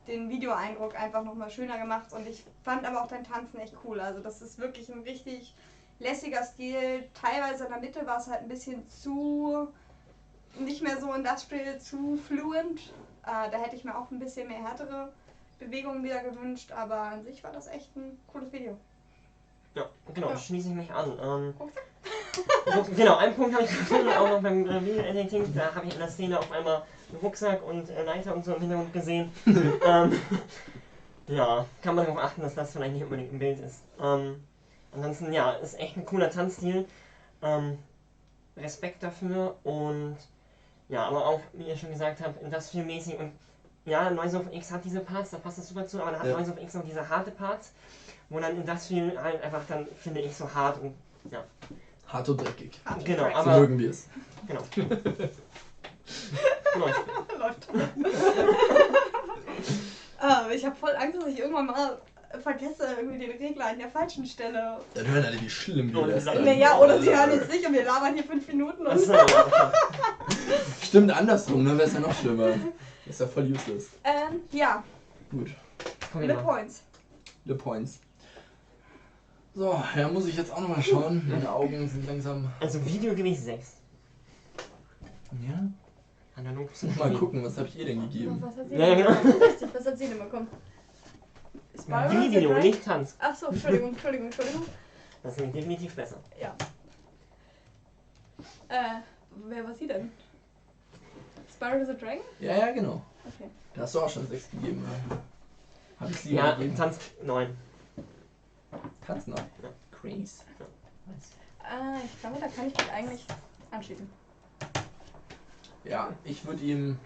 den Videoeindruck einfach nochmal schöner gemacht und ich fand aber auch dein Tanzen echt cool, also das ist wirklich ein richtig lässiger Stil, teilweise in der Mitte war es halt ein bisschen zu, nicht mehr so industrial, zu fluent, da hätte ich mir auch ein bisschen mehr härtere Bewegungen wieder gewünscht, aber an sich war das echt ein cooles Video. Ja, genau, Ja. schließe ich mich an. So, genau, einen Punkt habe ich gefunden, auch noch beim Video-Editing, da habe ich in der Szene auf einmal einen Rucksack und Leiter und so im Hintergrund gesehen. Ja, kann man darauf achten, dass das vielleicht nicht unbedingt ein Bild ist. Ansonsten, ja, ist echt ein cooler Tanzstil. Respekt dafür und ja, aber auch, wie ihr schon gesagt habt, industrial-mäßig und ja, Noise of X hat diese Parts, da passt das super zu, aber da hat Noise of X noch diese harte Parts, wo dann Industrial halt einfach dann, finde ich, so hart und ja. Hart und dreckig. Genau, So aber mögen wir es. genau. Läuft. Ich habe voll Angst, dass ich irgendwann mal vergesse, irgendwie den Regler an der falschen Stelle. Dann hören alle, wie schlimm wir Und das dann- Naja, oder sie hören jetzt nicht und wir labern hier 5 Minuten und Achso, ja, okay. Stimmt, andersrum, ne? Wäre es ja noch schlimmer. Ist ja voll useless. ja, Gut. Komm the hier mal. points. The points. So, ja, muss ich jetzt auch nochmal schauen. Meine Augen sind langsam. Also Videogewicht 6. Ja? Analog Mal gucken, was habe ich ihr denn gegeben? Was hat sie Ja, denn genau. bekommen? Richtig, was hat sie denn bekommen? Spyro, Video, The nicht Tanz. Achso, Entschuldigung. Das ist nämlich definitiv besser. Ja. Wer war sie denn? Spyro the Dragon? Ja, genau. Okay. Da hast du auch schon 6 gegeben. Habe ich sie Ja, gegeben? Tanz 9. Tanz noch. Ja. Crazy. Ich glaube, da kann ich mich eigentlich anschließen. Ja, ich würde ihm.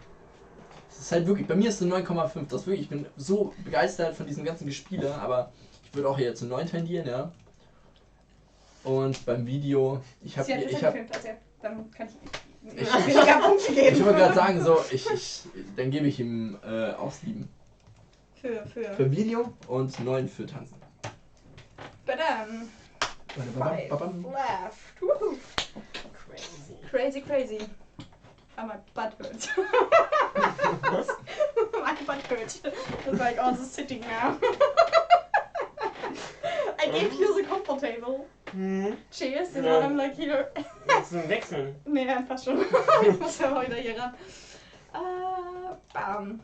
Es ist halt wirklich, bei mir ist es eine 9,5. Das wirklich, ich bin so begeistert von diesem ganzen Gespiele, aber ich würde auch hier zu 9 tendieren, ja. Und beim Video, ich habe. Sie hat Ich besser hab, gefilmt als er. Dann kann ich weniger Punkte geben. ich wollte gerade sagen, so, dann gebe ich ihm Auslieben. Für Video und 9 für Tanzen. Badam. Five left. Woohoo. Crazy. Oh, my butt hurts. Was? My butt hurts. It's like, oh, this is sitting now. I gave you the comfortable. Cheers, and Ja. I'm like here. Willst du wechseln? Nee, passt schon. Ich muss ja mal wieder hier ran. Bam.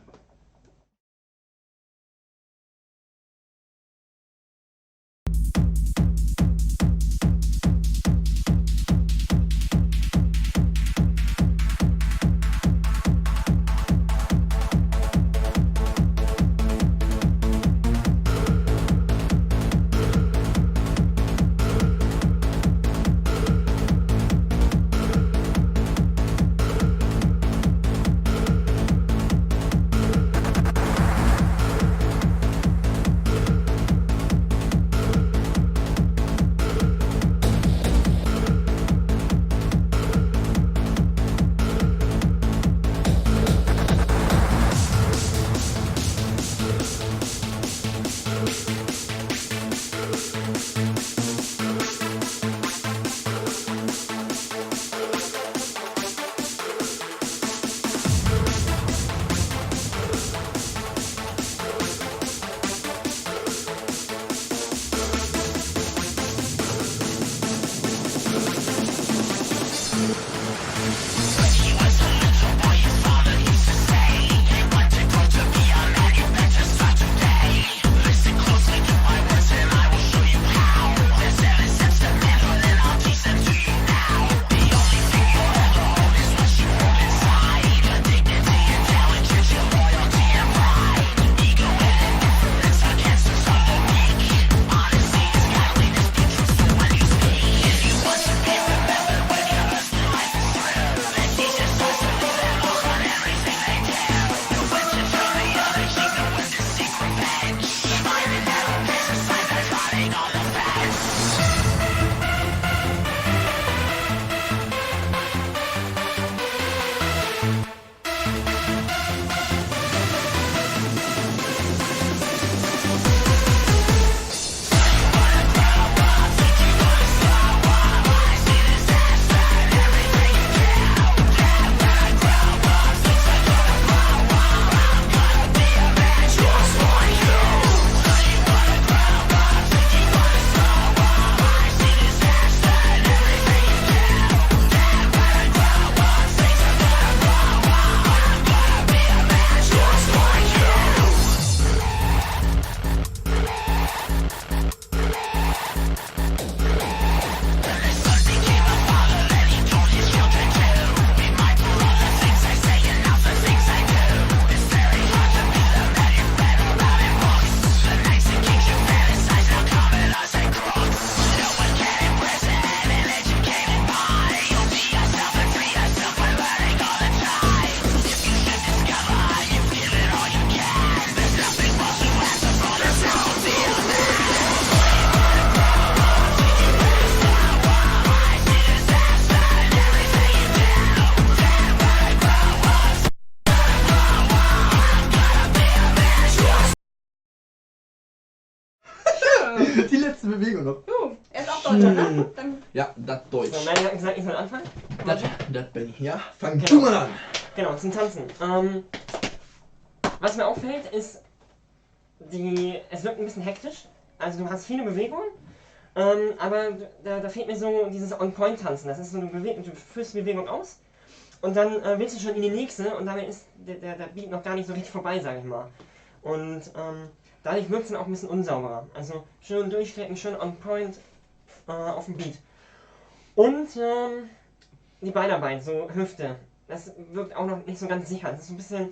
Bewegung noch. Er ist auch Deutscher, ne? Dann Ja, das Deutsch. So, Manny hat gesagt, ich soll anfangen. Das bin ich. Ja, fang Genau. du mal an. Genau, zum Tanzen. Was mir auffällt, ist, es wirkt ein bisschen hektisch. Also du hast viele Bewegungen, aber da fehlt mir so dieses On-Point-Tanzen. Das ist so, du führst die Bewegung aus und dann willst du schon in die nächste und damit ist der Beat noch gar nicht so richtig vorbei, sage ich mal. Und dadurch wirkt es dann auch ein bisschen unsauberer. Also schön durchstrecken, schön On-Point auf dem Beat. Und die Beinarbeit, so Hüfte, das wirkt auch noch nicht so ganz sicher. Das ist so ein bisschen,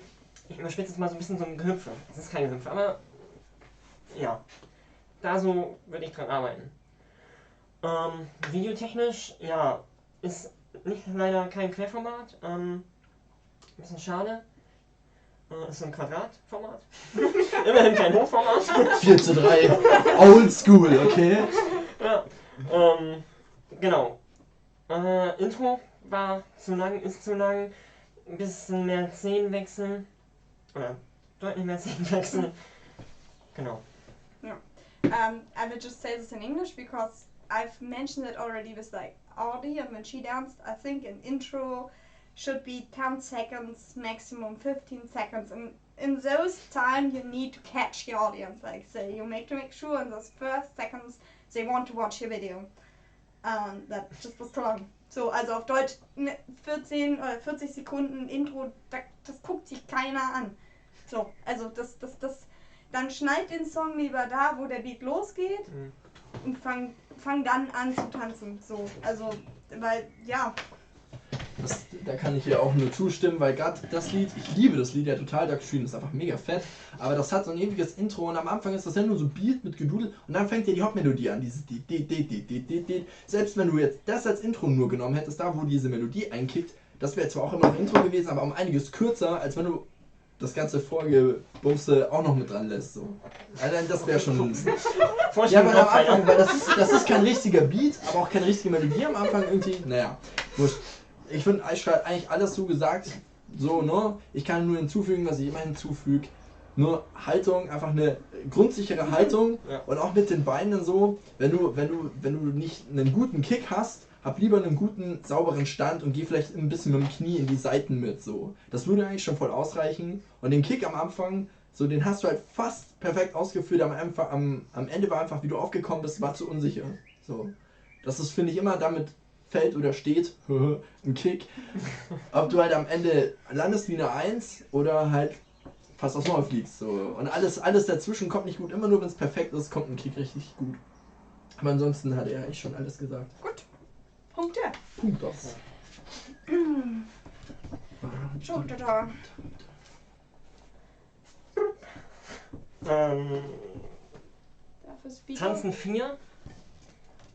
ich überspitze es mal, so ein bisschen so ein Gehüpfe. Das ist kein Gehüpfe, aber ja, da so würde ich dran arbeiten. Videotechnisch, ja, ist leider kein Querformat. Ein bisschen schade. Ist so ein Quadratformat. Immerhin kein Hochformat. 4:3. Oldschool, okay? Ja, genau. Intro war zu lang, ist zu lang. Ein bisschen mehr Szenenwechsel. Oder deutlich mehr Szenenwechsel. Genau. I will just say this in English because I've mentioned it already with like Audie, and when she danced, I think an intro should be 10 seconds, maximum 15 seconds, and in those time you need to catch the audience, like say you make sure in those first seconds they want to watch your video. That just was too long. So, also auf Deutsch 14 oder 40 Sekunden Intro, das guckt sich keiner an. So, also das dann schneid den Song lieber da, wo der Beat losgeht und fang dann an zu tanzen. So, also, weil, ja. Da kann ich dir auch nur zustimmen, weil gerade das Lied, ich liebe das Lied ja total, Dark Stream ist einfach mega fett, aber das hat so ein ewiges Intro und am Anfang ist das ja nur so Beat mit Gedudel und dann fängt ja die Hauptmelodie an, dieses Selbst wenn du jetzt das als Intro nur genommen hättest, da wo diese Melodie einkickt, das wäre zwar auch immer noch Intro gewesen, aber um einiges kürzer, als wenn du das ganze Vorgebumse auch noch mit dran lässt. So. Also das wäre schon... Ja, weil am Anfang, weil das ist kein richtiger Beat, aber auch keine richtige Melodie am Anfang irgendwie. Naja, wurscht. Ich finde, Aisha hat eigentlich alles so gesagt, so, ne? Ich kann nur hinzufügen, was ich immer hinzufüge. Nur Haltung, einfach eine grundsichere Haltung und auch mit den Beinen so, wenn du nicht einen guten Kick hast, hab lieber einen guten, sauberen Stand und geh vielleicht ein bisschen mit dem Knie in die Seiten mit, so. Das würde eigentlich schon voll ausreichen. Und den Kick am Anfang, so, den hast du halt fast perfekt ausgeführt, am Ende war einfach, wie du aufgekommen bist, war zu unsicher, so. Das ist, finde ich, immer damit fällt oder steht, ein Kick, ob du halt am Ende landest wie eine 1 oder halt fast aufs Maul fliegst, so. Und alles dazwischen kommt nicht gut, immer nur wenn es perfekt ist, kommt ein Kick richtig gut. Aber ansonsten hat er eigentlich schon alles gesagt. Gut. Punkte. Punkt aus. Tanzen 4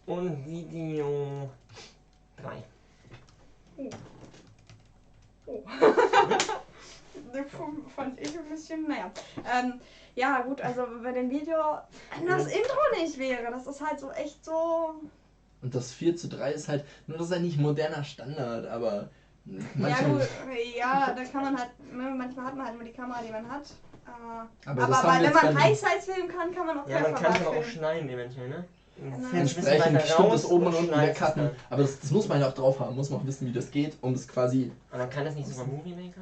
und Video 3. Oh. Fand ich ein bisschen, naja. Ja gut, also bei dem Video, wenn das Intro nicht wäre, das ist halt so echt so... Und das 4:3 ist halt, nur das ist halt nicht moderner Standard, aber manchmal... Ja gut, ja, da kann man halt, manchmal hat man halt nur die Kamera, die man hat. Aber wenn man High-Size filmen kann man auch ja, man kann es aber auch schneiden eventuell, ne? Entsprechend stimmt das oben und unten wegcutten, aber das muss man ja auch drauf haben, muss man auch wissen, wie das geht, um das quasi... Aber kann das nicht sogar Movie Maker?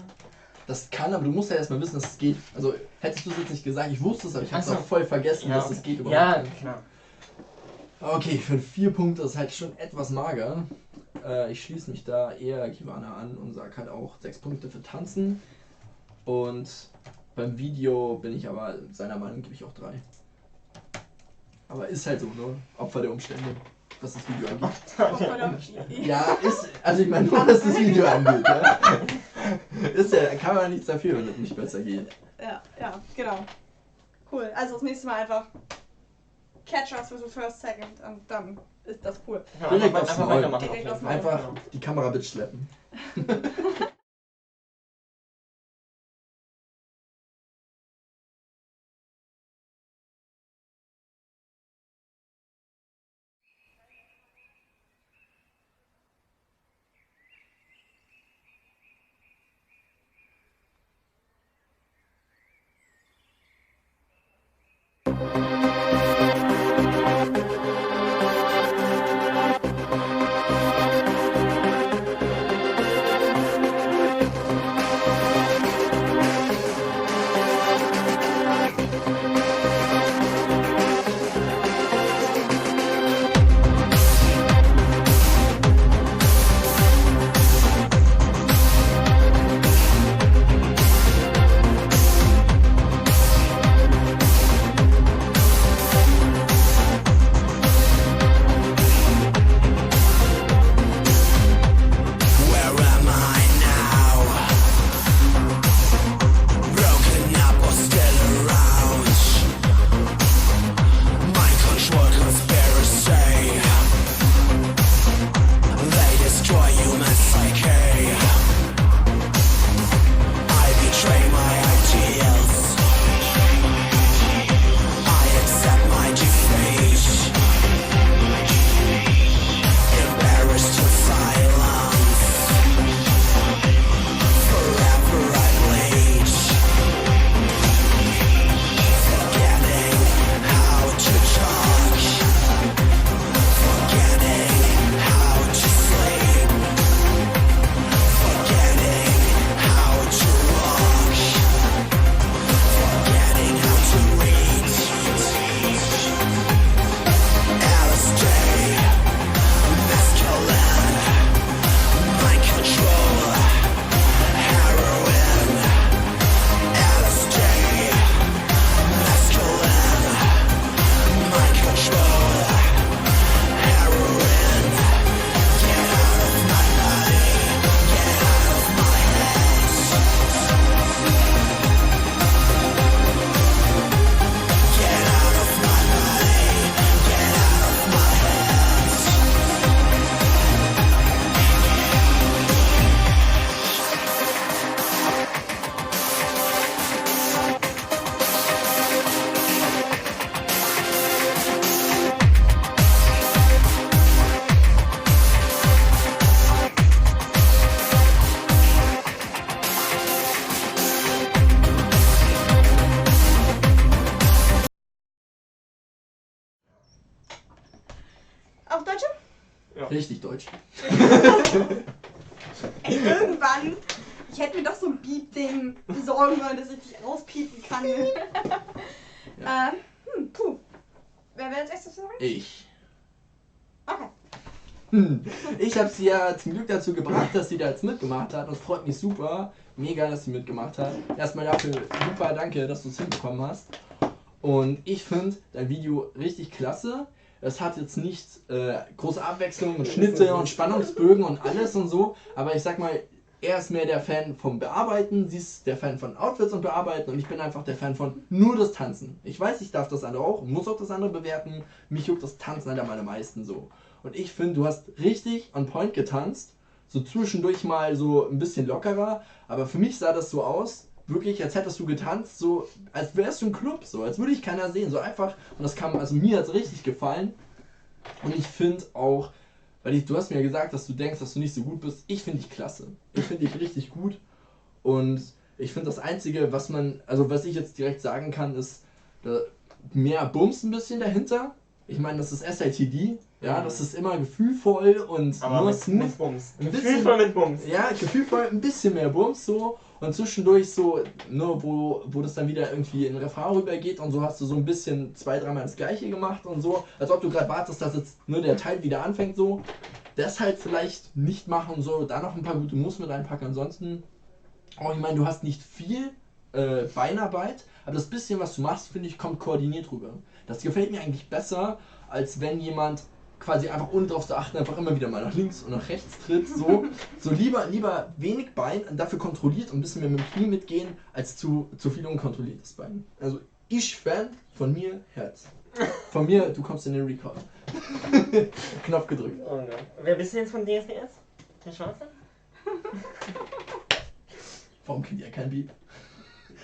Das kann, aber du musst ja erstmal wissen, dass es geht. Also hättest du es jetzt nicht gesagt, ich wusste es, aber ich habe es auch voll vergessen, dass es geht überhaupt. Ja, klar. Okay, für 4 Punkte ist halt schon etwas mager. Ich schließe mich da eher Kivana an und sage halt auch 6 Punkte für Tanzen. Und beim Video bin ich aber seiner Meinung, gebe ich auch 3. Aber ist halt so, ne? Opfer der Umstände, was das Video angeht. Ja, ist, also ich meine nur, was das Video angeht. Ja? Ist ja, kann man nichts dafür, wenn es nicht besser geht. Ja, genau. Cool, also das nächste Mal einfach catch us with the first second und dann ist das cool. Ja, direkt aufs Maul. Einfach die Kamera mitschleppen. Ja. Richtig deutsch. Ey, irgendwann, ich hätte mir doch so ein Beep-Ding besorgen sollen, dass ich dich rauspiepen kann. Ja. Puh. Wer will als erstes sagen? Ich. Okay. Ich habe sie ja zum Glück dazu gebracht, dass sie da jetzt mitgemacht hat. Und es freut mich super. Mega, dass sie mitgemacht hat. Erstmal dafür super danke, dass du es hinbekommen hast. Und ich finde dein Video richtig klasse. Es hat jetzt nicht große Abwechslung und Schnitte und Spannungsbögen und alles und so. Aber ich sag mal, er ist mehr der Fan vom Bearbeiten, sie ist der Fan von Outfits und Bearbeiten und ich bin einfach der Fan von nur das Tanzen. Ich weiß, ich darf das andere auch, muss auch das andere bewerten. Mich juckt das Tanzen halt am allermeisten so. Und ich finde, du hast richtig on point getanzt. So zwischendurch mal so ein bisschen lockerer. Aber für mich sah das so aus, wirklich, als hättest du getanzt, so als wärst du im Club, so als würde ich keiner sehen. So einfach. Und das kam, also mir hat es richtig gefallen. Und ich finde auch, weil du hast mir ja gesagt, dass du denkst, dass du nicht so gut bist. Ich finde dich klasse. Ich finde dich richtig gut. Und ich finde das Einzige, was was ich jetzt direkt sagen kann, ist mehr Bums ein bisschen dahinter. Ich meine, das ist SITD. Ja, das ist immer gefühlvoll und Aber nur mit smooth. Bums. Ein bisschen- Gefühlvoll mit Bums. Ja, gefühlvoll ein bisschen mehr Bums so. Und zwischendurch so, nur wo das dann wieder irgendwie in Refrain rübergeht und so hast du so ein bisschen 2-3 Mal das Gleiche gemacht und so. Als ob du gerade wartest, dass jetzt nur der Teil wieder anfängt so. Das halt vielleicht nicht machen und so, da noch ein paar gute Moves mit einpacken. Ansonsten, auch ich meine, du hast nicht viel Beinarbeit, aber das bisschen, was du machst, finde ich, kommt koordiniert rüber. Das gefällt mir eigentlich besser, als wenn jemand quasi einfach ohne drauf zu achten, einfach immer wieder mal nach links und nach rechts tritt, so lieber wenig Bein, dafür kontrolliert und ein bisschen mehr mit dem Knie mitgehen, als zu viel unkontrolliertes Bein. Also ich Fan, von mir Herz. Von mir, du kommst in den Recall. Knopf gedrückt. Oh Gott. Wer bist du jetzt von DSDS? Der Schwarze? Warum kriegt ihr kein Beat?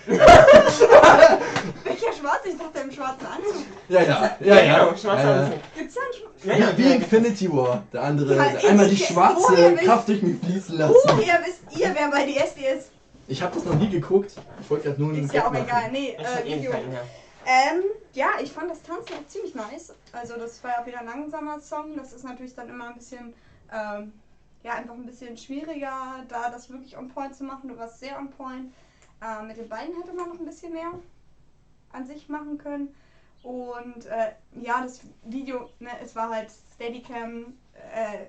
Welcher Schwarze? Ich dachte im schwarzen Anzug. Ja. Genau, schwarzer Anzug. Gibt's da einen Schwarzen? Ja, wie Infinity War. Der andere, Ja, einmal die ich- schwarze woher wisst- Kraft durch mich fließen lassen. Woher wisst ihr, wer bei DSDS? Ich habe das noch nie geguckt. Ich wollte gerade nur einen Ist ja Gag auch machen. egal. Nee, Ich schon Video. Ewigkeiten her. Ja, ich fand das Tanzen auch ziemlich nice. Also das war ja wieder ein langsamer Song. Das ist natürlich dann immer ein bisschen, einfach ein bisschen schwieriger, da das wirklich on point zu machen. Du warst sehr on point. Mit den Beinen hätte man noch ein bisschen mehr an sich machen können. Und das Video, ne, es war halt Steadicam,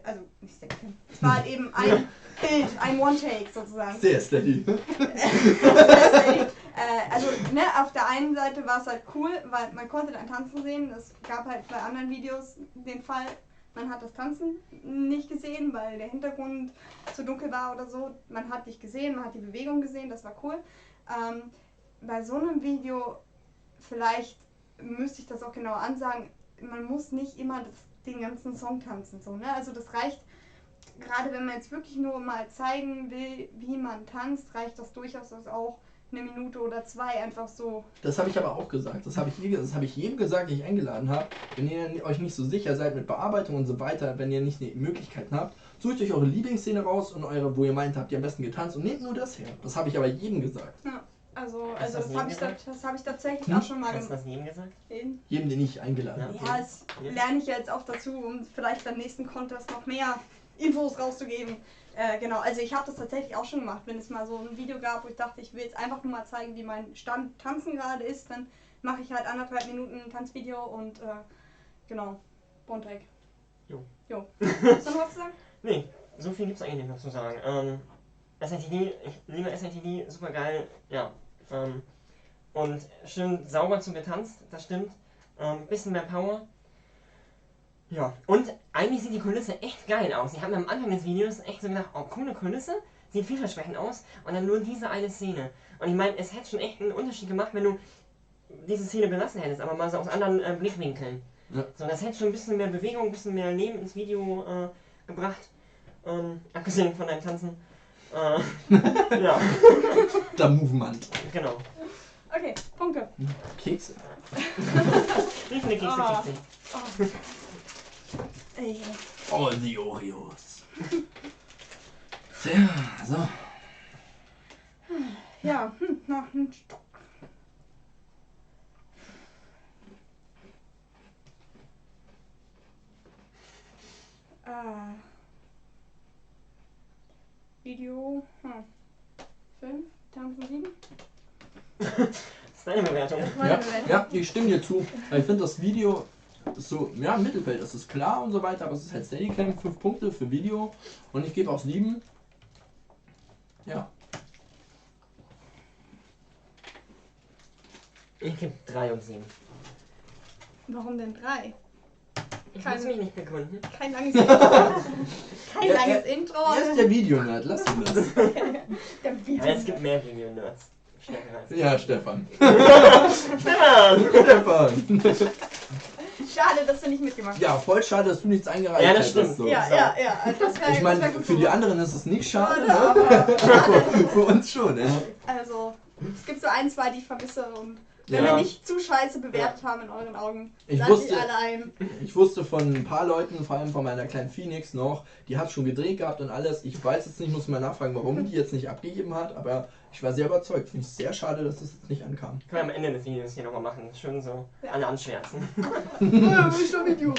also nicht Steadicam, es war halt eben ein Bild, ein One-Take sozusagen. Sehr steady. Also, ne, auf der einen Seite war es halt cool, weil man konnte dann tanzen sehen. Es gab halt bei anderen Videos den Fall, man hat das Tanzen nicht gesehen, weil der Hintergrund zu dunkel war oder so. Man hat dich gesehen, man hat die Bewegung gesehen, das war cool. Bei so einem Video, vielleicht müsste ich das auch genauer ansagen, man muss nicht immer den ganzen Song tanzen. So, ne? Also das reicht, gerade wenn man jetzt wirklich nur mal zeigen will, wie man tanzt, reicht das durchaus auch 1 Minute oder 2 einfach so. Das habe ich aber auch gesagt. Das habe ich jedem gesagt, den ich eingeladen habe. Wenn ihr euch nicht so sicher seid mit Bearbeitung und so weiter, wenn ihr nicht die Möglichkeiten habt, sucht euch eure Lieblingsszene raus und wo ihr meint, habt ihr am besten getanzt und nehmt nur das her. Das habe ich aber jedem gesagt. Ja, also Hast du das das habe jedem ich, hab ich tatsächlich auch schon mal Hast du gemacht. das jedem gesagt? Jedem, den ich eingeladen habe. Ja, das lerne ich ja jetzt auch dazu, um vielleicht beim nächsten Contest noch mehr Infos rauszugeben. Genau, also ich habe das tatsächlich auch schon gemacht, wenn es mal so ein Video gab, wo ich dachte, ich will jetzt einfach nur mal zeigen, wie mein Stand tanzen gerade ist, dann mache ich halt 1,5 Minuten ein Tanzvideo und genau, One-Take. Jo. Hast du noch was zu sagen? Nee, so viel gibt's eigentlich nicht mehr zu sagen. SITD, ich liebe SITD, super geil, ja. Und schön sauber zu getanzt, das stimmt. Bisschen mehr Power. Ja, und eigentlich sieht die Kulisse echt geil aus. Ich habe mir am Anfang des Videos echt so gedacht, oh, coole Kulisse, sieht vielversprechend aus. Und dann nur diese eine Szene. Und ich meine, es hätte schon echt einen Unterschied gemacht, wenn du diese Szene belassen hättest, aber mal so aus anderen Blickwinkeln. Ja. So, das hätte schon ein bisschen mehr Bewegung, ein bisschen mehr Leben ins Video gebracht. Abgesehen von deinem Tanzen. Ja, Der Movement. genau. Okay, Punkte. Kekse. Wie viele Kekse Ah. kriegst du? Ey. All the Oreos. Tja, so. Ja, noch ein Stock. Video. 5, Tanzen 7. Das ist deine Bewertung. Ja, ich stimme dir zu. Ich finde das Video ist so, ja, im Mittelfeld, das ist klar und so weiter, aber es ist halt Steadicam, 5 Punkte für Video und ich gebe auch 7. Ja. Ich gebe 3 und 7. Warum denn 3? Ich kann es mich nicht begründen. Kein langes Intro. Kein langes Intro. Hier ist der Video-Nerd, lass ihn das. Der Video. Ja, es gibt mehr Video-Nerds. Ja, Stefan. Stefan! Stefan! Schade, dass du nicht mitgemacht hast. Ja, voll schade, dass du nichts eingereicht Ja, das hättest. stimmt. So. Ja. Also das wär, Ich meine, das wär gut für die geworden. anderen ist es nicht schade, ne? Aber Für uns schon, ne? also, es gibt so 1, 2, die ich vermisse und wenn Ja. wir nicht zu scheiße bewertet haben in euren Augen, Ich lasst wusste- die alle ein. Ich wusste von ein paar Leuten, vor allem von meiner kleinen Phoenix noch, die hat schon gedreht gehabt und alles. Ich weiß jetzt nicht, muss mal nachfragen, warum die jetzt nicht abgegeben hat, aber ich war sehr überzeugt. Finde ich sehr schade, dass das jetzt nicht ankam. Können wir am Ende des Videos hier nochmal machen. Schön so alle anschwärzen. Ja, wo ist das Video?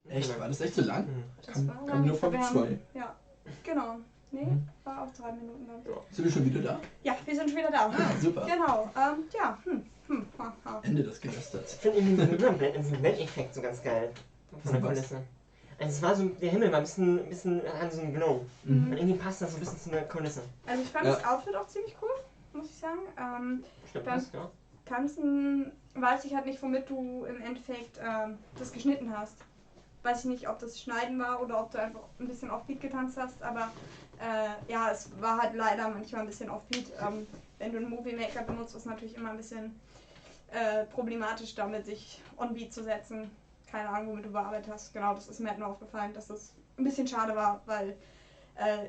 Echt? War das echt so lang? Das Kam war nur von wir haben- 2. Ja, genau. Nee, Mhm. war auch 3 Minuten dann. Sind wir schon wieder da? Ja, wir sind schon wieder da. Super. Genau, ja, haha. Ende des Gelästers. Ich finde irgendwie diesen Blendeffekt so ganz geil. Von der Was? Kulisse. Also es war so, der Himmel war ein bisschen an so einem Glow. Mhm. Und irgendwie passt das so ein bisschen zu der Kulisse. Also ich fand Ja. das Outfit auch ziemlich cool, muss ich sagen. Stimmt Dann- das, ja? Tanzen weiß ich halt nicht, womit du im Endeffekt das geschnitten hast. Weiß ich nicht, ob das Schneiden war oder ob du einfach ein bisschen Offbeat getanzt hast, aber ja, es war halt leider manchmal ein bisschen Offbeat. Wenn du einen Movie Maker benutzt, ist natürlich immer ein bisschen problematisch damit, sich On-Beat zu setzen. Keine Ahnung, womit du bearbeitet hast. Genau, das ist mir halt nur aufgefallen, dass das ein bisschen schade war, weil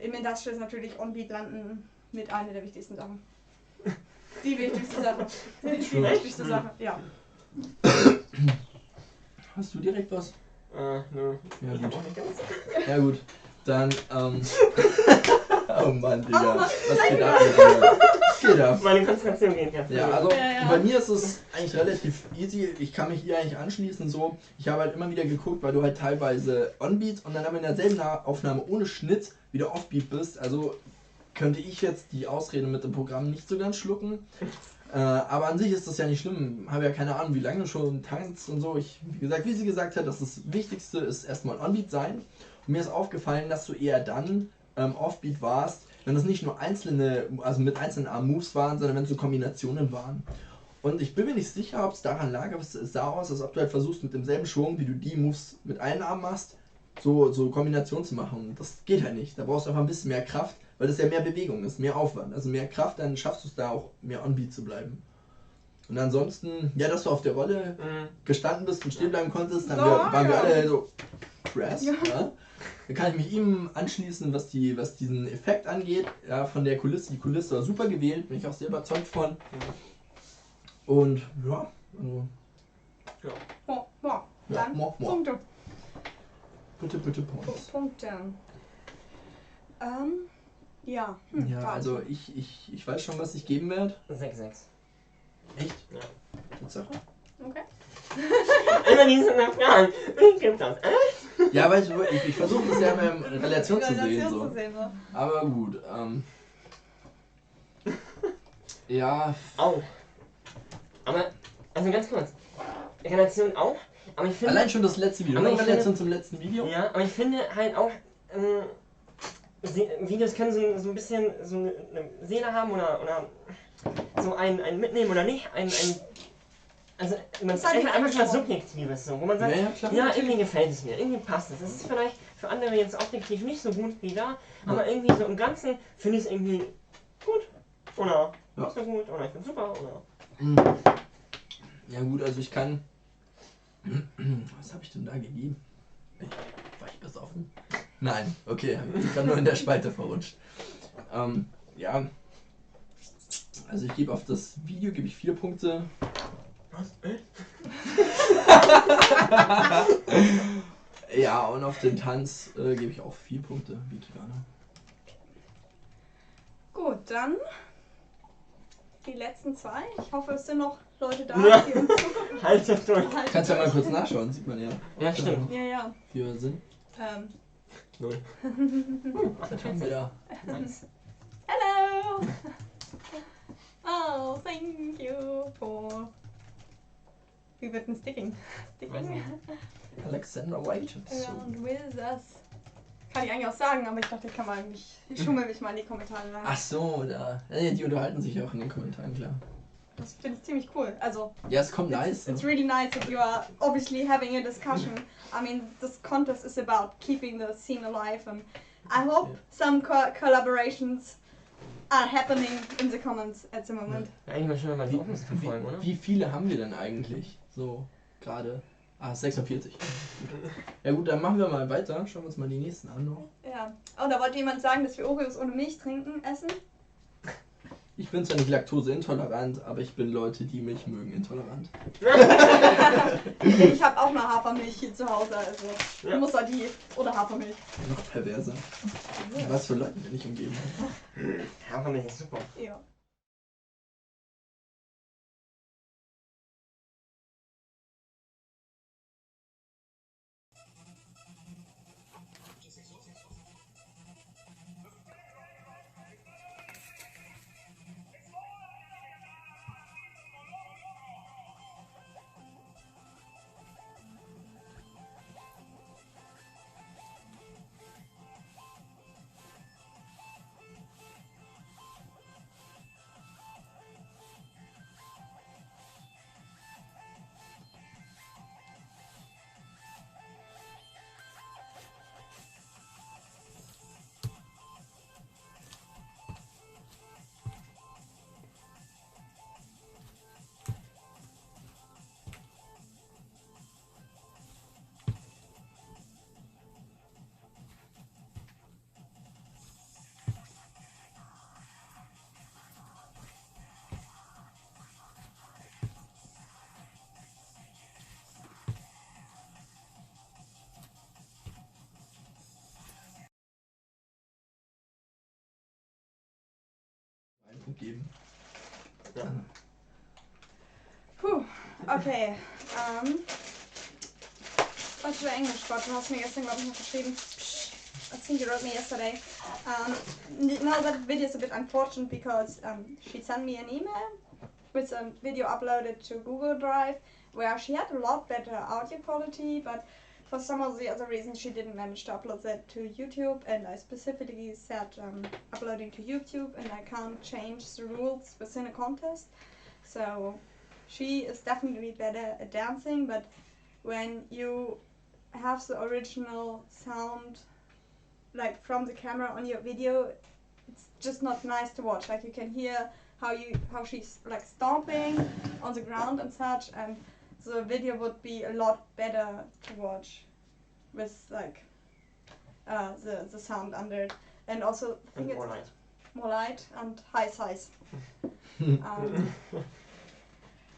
im Industrial ist natürlich On-Beat landen mit einer der wichtigsten Sachen. Die wichtigste Sache. Die wichtigste Sache, ja. Hast du direkt was? Nö. Ja, Ich hab gut. auch nicht ganz. Ja gut, dann, oh Mann, Digga, was geht ab mit dir? Geht ab. Meine Konzentration geht ganz Ja, gut. also Ja. bei mir ist es eigentlich relativ easy. Ich kann mich hier eigentlich anschließen. So, ich habe halt immer wieder geguckt, weil du halt teilweise On-Beat und dann aber in derselben Aufnahme ohne Schnitt wieder Off-Beat bist. Also könnte ich jetzt die Ausrede mit dem Programm nicht so ganz schlucken. Aber an sich ist das ja nicht schlimm. Habe ja keine Ahnung, wie lange schon tanzt und so. Wie sie gesagt hat, das Wichtigste ist erstmal On-Beat sein. Und mir ist aufgefallen, dass du eher dann Off-Beat warst, wenn das nicht nur mit einzelnen Arm-Moves waren, sondern wenn es so Kombinationen waren. Und ich bin mir nicht sicher, ob es daran lag, aber es sah aus, als ob du halt versuchst, mit demselben Schwung, wie du die Moves mit einem Arm machst, so Kombinationen zu machen. Und das geht halt nicht. Da brauchst du einfach ein bisschen mehr Kraft, weil das ja mehr Bewegung ist, mehr Aufwand. Also mehr Kraft, dann schaffst du es da auch mehr On-Beat zu bleiben. Und ansonsten, ja, dass du auf der Rolle gestanden bist und stehen bleiben konntest, dann waren wir alle so krass. Ja. Ja. Da kann ich mich ihm anschließen, was diesen Effekt angeht, ja, von der Kulisse. Die Kulisse war super gewählt, bin ich auch sehr überzeugt von. Und ja, also. Dann Punkte. Bitte, Points. Punkte. Ja. Also ich weiß schon, was ich geben werde. 6,6. Echt? Ja. Tatsache? Okay. Immer diese Fragen. Ich gebe das. Ja, weil ich versuche das ja in Relation zu sehen. So. Aber gut. Ja. Auch. Aber, also ganz kurz. Relation auch. Aber ich finde, allein schon das letzte Video. Nur Relation zum letzten Video. Ja, aber ich finde halt auch, Videos können so ein bisschen so eine Seele haben oder so einen mitnehmen oder nicht. Also man ist einfach schon was Subjektives, so, wo man sagt, ja, irgendwie gefällt es mir, irgendwie passt es. Das ist vielleicht für andere jetzt objektiv nicht so gut wie da, aber irgendwie so im Ganzen finde ich es irgendwie gut oder nicht so gut oder ich finde es super oder. Ja gut, also ich kann. Was habe ich denn da gegeben? War ich besoffen? Nein, okay, ich bin nur in der Spalte verrutscht. Ja. Also ich gebe auf das Video 4 Punkte. Was? Ja, und auf den Tanz gebe ich auch 4 Punkte, wie Kirana. Gut, dann die letzten 2. Ich hoffe, es sind noch Leute da, die uns halt das durch. Kannst ja mal kurz nachschauen, sieht man ja. Ja, stimmt. Ja. Wie wir sind. 0. Was haben wir da? Nice. Hello! Oh, thank you for... Wie wird ein Sticking? Alexander White. Around with us. Kann ich eigentlich auch sagen, aber ich dachte, ich schummel mich mal in die Kommentare rein. Ach so, da. Ja, die unterhalten sich auch in den Kommentaren, klar. Das finde ich ziemlich cool. Also, ja, es kommt nice. It's really nice that you are obviously having a discussion. I mean, this contest is about keeping the scene alive, and I hope some collaborations are happening in the comments at the moment. Ja, eigentlich mal schon mal die Offensive verfolgen, oder? Wie viele haben wir denn eigentlich? So, gerade. 46. Ja gut, dann machen wir mal weiter. Schauen wir uns mal die nächsten an noch. Ja. Oh, da wollte jemand sagen, dass wir Oreos ohne Milch essen. Ich bin zwar nicht laktoseintolerant, aber ich bin Leute, die Milch mögen, intolerant. Ich habe auch mal Hafermilch hier zu Hause, also Mutter die oder Hafermilch. Noch perverser. Was für Leute bin ich umgeben? Hafermilch ist super. Ja. Geben. Ja. Puh, okay. What's your English? But du hast mir gestern, glaube ich, noch geschrieben. I think you wrote me yesterday. No, that video is a bit unfortunate because she sent me an email with a video uploaded to Google Drive, where she had a lot better audio quality, but for some of the other reasons she didn't manage to upload that to YouTube, and I specifically said uploading to YouTube, and I can't change the rules within a contest. So she is definitely better at dancing, but when you have the original sound like from the camera on your video, it's just not nice to watch. Like you can hear how she's like stomping on the ground and such, and the video would be a lot better to watch with like the sound under it, and also I think And it's more light and high size.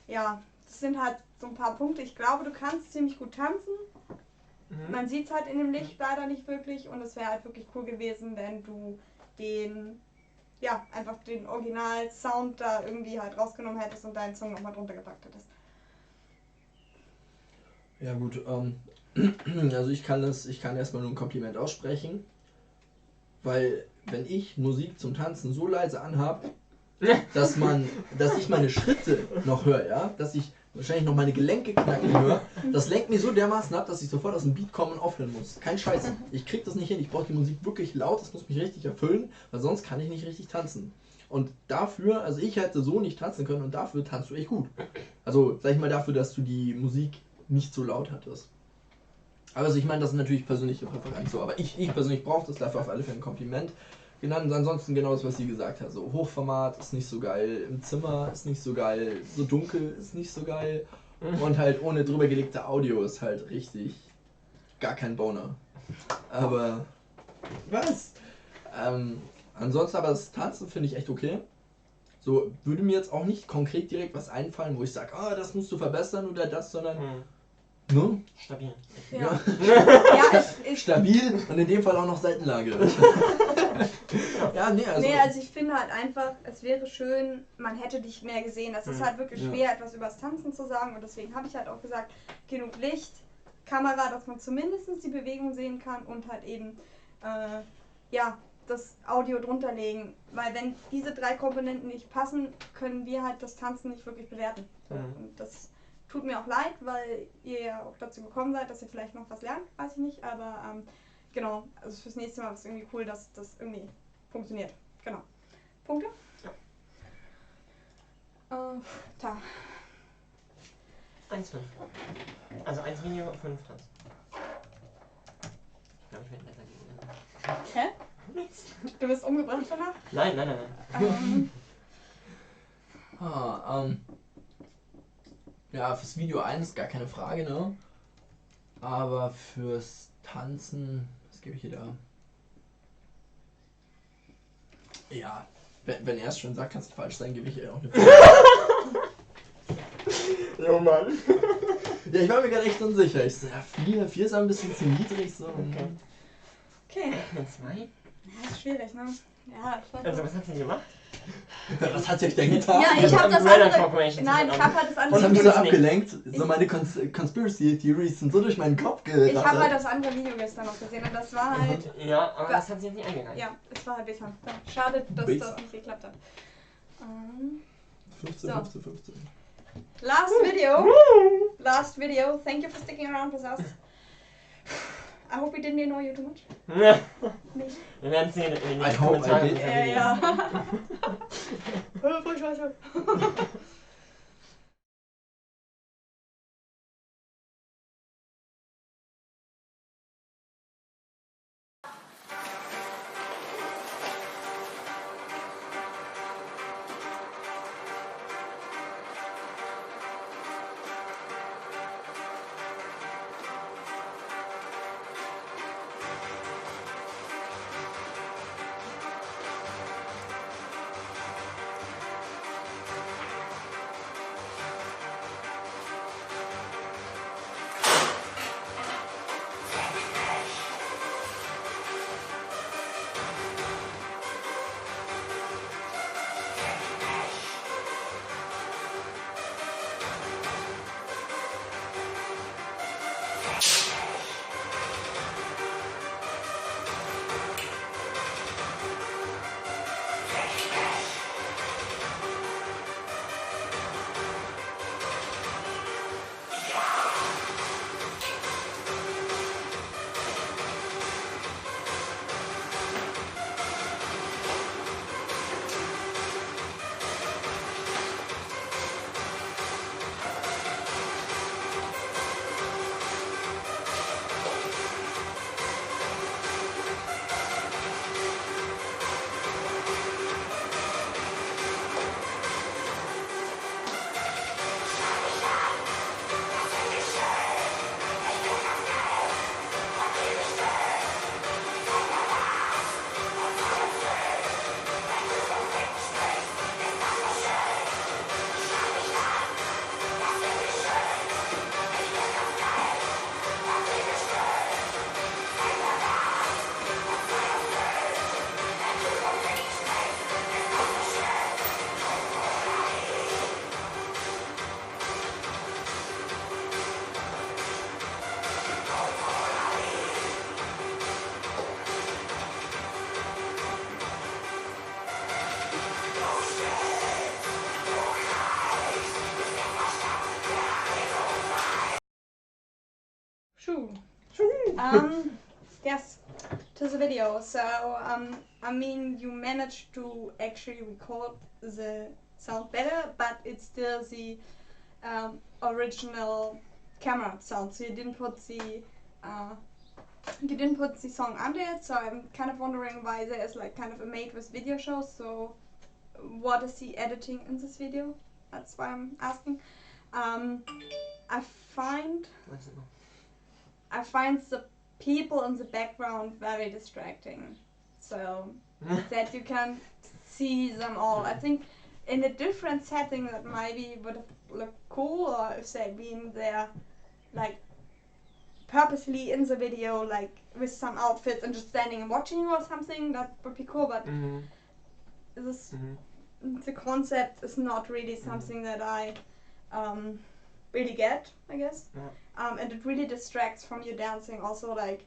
Ja, das sind halt so ein paar Punkte. Ich glaube, du kannst ziemlich gut tanzen. Man sieht es halt in dem Licht leider nicht wirklich, und es wäre halt wirklich cool gewesen, wenn du einfach den Original-Sound da irgendwie halt rausgenommen hättest und deinen Song nochmal drunter gepackt hättest. Ja gut, also ich kann erstmal nur ein Kompliment aussprechen, weil wenn ich Musik zum Tanzen so leise anhab, dass ich meine Schritte noch höre, ja, dass ich wahrscheinlich noch meine Gelenke knacken höre, das lenkt mich so dermaßen ab, dass ich sofort aus dem Beat kommen und aufhören muss. Kein Scheiß. Ich krieg das nicht hin, ich brauche die Musik wirklich laut, das muss mich richtig erfüllen, weil sonst kann ich nicht richtig tanzen. Und dafür, also ich hätte so nicht tanzen können, und dafür tanzt du echt gut. Also sag ich mal dafür, dass du die Musik nicht so laut hattest. Aber also ich meine, das ist natürlich persönliche Präferenz so, aber ich persönlich brauche das, dafür auf alle Fälle ein Kompliment genannt. Ansonsten genau das, was sie gesagt hat. So Hochformat ist nicht so geil, im Zimmer ist nicht so geil, so dunkel ist nicht so geil, und halt ohne drüber gelegte Audio ist halt richtig gar kein Boner. Aber was? Ansonsten aber das Tanzen finde ich echt okay. So würde mir jetzt auch nicht konkret direkt was einfallen, wo ich sage, das musst du verbessern oder das, sondern ne? Stabil. Ja. Stabil und in dem Fall auch noch Seitenlage. Ja, also ich finde halt einfach, es wäre schön, man hätte dich mehr gesehen. Es ist halt wirklich schwer, etwas über das Tanzen zu sagen, und deswegen habe ich halt auch gesagt, genug Licht, Kamera, dass man zumindest die Bewegung sehen kann, und halt eben, das Audio drunter legen. Weil wenn diese 3 Komponenten nicht passen, können wir halt das Tanzen nicht wirklich bewerten. Und das tut mir auch leid, weil ihr ja auch dazu gekommen seid, dass ihr vielleicht noch was lernt, weiß ich nicht, aber genau, also fürs nächste Mal ist es irgendwie cool, dass das irgendwie funktioniert. Genau. Punkte? Ja. Da. 1,5. Also 1 Video, 5 Tanz. Ich glaube, ich werde besser gehen. Hä? Du bist umgebracht danach? Nein. Ja, fürs Video 1 gar keine Frage, ne? Aber fürs Tanzen, was gebe ich hier da? Ja, wenn er es schon sagt, kann es falsch sein, gebe ich ihr auch eine 4. Jo Mann. Ja, ich war mir gerade echt unsicher. Ich so, ja, 4 ist ein bisschen zu niedrig, so. Okay. 2? Ja, ist schwierig, ne? Ja, ich weiß Also, was hat sie gemacht? Was hat sie euch denn getan? Ja, ich habe das andere. Nein, ich habe halt das andere. Und haben mich so abgelenkt. So meine Conspiracy Theories sind so durch meinen Kopf gerattert. Ich habe halt das andere Video gestern noch gesehen, und das war halt. Ja, aber das hat sie jetzt nicht eingereicht. Ja, es war halt besser. Schade, dass das nicht geklappt hat. 15. Last video. Thank you for sticking around with us. I hope we didn't annoy you too much. Nee. Wir werden sehen in den nächsten I hope Kommentaren. I did. Ja. Furchtbar. True. Yes, to the video. So, I mean, you managed to actually record the sound better, but it's still the original camera sound. So you didn't put the song under it. So I'm kind of wondering why there is like kind of a made with video show. So what is the editing in this video? That's why I'm asking. I find the people in the background very distracting, so that you can see them all. I think in a different setting that maybe would have looked cool, or if they'd been there like purposely in the video, like with some outfits and just standing and watching or something, that would be cool. But the concept is not really something that I really get, I guess. And it really distracts from your dancing. Also, like,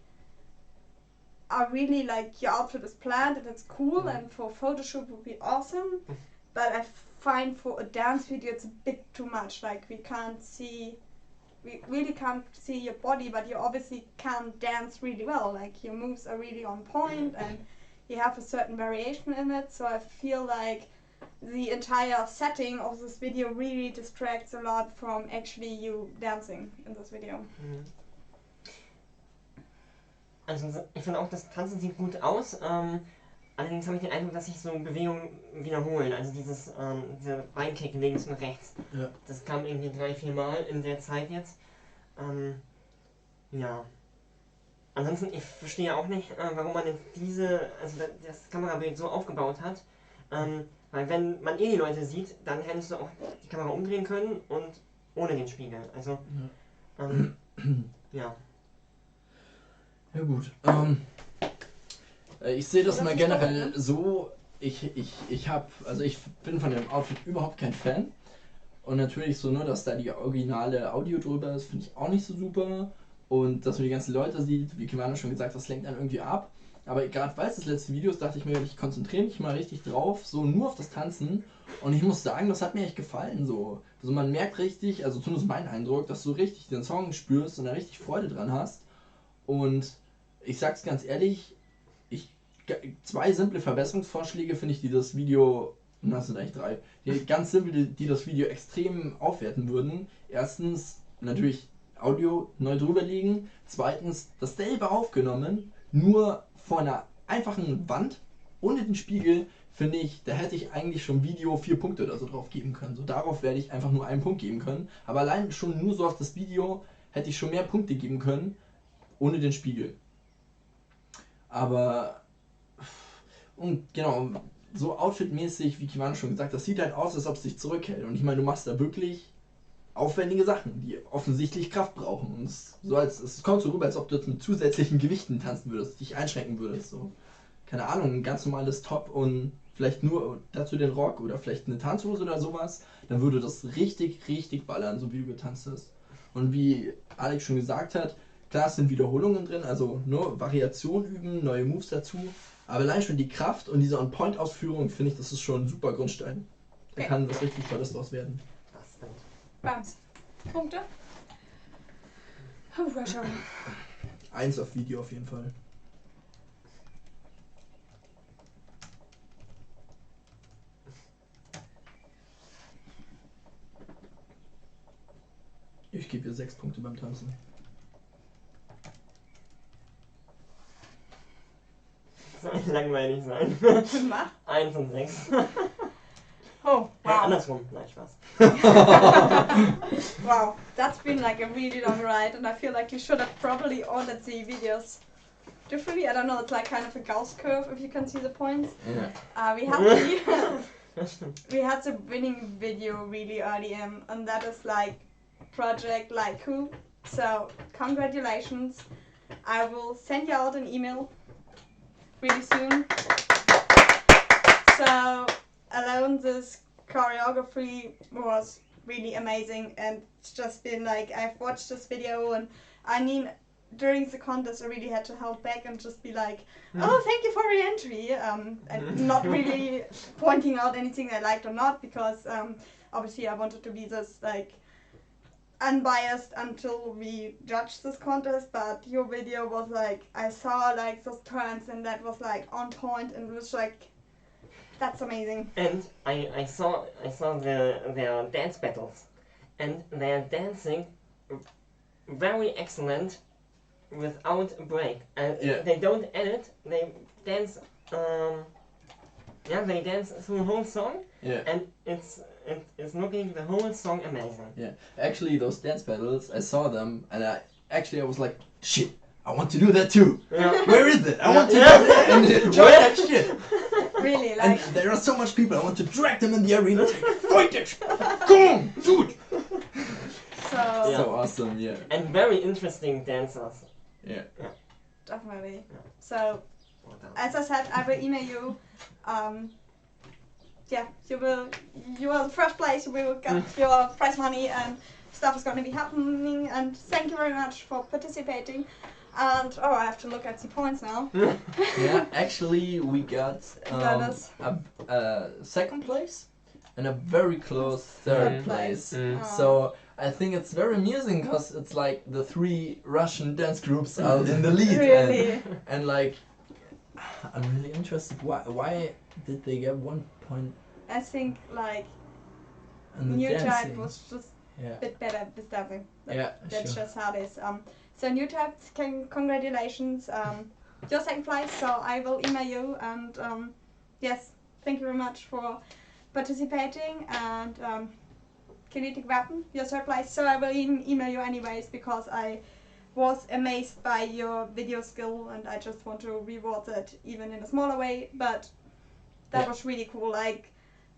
I really like your outfit is planned and it's cool, and for a photo shoot would be awesome, but I find for a dance video it's a bit too much. Like, we really can't see your body, but you obviously can dance really well. Like, your moves are really on point and you have a certain variation in it, so I feel like the entire setting of this video really distracts a lot from actually you dancing in this video. Also ich finde auch, das Tanzen sieht gut aus. Allerdings habe ich den Eindruck, dass sich so Bewegungen wiederholen. Also dieser Beinkick links und rechts. Ja. Das kam irgendwie 3-4 Mal in der Zeit jetzt. Ja. Ansonsten, ich verstehe auch nicht, warum man jetzt das Kamerabild so aufgebaut hat. Weil wenn man die Leute sieht, dann hättest du auch die Kamera umdrehen können und ohne den Spiegel. Also, ja. Ja gut. Ich sehe das mal generell so, ich bin von dem Outfit überhaupt kein Fan. Und natürlich so nur, dass da die originale Audio drüber ist, finde ich auch nicht so super. Und dass man die ganzen Leute sieht, wie Kimano schon gesagt hat, das lenkt dann irgendwie ab. Aber gerade weil es das letzte Video ist, dachte ich mir, ich konzentriere mich mal richtig drauf, so nur auf das Tanzen. Und ich muss sagen, das hat mir echt gefallen. So. Also man merkt richtig, also zumindest mein Eindruck, dass du richtig den Song spürst und da richtig Freude dran hast. Und ich sag's ganz ehrlich, 2 simple Verbesserungsvorschläge finde ich, die das Video, das sind eigentlich 3, die ganz simpel, die das Video extrem aufwerten würden. Erstens, natürlich Audio neu drüberlegen. Zweitens, dasselbe aufgenommen, nur vor einer einfachen Wand, ohne den Spiegel, finde ich, da hätte ich eigentlich schon Video 4 Punkte oder so drauf geben können. So darauf werde ich einfach nur 1 Punkt geben können. Aber allein schon nur so auf das Video hätte ich schon mehr Punkte geben können, ohne den Spiegel. Aber, und genau, so outfitmäßig, wie Kimano schon gesagt hat, das sieht halt aus, als ob es sich zurückhält. Und ich meine, du machst da wirklich aufwendige Sachen, die offensichtlich Kraft brauchen. Und es kommt so rüber, als ob du jetzt mit zusätzlichen Gewichten tanzen würdest, dich einschränken würdest. So, keine Ahnung, ein ganz normales Top und vielleicht nur dazu den Rock oder vielleicht eine Tanzhose oder sowas, dann würde das richtig, richtig ballern, so wie du getanzt hast. Und wie Alex schon gesagt hat, klar, es sind Wiederholungen drin, also nur Variation üben, neue Moves dazu. Aber allein schon die Kraft und diese On-Point-Ausführung, finde ich, das ist schon ein super Grundstein. Da kann was richtig Tolles draus werden. Bams. Punkte? 1 auf Video auf jeden Fall. Ich gebe ihr 6 Punkte beim Tanzen. Das soll langweilig sein. 1 und 6. Oh, wow. Andersrum. Nein, Spaß. Wow, that's been like a really long ride, and I feel like you should have probably ordered the videos differently. I don't know, it's like kind of a Gauss curve if you can see the points. Yeah. We had the winning video really early in, and that is like Project Laiku. So congratulations. I will send you out an email really soon. So alone this choreography was really amazing, and it's just been like, I've watched this video, and I mean during the contest I really had to hold back and just be like, oh, thank you for re-entry, and not really pointing out anything I liked or not, because obviously I wanted to be this like, unbiased until we judged this contest, but your video was like, I saw like those turns and that was like on point and it was like, that's amazing. And I saw their dance battles, and they're dancing very excellent without a break. And they don't edit, they dance they dance through the whole song, and it's looking the whole song amazing. Yeah, actually those dance battles, I saw them, and I was like, shit, I want to do that too. Yeah. Where is it? I want to do that and enjoy that shit. Really, And like, there are so much people, I want to drag them in the arena, like, fight it! Come on, do it! so So awesome, yeah. And very interesting dancers. Yeah. definitely. Yeah. So, Well done. as I said, I will email you. You will the first place. You will get your prize money and stuff is going to be happening. And thank you very much for participating. And I have to look at the points now. Yeah, actually we got That a second place and a very close third place. So I think it's very amusing because it's like the 3 Russian dance groups are in the lead. Really? And like, I'm really interested. Why did they get 1 point? I think like In the New Type dancing? was just Yeah. a bit better with dancing. Yeah, That's sure. just how it is. So New Type, congratulations. You're second place, so I will email you. And yes, thank you very much for participating. And Kinetic Weapon, you're third place. So I will email you anyways because I was amazed by your video skill and I just want to reward it even in a smaller way. But that was really cool. Like,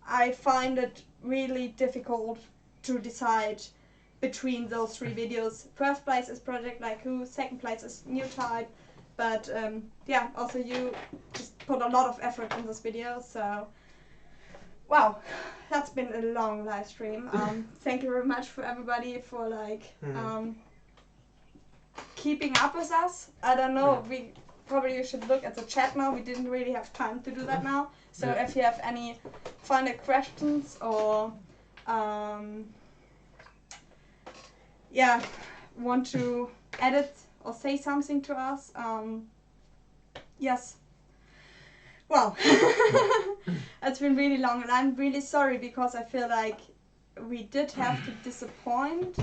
I find it really difficult to decide between those 3 videos. First place is Project Like Who, second place is New Type, but also you just put a lot of effort in this video, so wow, that's been a long live stream. Thank you very much for everybody for keeping up with us. I don't know, we probably should look at the chat now. We didn't really have time to do that now, so if you have any final questions or want to edit or say something to us, yes. Well, it's been really long and I'm really sorry because I feel like we did have to disappoint.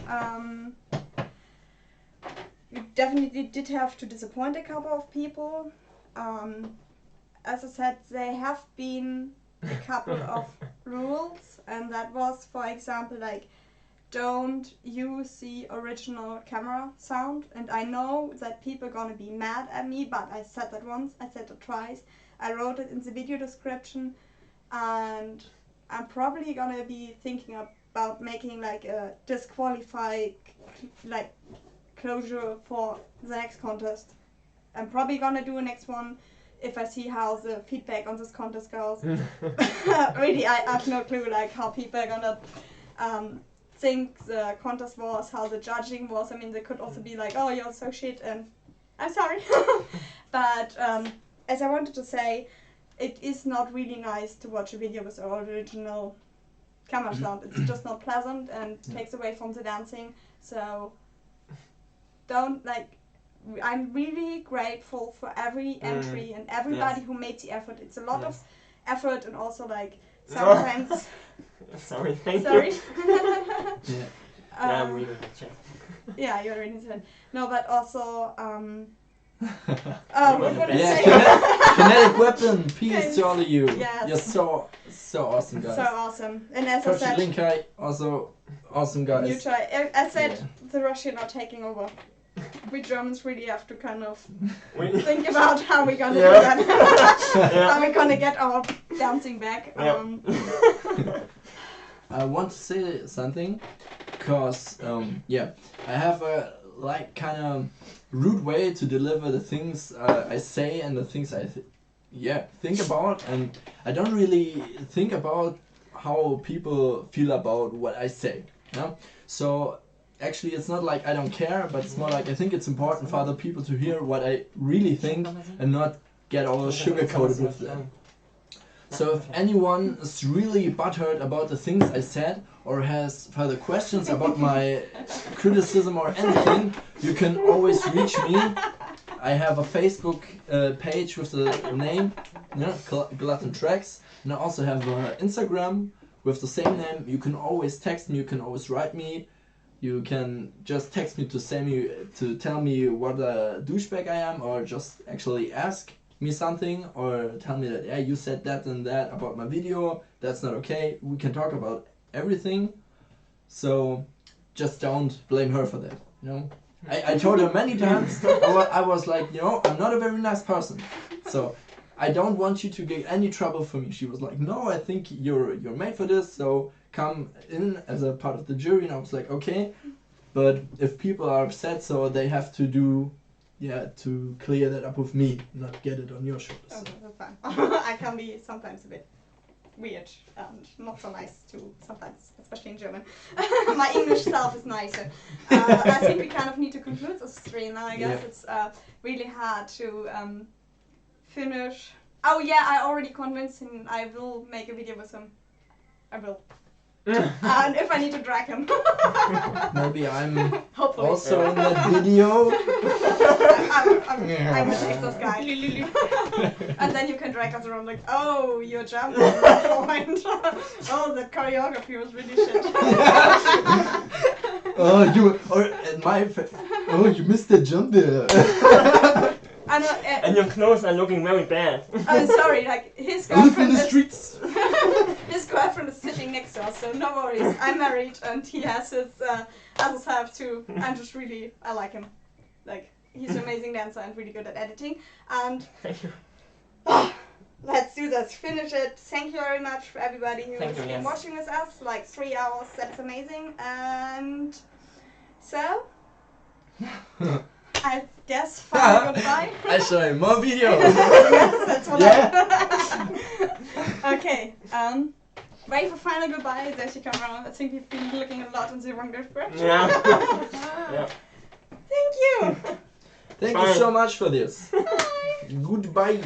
We definitely did have to disappoint a couple of people. As I said, there have been a couple of rules, and that was, for example, like, don't use the original camera sound. And I know that people are gonna be mad at me, but I said that once, I said it twice. I wrote it in the video description, and I'm probably gonna be thinking about making like a disqualify closure for the next contest. I'm probably gonna do a next one if I see how the feedback on this contest goes. Really, I have no clue like how people are gonna think the contest was, how the judging was. I mean, they could also be like, oh, you're so shit, and I'm sorry. But as I wanted to say, it is not really nice to watch a video with the original camera sound. It's just not pleasant and takes away from the dancing. So don't I'm really grateful for every entry and everybody who made the effort. It's a lot of effort, and also like sometimes. Sorry, thank Sorry. you. I'm reading the chat. Yeah, you're reading the chat. No, but also what would I say? Kinetic Weapon, peace to all of you. Yes. You're so awesome, guys. So awesome. And as I said, Linkai, also awesome guys. you try. I said the Russians are taking over. We Germans really have to kind of think about how we're gonna do that. How we're gonna get our dancing back. I want to say something, cause I have a kind of rude way to deliver the things I say and the things I think about, and I don't really think about how people feel about what I say. So actually, it's not like I don't care, but it's more like I think it's important for other people to hear what I really think and not get all sugar coated with them. So if anyone is really butthurt about the things I said or has further questions about my criticism or anything, you can always reach me. I have a Facebook page with the name Glutton Tracks, and I also have an Instagram with the same name. You can always text me, you can always write me. You can just text me to tell me what a douchebag I am, or just actually ask me something, or tell me that, yeah, you said that and that about my video, that's not okay. We can talk about everything, so just don't blame her for that, you know. I told her many times, I was like, you know, I'm not a very nice person, so I don't want you to get any trouble from me. She was like, no, I think you're made for this, so come in as a part of the jury. And I was like, okay, but if people are upset, so they have to do, to clear that up with me, not get it on your shoulders. Oh, that's fine. I can be sometimes a bit weird and not so nice too, sometimes, especially in German. My English self is nicer. I think we kind of need to conclude this stream now. I guess it's really hard to finish. Oh yeah, I already convinced him I will make a video with him. I will. And if I need to drag him. Maybe I'm Hopefully. also in that video. I'm a Texas guy. And then you can drag us around like, oh, you're jumping at that point. Oh, the choreography was really shit. You missed the jump there. And your clothes are looking very bad. I'm sorry, like his I live in girlfriend the streets. his girlfriend is sitting next to us, so no worries. I'm married and he has his others have too. I'm just really, I like him. Like, he's an amazing dancer and really good at editing. And Thank you. let's do this, finish it. Thank you very much for everybody who's Thank you, been yes. watching with us, like 3 hours, that's amazing. And so, I guess final goodbye. I show him more videos. Yes, that's what Yeah. Okay, ready for final goodbye as you come around. I think we've been looking a lot in the wrong direction. Yeah. Yeah. Thank you. Thank Bye. you so much for this. Bye. Goodbye.